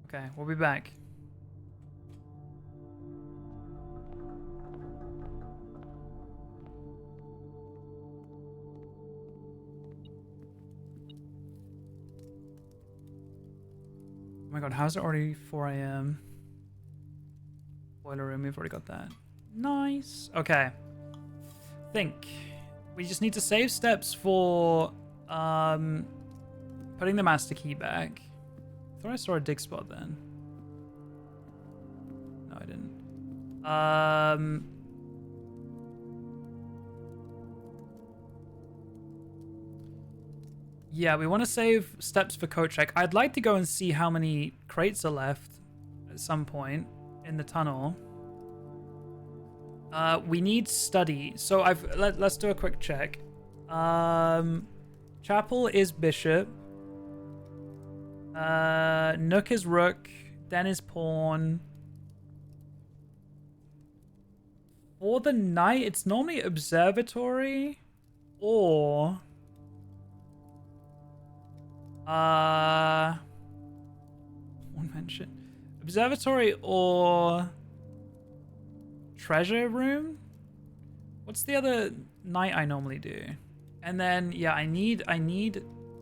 Okay, we'll be back. Oh my god, how's it already 4 a.m.? Boiler room, we've already got that. Nice. Okay. Think. We just need to save steps for putting the master key back. I thought I saw a dig spot then. No, I didn't. Yeah, we want to save steps for code check. I'd like to go and see how many crates are left at some point in the tunnel. We need Study. So let's do a quick check. Chapel is bishop. Nook is rook. Den is pawn. For the knight, it's normally observatory or one mention. Observatory or treasure room? What's the other night I normally do? And then yeah, I need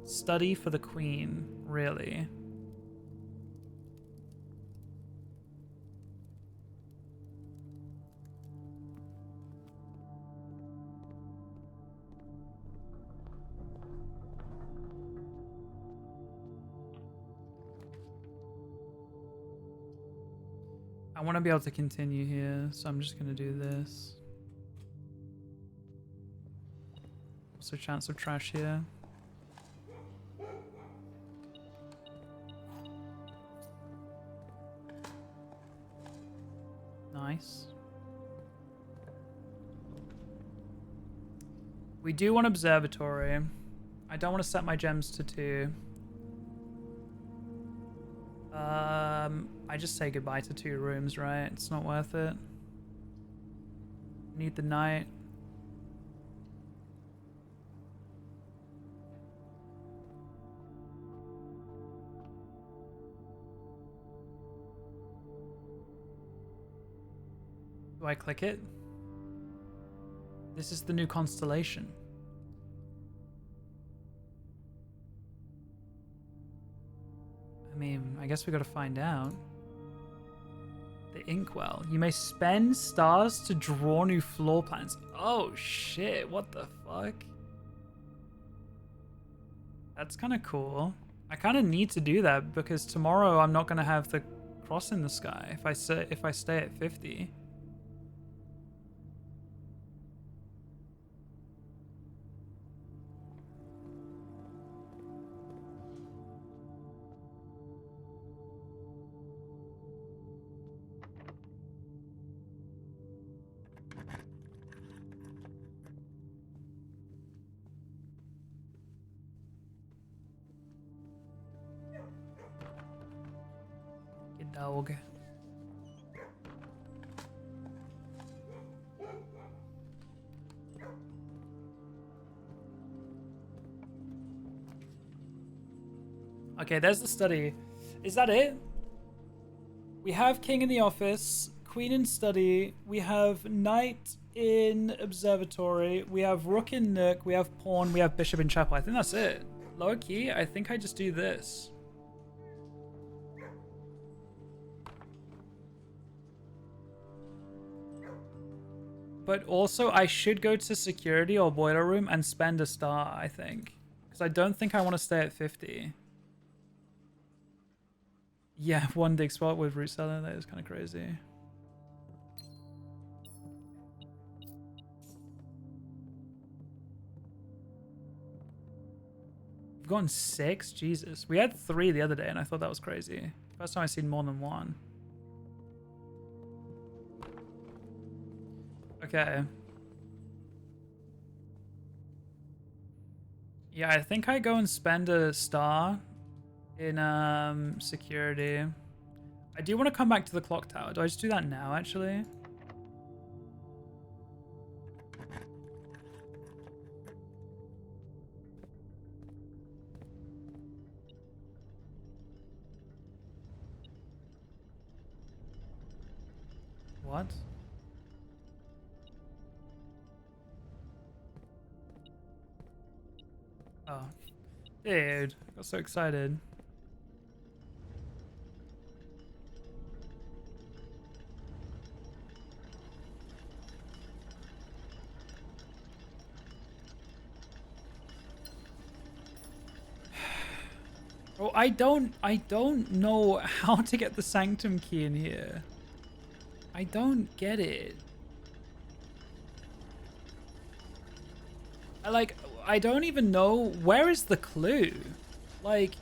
Study for the queen, really. I want to be able to continue here, so I'm just going to do this. Also chance of trash here. Nice. We do want observatory. I don't want to set my gems to 2. I just say goodbye to 2 rooms, right? It's not worth it. Need the knight. Do I click it? This is the new constellation. I mean, I guess we gotta find out. The inkwell. You may spend stars to draw new floor plans. Oh shit, what the fuck? That's kind of cool. I kind of need to do that because tomorrow I'm not gonna have the cross in the sky if I stay at 50. Good dog. Okay, there's the study. Is that it? We have king in the office, queen in study, we have knight in observatory, we have rook in nook, we have pawn, we have bishop in chapel. I think that's it. Lower key, I think I just do this. But also, I should go to security or boiler room and spend a star, I think. Because I don't think I want to stay at 50. Yeah, one dig spot with root cellar, that is kind of crazy. We've gotten 6? Jesus. We had 3 the other day and I thought that was crazy. First time I've seen more than 1. Okay. Yeah, I think I go and spend a star in security. I do want to come back to the clock tower. Do I just do that now, actually? What? Oh. Dude, I got so excited. Oh, I don't know how to get the sanctum key in here. I don't get it. I don't even know where is the clue. Like,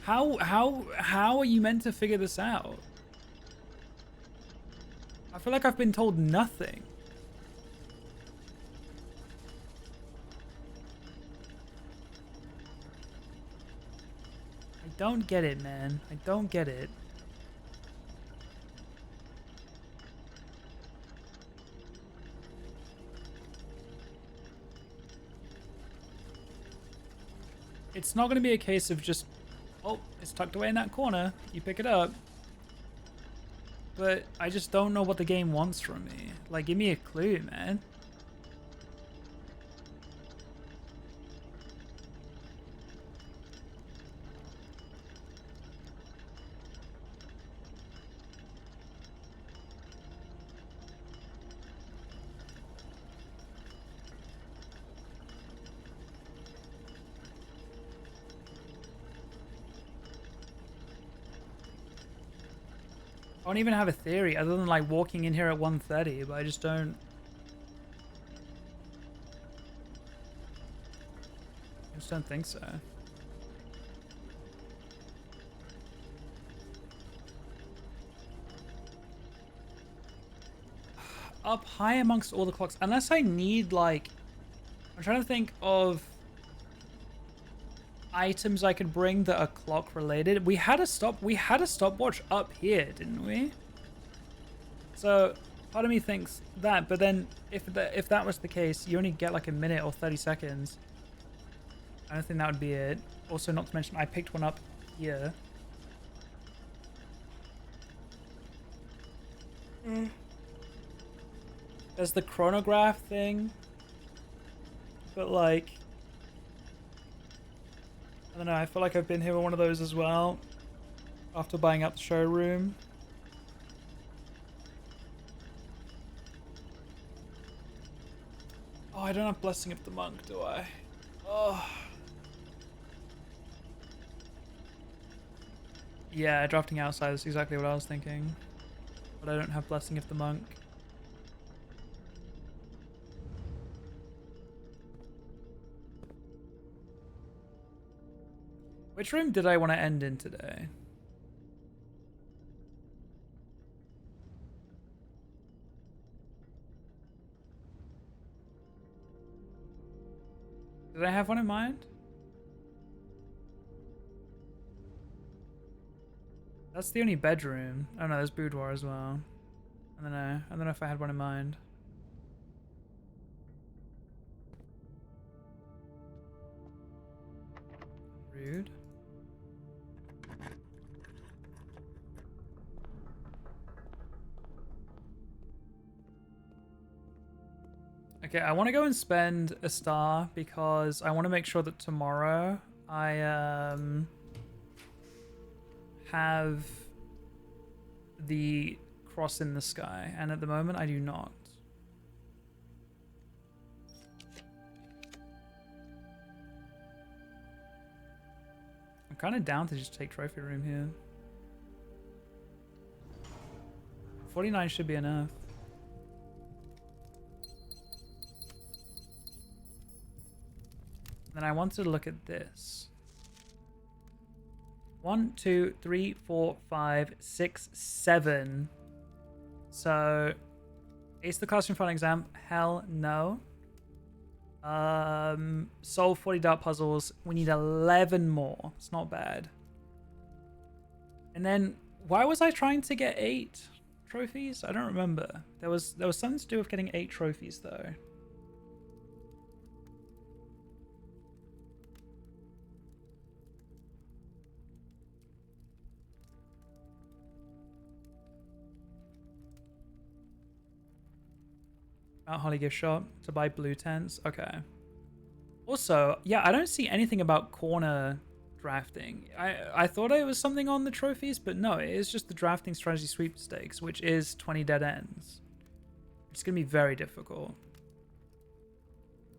how are you meant to figure this out? I feel like I've been told nothing. I don't get it, man. I don't get it. It's not going to be a case of just, oh, it's tucked away in that corner. You pick it up. But I just don't know what the game wants from me. Like, give me a clue, man. I don't even have a theory other than like walking in here at 1:30, but I just don't. I just don't think so. Up high amongst all the clocks, unless I need like, I'm trying to think of items I could bring that are clock related. We had a stopwatch up here, didn't we? So part of me thinks that, but then if that was the case, you only get like a minute or 30 seconds. I don't think that would be it. Also, not to mention, I picked one up here. There's the chronograph thing. But like, I don't know, I feel like I've been here with one of those as well. After buying out the showroom. Oh, I don't have Blessing of the Monk, do I? Oh. Yeah, drafting outside is exactly what I was thinking. But I don't have Blessing of the Monk. Which room did I want to end in today? Did I have one in mind? That's the only bedroom. Oh no, there's boudoir as well. I don't know. I don't know if I had one in mind. Rude. Okay, I want to go and spend a star because I want to make sure that tomorrow I have the cross in the sky, and at the moment I do not. I'm kind of down to just take trophy room here. 49 should be enough. Then I wanted to look at this. 1, 2, 3, 4, 5, 6, 7. So, ace the classroom final exam? Hell no. Solve 40 dart puzzles. We need 11 more. It's not bad. And then, why was I trying to get 8 trophies? I don't remember. There was something to do with getting 8 trophies though. Mount Holly gift shop to buy blue tents. Okay. Also, yeah, I don't see anything about corner drafting. I thought it was something on the trophies, but no, it is just the drafting strategy sweepstakes, which is 20 dead ends. It's going to be very difficult.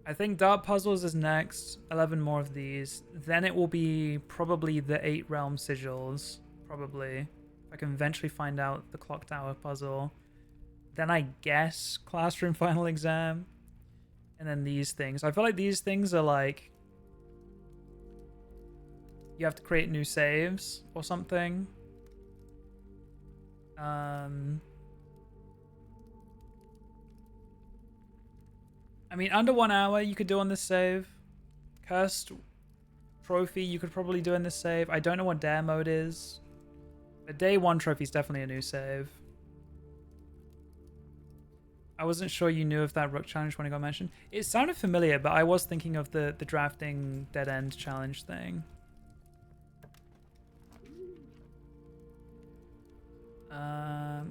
I think dart puzzles is next. 11 more of these. Then it will be probably the 8 realm sigils. Probably. I can eventually find out the clock tower puzzle. Then I guess classroom final exam. And then these things. I feel like these things are like... You have to create new saves or something. I mean, under 1 hour you could do on this save. Cursed trophy you could probably do in this save. I don't know what dare mode is. But day 1 trophy is definitely a new save. I wasn't sure you knew of that Rook challenge when it got mentioned. It sounded familiar, but I was thinking of the drafting dead end challenge thing.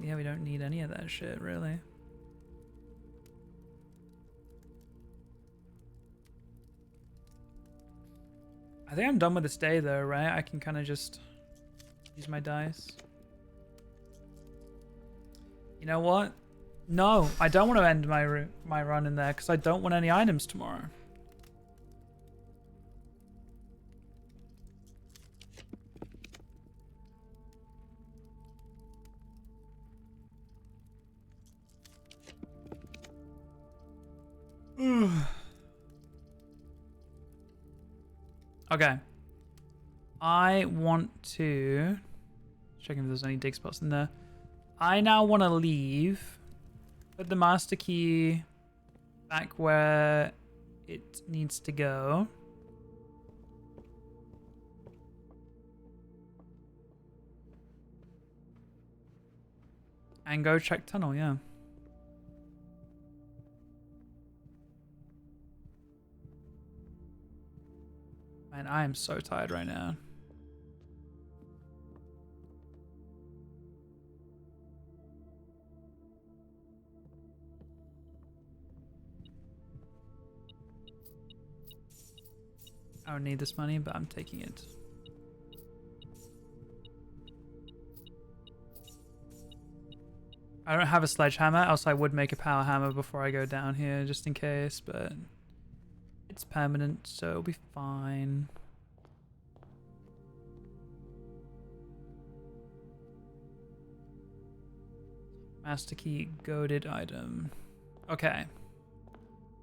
Yeah, we don't need any of that shit, really. I think I'm done with this day, though, right? I can kind of just use my dice. You know what? No, I don't want to end my run in there because I don't want any items tomorrow. Okay. I want to... Checking if there's any dig spots in there. I now want to leave. Put the master key back where it needs to go. And go check tunnel, yeah. Man, I am so tired right now. I don't need this money, but I'm taking it. I don't have a sledgehammer, else I would make a power hammer before I go down here, just in case, but it's permanent, so it'll be fine. Master key, goaded item. Okay.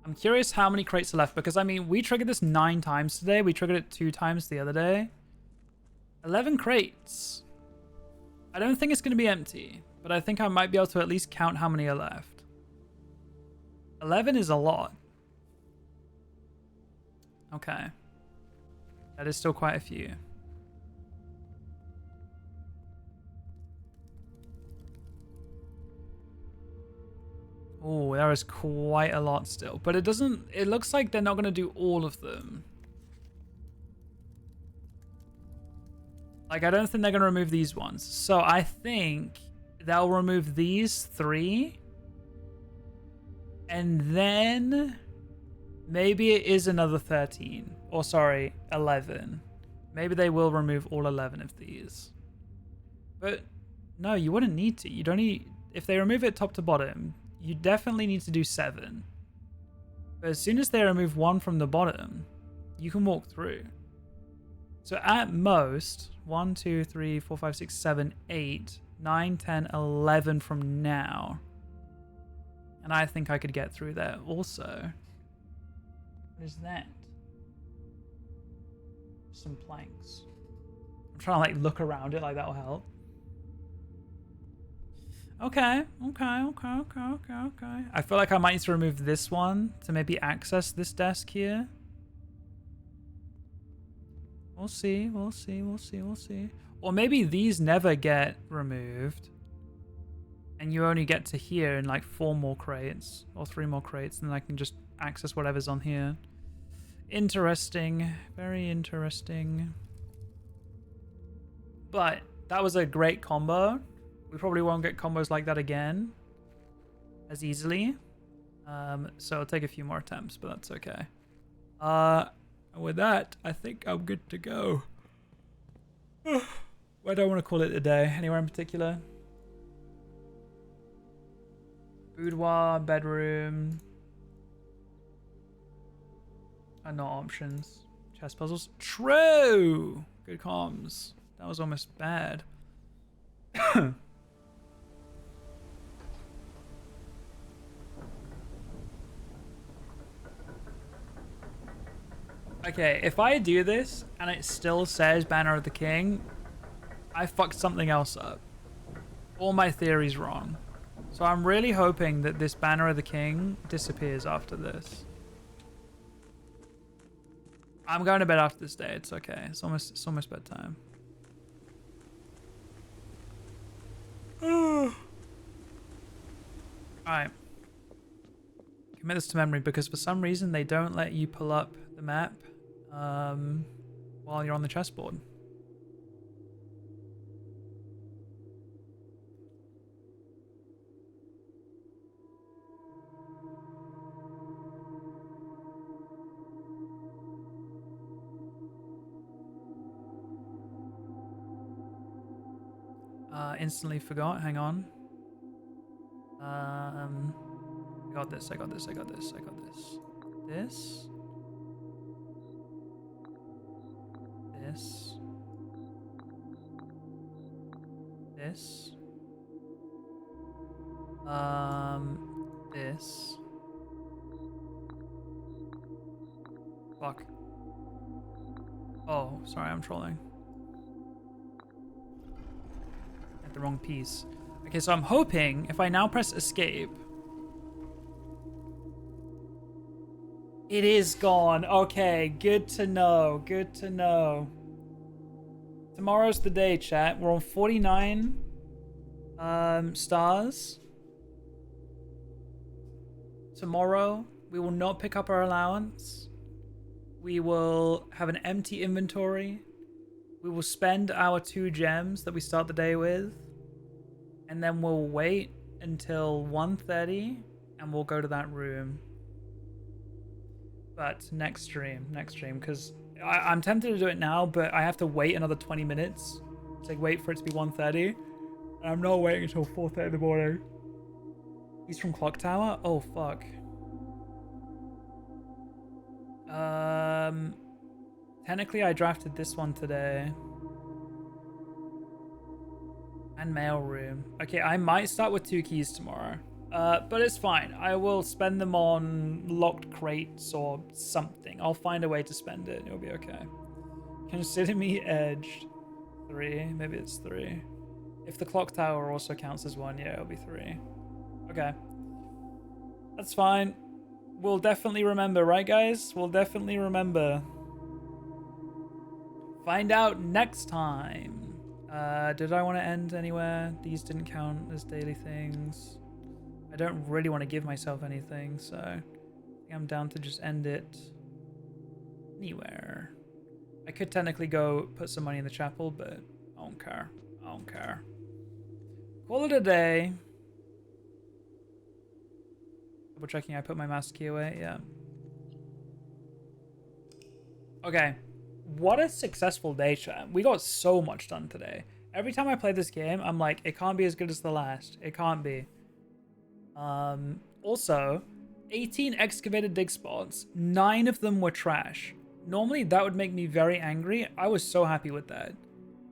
I'm curious how many crates are left, because, I mean, we triggered this 9 times today. We triggered it 2 times the other day. 11 crates. I don't think it's going to be empty, but I think I might be able to at least count how many are left. 11 is a lot. Okay. That is still quite a few. Oh, there is quite a lot still. But it doesn't... It looks like they're not going to do all of them. Like, I don't think they're going to remove these ones. So I think they'll remove these 3. And then... maybe it is another 13. Or, sorry, 11. Maybe they will remove all 11 of these. But, no, you wouldn't need to. You don't need... If they remove it top to bottom... you definitely need to do 7. But as soon as they remove 1 from the bottom, you can walk through. So at most, 1, 2, 3, 4, 5, 6, 7, 8, 9, 10, 11 from now. And I think I could get through there also. What is that? Some planks. I'm trying to like look around it, like that'll help. Okay. I feel like I might need to remove this one to maybe access this desk here. We'll see. Or maybe these never get removed. And you only get to here in like 4 more crates. Or 3 more crates. And then I can just access whatever's on here. Interesting. Very interesting. But that was a great combo. We probably won't get combos like that again as easily. So it'll take a few more attempts, but that's okay. With that, I think I'm good to go. Where do I want to call it a day? Anywhere in particular? Boudoir, bedroom. Are not options. Chess puzzles. True! Good comms. That was almost bad. Okay, if I do this and it still says Banner of the King, I fucked something else up. All my theories wrong. So I'm really hoping that this Banner of the King disappears after this. I'm going to bed after this day. It's okay. It's almost bedtime. Alright. Commit this to memory because for some reason they don't let you pull up the map while you're on the chessboard. Instantly forgot. Hang on. I got this. This. This. Fuck. Oh, sorry, I'm trolling. At the wrong piece. Okay, so I'm hoping if I now press escape. It is gone. Okay, good to know. Good to know. Tomorrow's the day, chat. We're on 49 stars. Tomorrow, we will not pick up our allowance. We will have an empty inventory. We will spend our 2 gems that we start the day with. And then we'll wait until 1:30 and we'll go to that room. But next stream, because I'm tempted to do it now, but I have to wait another 20 minutes. It's like wait for it to be 1:30. And I'm not waiting until 4:30 in the morning. He's from Clock Tower? Oh, fuck. Technically, I drafted this one today. And mailroom. Okay, I might start with 2 keys tomorrow. But it's fine. I will spend them on locked crates or something. I'll find a way to spend it. It'll be okay. Consider me edged. 3. Maybe it's 3. If the clock tower also counts as 1, yeah, it'll be 3. Okay. That's fine. We'll definitely remember, right, guys? We'll definitely remember. Find out next time. Did I want to end anywhere? These didn't count as daily things. I don't really want to give myself anything, so I think I'm down to just end it anywhere. I could technically go put some money in the chapel, but I don't care. I don't care. Call it a day. Double checking I put my master key away. Yeah. Okay. What a successful day, chat. We got so much done today. Every time I play this game, I'm like, it can't be as good as the last. It can't be. Also, 18 excavated dig spots. 9 of them were trash. Normally, that would make me very angry. I was so happy with that.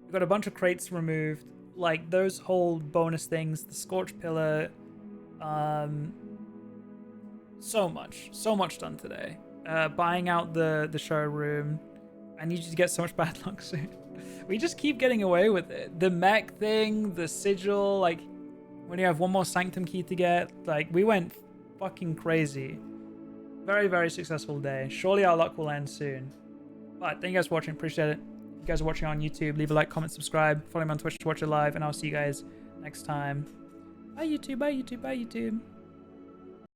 We got a bunch of crates removed. Like, those whole bonus things. The scorch pillar. So much done today. Buying out the showroom. I need you to get so much bad luck soon. We just keep getting away with it. The mech thing, the sigil, like, when you have one more sanctum key to get, like, we went fucking crazy. Very, very successful day. Surely our luck will end soon. But thank you guys for watching. Appreciate it. If you guys are watching on YouTube, leave a like, comment, subscribe. Follow me on Twitch to watch it live, and I'll see you guys next time. Bye, YouTube. Bye, YouTube. Bye, YouTube.